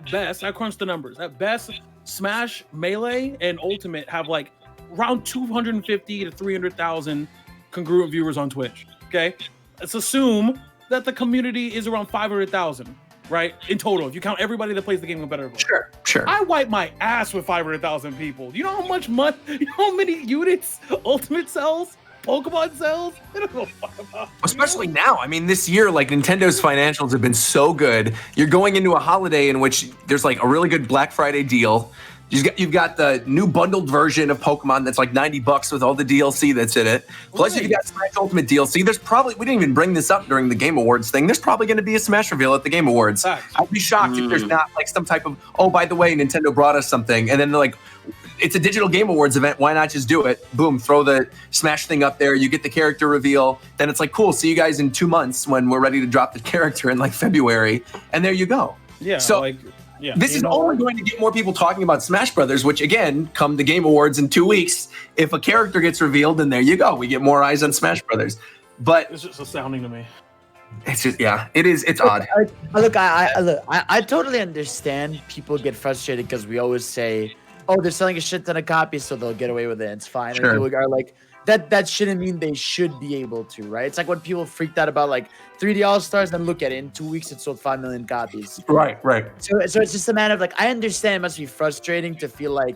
crunched the numbers. At best, Smash, Melee, and Ultimate have like around 250 to 300,000 congruent viewers on Twitch. Okay, let's assume that the community is around 500,000, right? In total, if you count everybody that plays the game competitively. Sure. I wipe my ass with 500,000 people. You know how much money? You know how many units Ultimate sells? Pokemon sells? I don't know about. Especially now. I mean, this year, like Nintendo's financials have been so good. You're going into a holiday in which there's like a really good Black Friday deal. You've got the new bundled version of Pokemon that's like $90 with all the DLC that's in it. Plus, you've got Smash Ultimate DLC. There's probably, we didn't even bring this up during the Game Awards thing. There's probably going to be a Smash reveal at the Game Awards. I'd be shocked if there's not like some type of, oh, by the way, Nintendo brought us something. And then they're like, it's a digital Game Awards event. Why not just do it? Boom, throw the Smash thing up there. You get the character reveal. Then it's like, cool, see you guys in 2 months when we're ready to drop the character in like February. And there you go. Yeah. So this is only going to get more people talking about Smash Brothers, which again, come the Game Awards in 2 weeks. If a character gets revealed, then there you go. We get more eyes on Smash Brothers. But it's just astounding to me. It's just, it's odd. I totally understand people get frustrated because we always say, oh, they're selling a shit ton of copies, so they'll get away with it. It's fine. Sure. And people are like, that shouldn't mean they should be able to, right? It's like when people freaked out about like 3D All-Stars, then look at it. In 2 weeks, it sold 5 million copies. Right. So it's just a matter of like, I understand it must be frustrating to feel like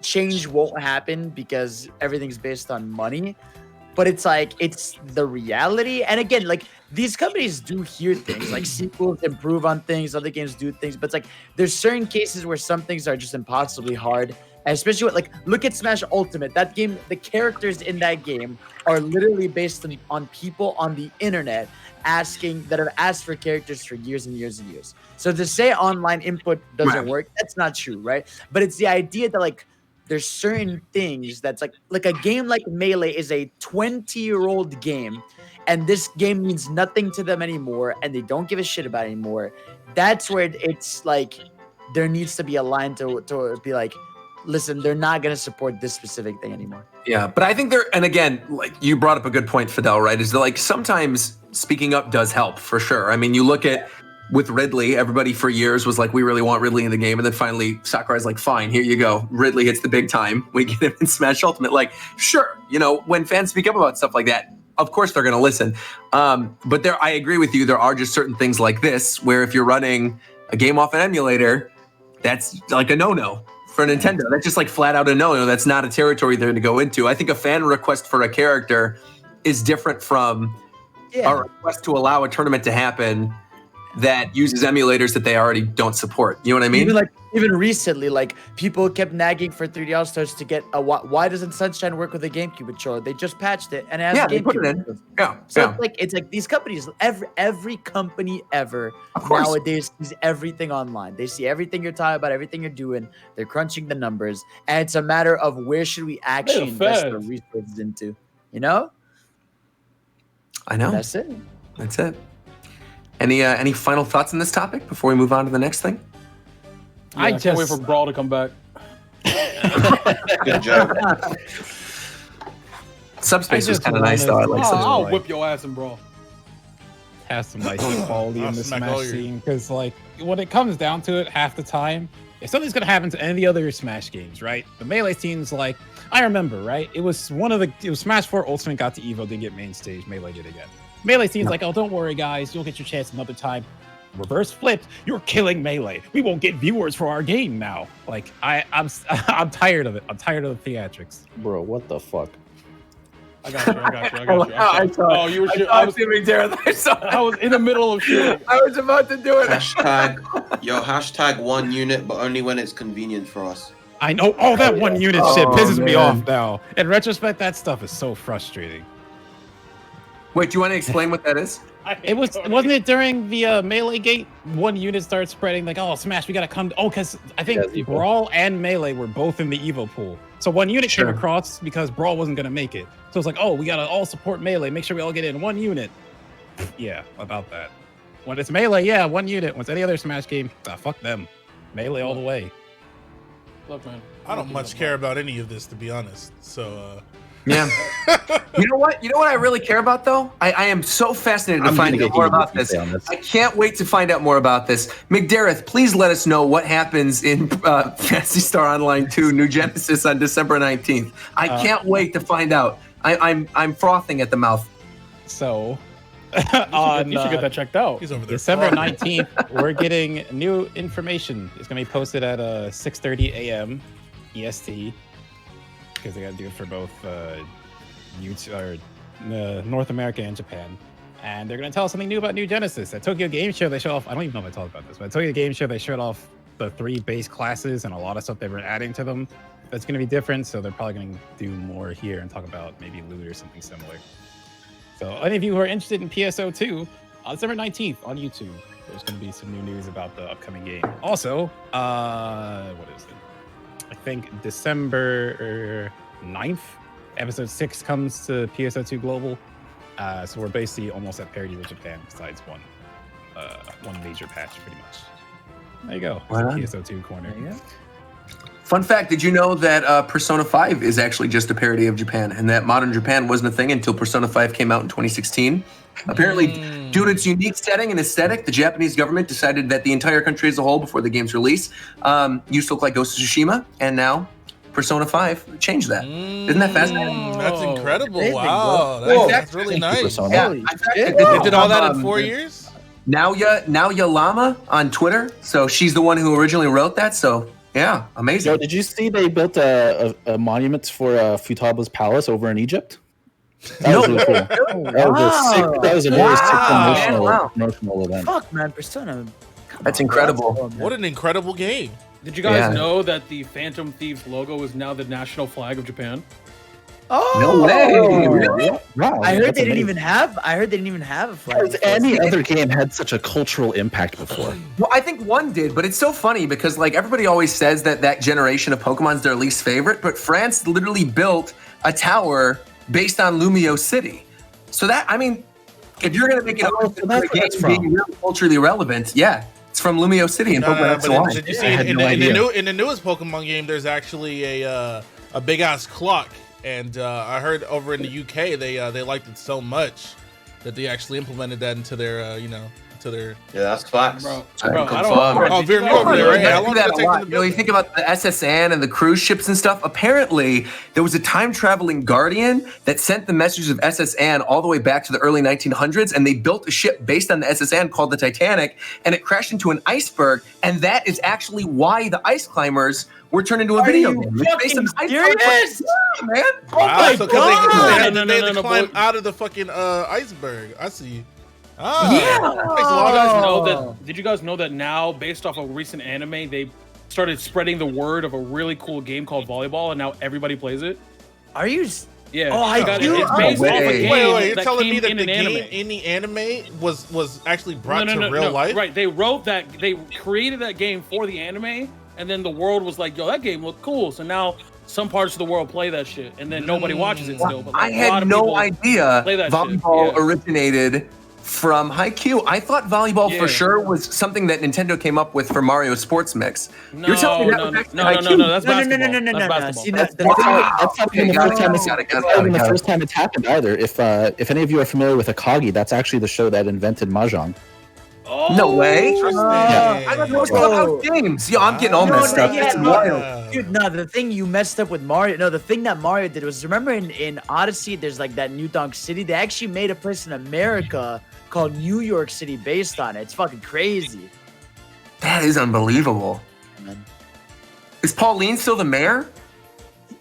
change won't happen because everything's based on money. But it's like, it's the reality. And again, like these companies do hear things like sequels improve on things, other games do things, but it's like there's certain cases where some things are just impossibly hard. And especially with, like, look at Smash Ultimate. That game, the characters in that game are literally based on people on the internet that have asked for characters for years and years and years. So to say online input doesn't work, that's not true, right? But it's the idea that like there's certain things that's like a game like Melee is a 20-year-old game, and this game means nothing to them anymore, and they don't give a shit about it anymore. That's where it's like there needs to be a line to be like, listen, they're not going to support this specific thing anymore. Yeah, but I think and again, like you brought up a good point, Fidel, right? Is that like sometimes speaking up does help for sure. I mean, you look at with Ridley, everybody for years was like, we really want Ridley in the game. And then finally Sakurai's like, fine, here you go. Ridley hits the big time. We get him in Smash Ultimate. Like, sure, when fans speak up about stuff like that, of course they're going to listen. But I agree with you. There are just certain things like this where if you're running a game off an emulator, that's like a no-no. For Nintendo, that's just like flat out a no. That's not a territory they're going to go into. I think a fan request for a character is different from a request to allow a tournament to happen that uses emulators that they already don't support. You know what I mean? Even recently, like people kept nagging for 3D All Stars to get a. Why doesn't Sunshine work with a GameCube controller? They just patched it and it has a they GameCube. put it in. Yeah. So it's like these companies, every company ever nowadays sees everything online. They see everything you're talking about, everything you're doing. They're crunching the numbers, and it's a matter of where should we actually invest our resources into. I know. That's it. That's it. Any final thoughts on this topic before we move on to the next thing? I can't wait for Brawl to come back. Good job. Subspace was kind of nice though. I like Subspace. I'll whip your ass in Brawl. Has some nice quality in the smack all Smash your- scene because, like, when it comes down to it, half the time, if something's gonna happen to any of the other Smash games, right? The Melee scene's like, I remember, right? It was Smash 4 Ultimate got to Evo, didn't get main stage. Melee did again. Melee scene's like, oh, don't worry, guys, you'll get your chance another time. Reverse flipped, you're killing Melee. We won't get viewers for our game now. Like, I'm tired of it. I'm tired of the theatrics. Bro, what the fuck? I got you. Oh, you were shooting. I was in the middle of shooting. I was about to do it. Hashtag 1 unit, but only when it's convenient for us. I know. Oh, that one unit shit pisses me man. off now. In retrospect, that stuff is so frustrating. Wait, do you want to explain what that is? Wasn't it during the Melee gate? One unit started spreading like, oh, Smash, we gotta come. Oh, because I think Brawl and Melee were both in the Evo pool. So one unit came across because Brawl wasn't gonna make it. So it's like, oh, we gotta all support Melee. Make sure we all get in one unit. Yeah, about that. When it's Melee, yeah, one unit. When it's any other Smash game, fuck them. Melee all the way. Look, man. I don't much care about any of this, to be honest. So, Yeah. You know what I really care about though? I am so fascinated to find out more about this. I can't wait to find out more about this. McDareth, please let us know what happens in Phantasy Star Online 2 New Genesis on December 19th. I can't wait to find out. I'm frothing at the mouth. So, You should get that checked out. he's over there. December 19th, we're getting new information. It's going to be posted at 6:30 a.m. EST, because they got to do it for both North America and Japan. And they're going to tell us something new about New Genesis. At Tokyo Game Show, they showed off, I don't even know if I talked about this, but at Tokyo Game Show, they showed off the 3 base classes and a lot of stuff they were adding to them. That's going to be different, so they're probably going to do more here and talk about maybe loot or something similar. So any of you who are interested in PSO2, on December 19th on YouTube, there's going to be some new news about the upcoming game. Also, what is it? I think December 9th, episode 6 comes to PSO2 Global. So we're basically almost at parity with Japan, besides one major patch, pretty much. There you go. Wow. PSO2 corner. Yeah. Fun fact, did you know that Persona 5 is actually just a parody of Japan, and that modern Japan wasn't a thing until Persona 5 came out in 2016? Apparently, due to its unique setting and aesthetic, the Japanese government decided that the entire country as a whole, before the game's release, used to look like Ghost of Tsushima, and now Persona 5 changed that. Isn't that fascinating? That's incredible. Amazing, wow. bro. That's really nice. Persona. Yeah, They did all that in 4 years? Naoya Lama on Twitter, so she's the one who originally wrote that, so yeah, amazing. Yo, did you see they built a monument for Futaba's palace over in Egypt? That was really cool. That was a very sick promotional event. Fuck, man, Persona. That's incredible. What an incredible game. Did you guys Yeah. know that the Phantom Thieves logo is now the national flag of Japan? Oh No way. Really? Wow, I heard that's they didn't amazing. even have. I heard they didn't even have a flag. Has any other game had such a cultural impact before? Well, I think one did, but it's so funny because like everybody always says that generation of Pokemon's their least favorite, but France literally built a tower based on Lumio City. So that, I mean, if you're gonna make it Oh, so that's where that's from. being really culturally relevant, yeah. It's from Lumio City in Pokemon X and but Y. did you see I had in no idea. the newest Pokemon game? There's actually a big ass clock, and I heard over in the UK they liked it so much that they actually implemented that into their to their. Yeah, that's facts. Bro, I I confirm. don't. Oh, Veer, you're over there, right? How long did it take them to You know, build you it? think about the SSN and the cruise ships and stuff. Apparently, there was a time-traveling Guardian that sent the messages of SSN all the way back to the early 1900s, and they built a ship based on the SSN called the Titanic, and it crashed into an iceberg, and that is actually why the Ice Climbers were turned into a video game. It's based on the serious? Yeah, man. Oh my so 'cause god! they had to climb boy. out of the fucking iceberg. I see. Yeah. Makes a lot You of guys sense. know that? Did you guys know that now, based off a recent anime, they started spreading the word of a really cool game called volleyball, and now everybody plays it? Are you? Yeah. Oh, I do? It's based Oh, off a wait. game Wait, you're that telling came me that in the an game anime. in the anime was actually brought no, to real life? Right. They wrote that. They created that game for the anime, and then the world was like, "Yo, that game looked cool." So now some parts of the world play that shit, and then nobody watches it still. But I like, a lot had of no people idea play that shit, volleyball yeah. originated from Haikyuu. I thought volleyball Yeah. for sure was something that Nintendo came up with for Mario Sports Mix. No, You're telling me that no, was no, actually no, no, Haikyuu? no, that's No, no, basketball. no, no, no, That's no. basketball. See, That's the not thing- even the got first it, time got it's it, got it, not got it, even the got it. first time it's happened either. If any of you are familiar with Akagi, that's actually the show that invented mahjong. Oh, No way. Yeah. I don't know about games. Yo, I'm getting all No, messed no, up. yeah, It's no. wild. Dude, no, the thing you messed up with Mario. No, the thing that Mario did was remember in Odyssey, there's like that New Donk City. They actually made a place in America called New York City based on it. It's fucking crazy. That is unbelievable. Man. Is Pauline still the mayor?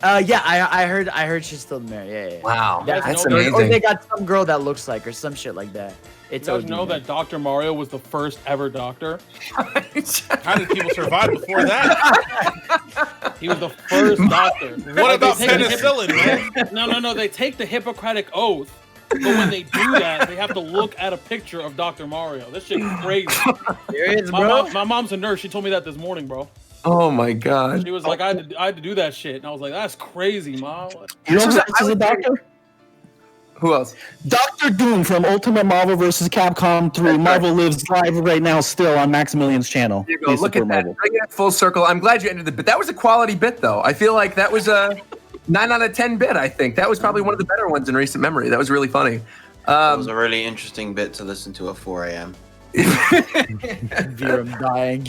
Yeah, I heard she's still the mayor. Yeah, yeah. Wow, Yeah, that's no, Or they amazing. got some girl that looks like or some shit like that. It's You guys OD, know man. that Dr. Mario was the first ever doctor? How did people survive before that? He was the first doctor. What about They take the penicillin, man? No. They take the Hippocratic Oath, but when they do that, they have to look at a picture of Dr. Mario. This shit crazy. Serious, My, bro? mom, my mom's a nurse. She told me that this morning, bro. Oh my god. She was like, I had to do that shit. And I was like, that's crazy, mom. You know who So else is a doctor? Who else? Doctor Doom from Ultimate Marvel vs. Capcom 3. Marvel lives live right now still on Maximilian's channel. There you go. Please Look support at that. Marvel. Bring it full circle. I'm glad you ended the bit. That was a quality bit, though. I feel like that was a 9 out of 10 bit. I think that was probably one of the better ones in recent memory. That was really funny. That was a really interesting bit to listen to at 4 a.m. Virum dying.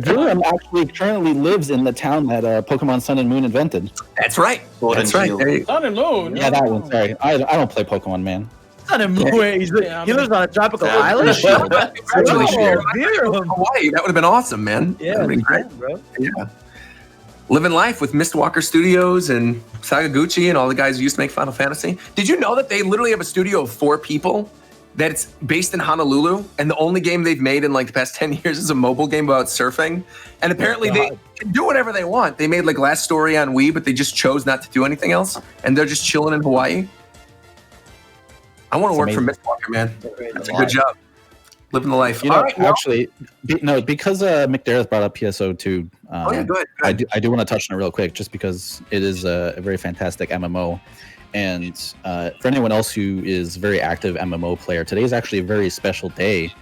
Virum actually currently lives in the town that Pokemon Sun and Moon invented. That's right. Sword That's and right. Shield. There you- Sun and Moon. Yeah, that one. Sorry, I don't play Pokemon, man. On a moon. He lives on a tropical island. Actually, sure. Virum. Hawaii. That would have been awesome, man. Yeah, That'd been great. bro. Yeah. Living life with Mistwalker Studios and Sagaguchi and all the guys who used to make Final Fantasy. Did you know that they literally have a studio of 4 people that's based in Honolulu, and the only game they've made in like the past 10 years is a mobile game about surfing? And apparently they can do whatever they want. They made like Last Story on Wii, but they just chose not to do anything else, and they're just chilling in Hawaii. I want to work for Mistwalker, man. That's a good job. Living the life. You know, All right, well, actually, because McDareth brought up PSO2. oh yeah, go ahead. I do want to touch on it real quick, just because it is a very fantastic MMO. And for anyone else who is very active MMO player, today is actually a very special day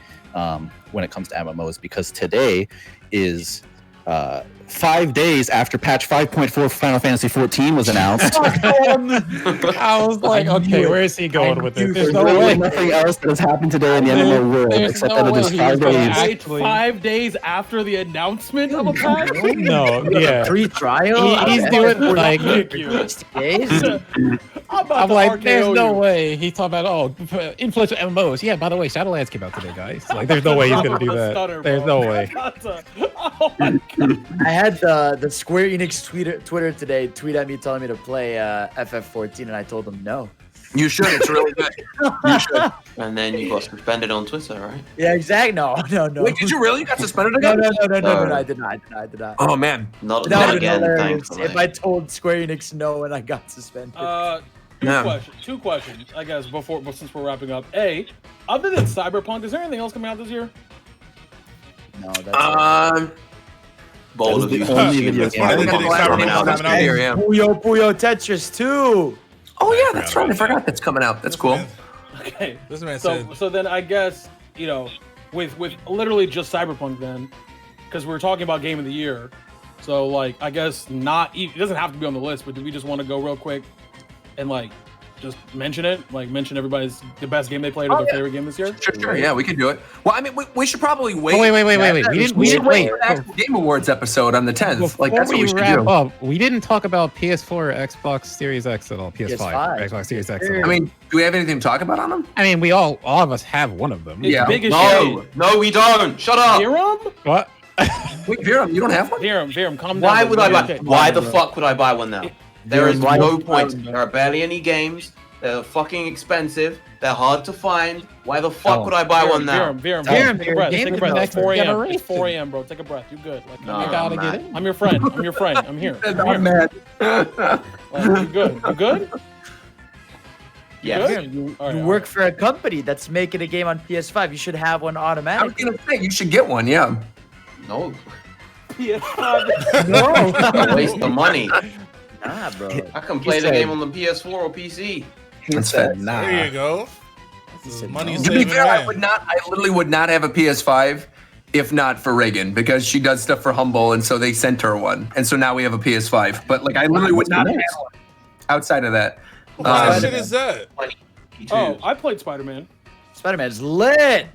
when it comes to MMOs, because today is 5 days after patch 5.4 Final Fantasy 14 was announced. I was like, okay, where is he going with this? There's no There's way. nothing else that has happened today in the MMO world There's except no that it way is he's 5 gonna days. actually- 5 days after the announcement of a patch? No, yeah. Free trial. He's doing like. Thank you. Days. I'm I'm like, RKO there's no you. way. He's talking about, influential MMOs. Yeah, by the way, Shadowlands came out today, guys. Like, there's no way he's gonna do that. Stutter, There's bro. no way. Oh my God. I had the Square Enix Twitter today tweet at me telling me to play FF14, and I told them no. You should. It's really good. You should. And then you got suspended on Twitter, right? Yeah, exactly. No. Wait, did you really? You got suspended No, again? no, I did not. I did not. Oh man. Not, That not would again, have been hilarious thankfully. if I told Square Enix no and I got suspended. Yeah. Two questions, I guess, since we're wrapping up. A, other than Cyberpunk, is there anything else coming out this year? No, that's Bold That of is you. the only video That's game. why I we're didn't think coming Cyberpunk out was this coming out. year. Yeah. Puyo Tetris 2. Oh yeah, that's right. I forgot that's coming out. That's cool. Okay. This man So, said, so then I guess, with literally just Cyberpunk then, because we were talking about Game of the Year. So like, I guess it doesn't have to be on the list, but do we just want to go real quick and like just mention it? Like mention the best game they played or their favorite game this year? Sure. Yeah, we can do it. Well, I mean, we should probably wait. Oh, wait. We should wait for the actual Game Awards episode on the 10th. Like that's what we should do. Up, we didn't talk about PS4 or Xbox Series X at all. PS5, Xbox Series X. I mean, do we have anything to talk about on them? I mean, we all of us have one of them. Yeah. Big as No, we don't. Shut up. Virum? What? Wait, Virum, you don't have one? Virum, calm down. Why would I buy? Okay. Why the fuck would I buy one now? There is Why no would you buy point. one, bro? There are barely any games. They're fucking expensive. They're hard to find. Why the fuck would I buy one now? Virum, Virum, take a breath. game Take a is breath. It's 4 Get a.m. a It's rating. 4 a.m., bro. Take a breath. You good? Like, No, I gotta man. get it. I'm your friend. I'm your friend. I'm here. I'm I'm here. mad. Like, you good? You good? Yes. Good? You All right, work for a company that's making a game on PS5. You should have one I was automatically. gonna say you should get one. Yeah. No. No. Waste the money. Nah, bro. I can play the said- game on the PS4 or PC. That's fair. There you go. This is said money no. To be saving fair, I man. literally would not have a PS5 if not for Reagan because she does stuff for Humble, and so they sent her one, and so now we have a PS5. But like, I literally would not have one outside of that. What kind of Um, shit is that? Oh, I played Spider-Man. Spider-Man's lit.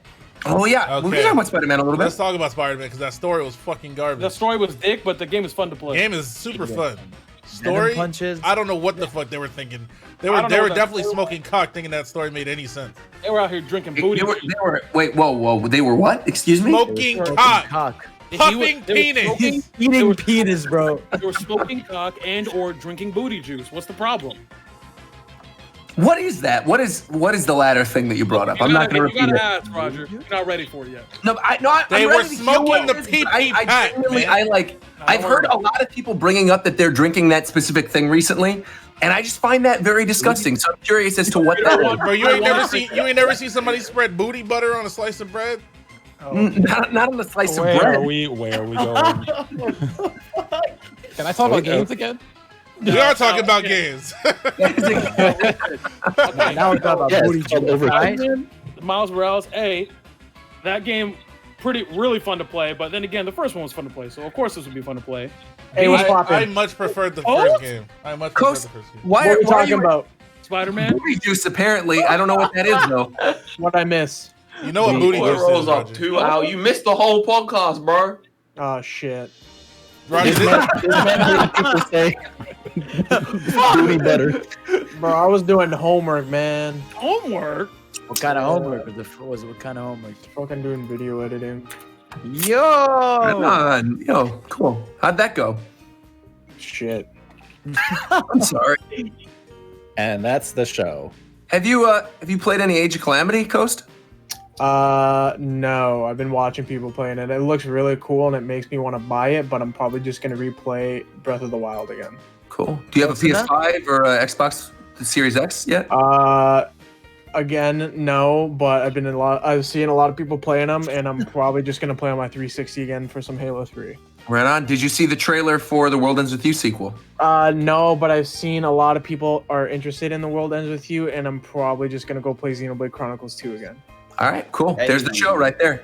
Oh yeah, we Okay. can talk about Spider-Man a little Let's bit. talk about Spider-Man because that story was fucking garbage. The story was dick, but the game is fun to play. Game is super fun. Story, punches. I don't know what the fuck they were thinking. They I were don't they know were what that definitely story smoking cock, thinking that story made any sense. They were out here drinking booty. They were wait, whoa, they were what? Excuse me? Smoking Smoking cock, Cock. puffing They were penis. smoking- Eating penis, bro. They were smoking cock and or drinking booty juice. What's the problem? What is that? What is the latter thing that you brought up? I'm not going to You repeat gotta it. ask, Roger. You're not ready for it yet. No, I'm They ready were to hear smoking what the it is, pee-pee but I pack, genuinely, man. I've heard a lot of people bringing up that they're drinking that specific thing recently, and I just find that very disgusting. So I'm curious as to what that is. Bro, you ain't never seen somebody spread booty butter on a slice of bread. Not on the slice of Where bread. are we going? Can I talk about games again? We are talking about games. Now we're talking about Yeah, booty it's called juice, right? Miles Morales, that game really fun to play, but then again, the first one was fun to play, so of course this would be fun to play. Hey, what's I poppin'? much preferred the Oh? first game. I much preferred Coast, the first game. why What are are we talking you about? Spider-Man? booty juice? Apparently, I don't know what that is though. What I miss? You know what booty Boy juice rolls is, up Roger. 2 hours. You missed the whole podcast, bro. Oh shit. Roger, This man hears people say booty better. Bro, I was doing homework, man. Homework? What kind of homework was it? What kind of homework? Fucking doing video editing. Yo! Yo, cool. How'd that go? Shit. I'm sorry. And that's the show. Have you played any Age of Calamity, Coast? No. I've been watching people playing it. It looks really cool and it makes me want to buy it, but I'm probably just gonna replay Breath of the Wild again. Cool. Do you have a What's in that? PS5 or a Xbox Series X yet? Again, no, but I've seen a lot of people playing them, and I'm probably just gonna play on my 360 again for some Halo 3. Right on. Did you see the trailer for the World Ends With You sequel? No, but I've seen a lot of people are interested in The World Ends With You, and I'm probably just gonna go play Xenoblade Chronicles 2 again. All right, cool. Hey. There's the show right there.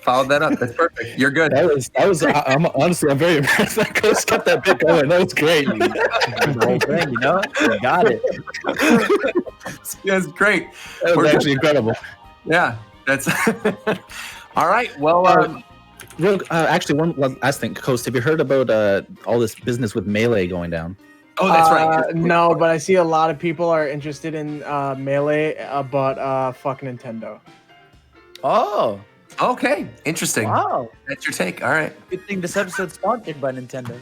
Followed that up. That's perfect. You're good. That was. I'm honestly, I'm very impressed. That Coach kept that bit going. That was great. The whole thing, you know? You got it. That's great. That was actually incredible. Yeah, that's all right. Well, Actually, one last thing, Coast. Have you heard about all this business with Melee going down? oh, that's right. No, but I see a lot of people are interested in Melee, but fuck Nintendo. Oh, Okay, interesting. wow. That's your take. All right. Good thing this episode's sponsored by Nintendo.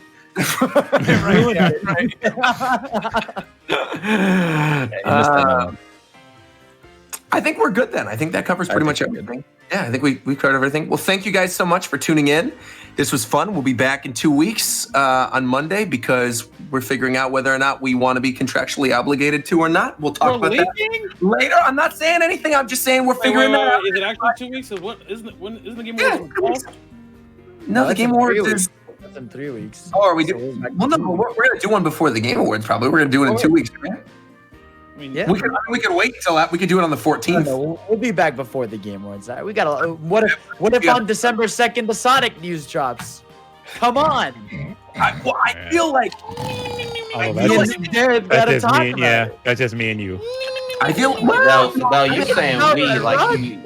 I think we're good then. I think that covers pretty much everything. Yeah, I think we covered everything. Well, thank you guys so much for tuning in. This was fun. We'll be back in 2 weeks on Monday because we're figuring out whether or not we want to be contractually obligated to or not. We'll talk about that later. I'm not saying anything. I'm just saying we're figuring that out. Is it actually 2 weeks? Isn't the game Yeah, Awards? No, the that's Game in Awards 3 is. That's in 3 weeks. Oh, are we So doing? we're back Well, no, to we're going to do one before the Game Awards. Probably we're going to do it in 2 weeks. Right? I mean, Yeah. We could wait until that. We could do it on the 14th. No, we'll be back before the Game Awards. We got to. What if on December 2nd the Sonic news drops? Come on. I feel like. Oh, That's just me. Yeah, that's just me and you. I feel. Now you saying we like you.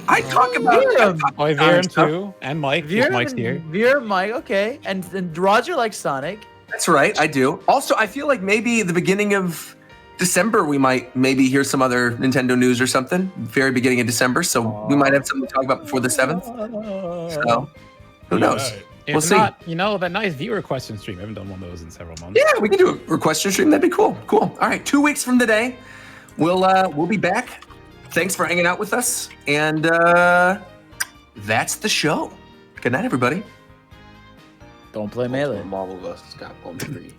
I talk about. Oh, Viren too, and Mike. Mike's here. Veer, Mike, okay, and Roger likes Sonic. That's right, I do. Also, I feel like maybe the beginning of December we might maybe hear some other Nintendo news or something. Very beginning of December, so we might have something to talk about before the 7th. So who knows? We'll see. Not, that nice viewer question stream. I haven't done one of those in several months. Yeah, we can do a question stream. That'd be cool. Cool. All right, 2 weeks from today, we'll be back. Thanks for hanging out with us, and that's the show. Good night, everybody. Don't play Melee. Marvel vs. Capcom 3.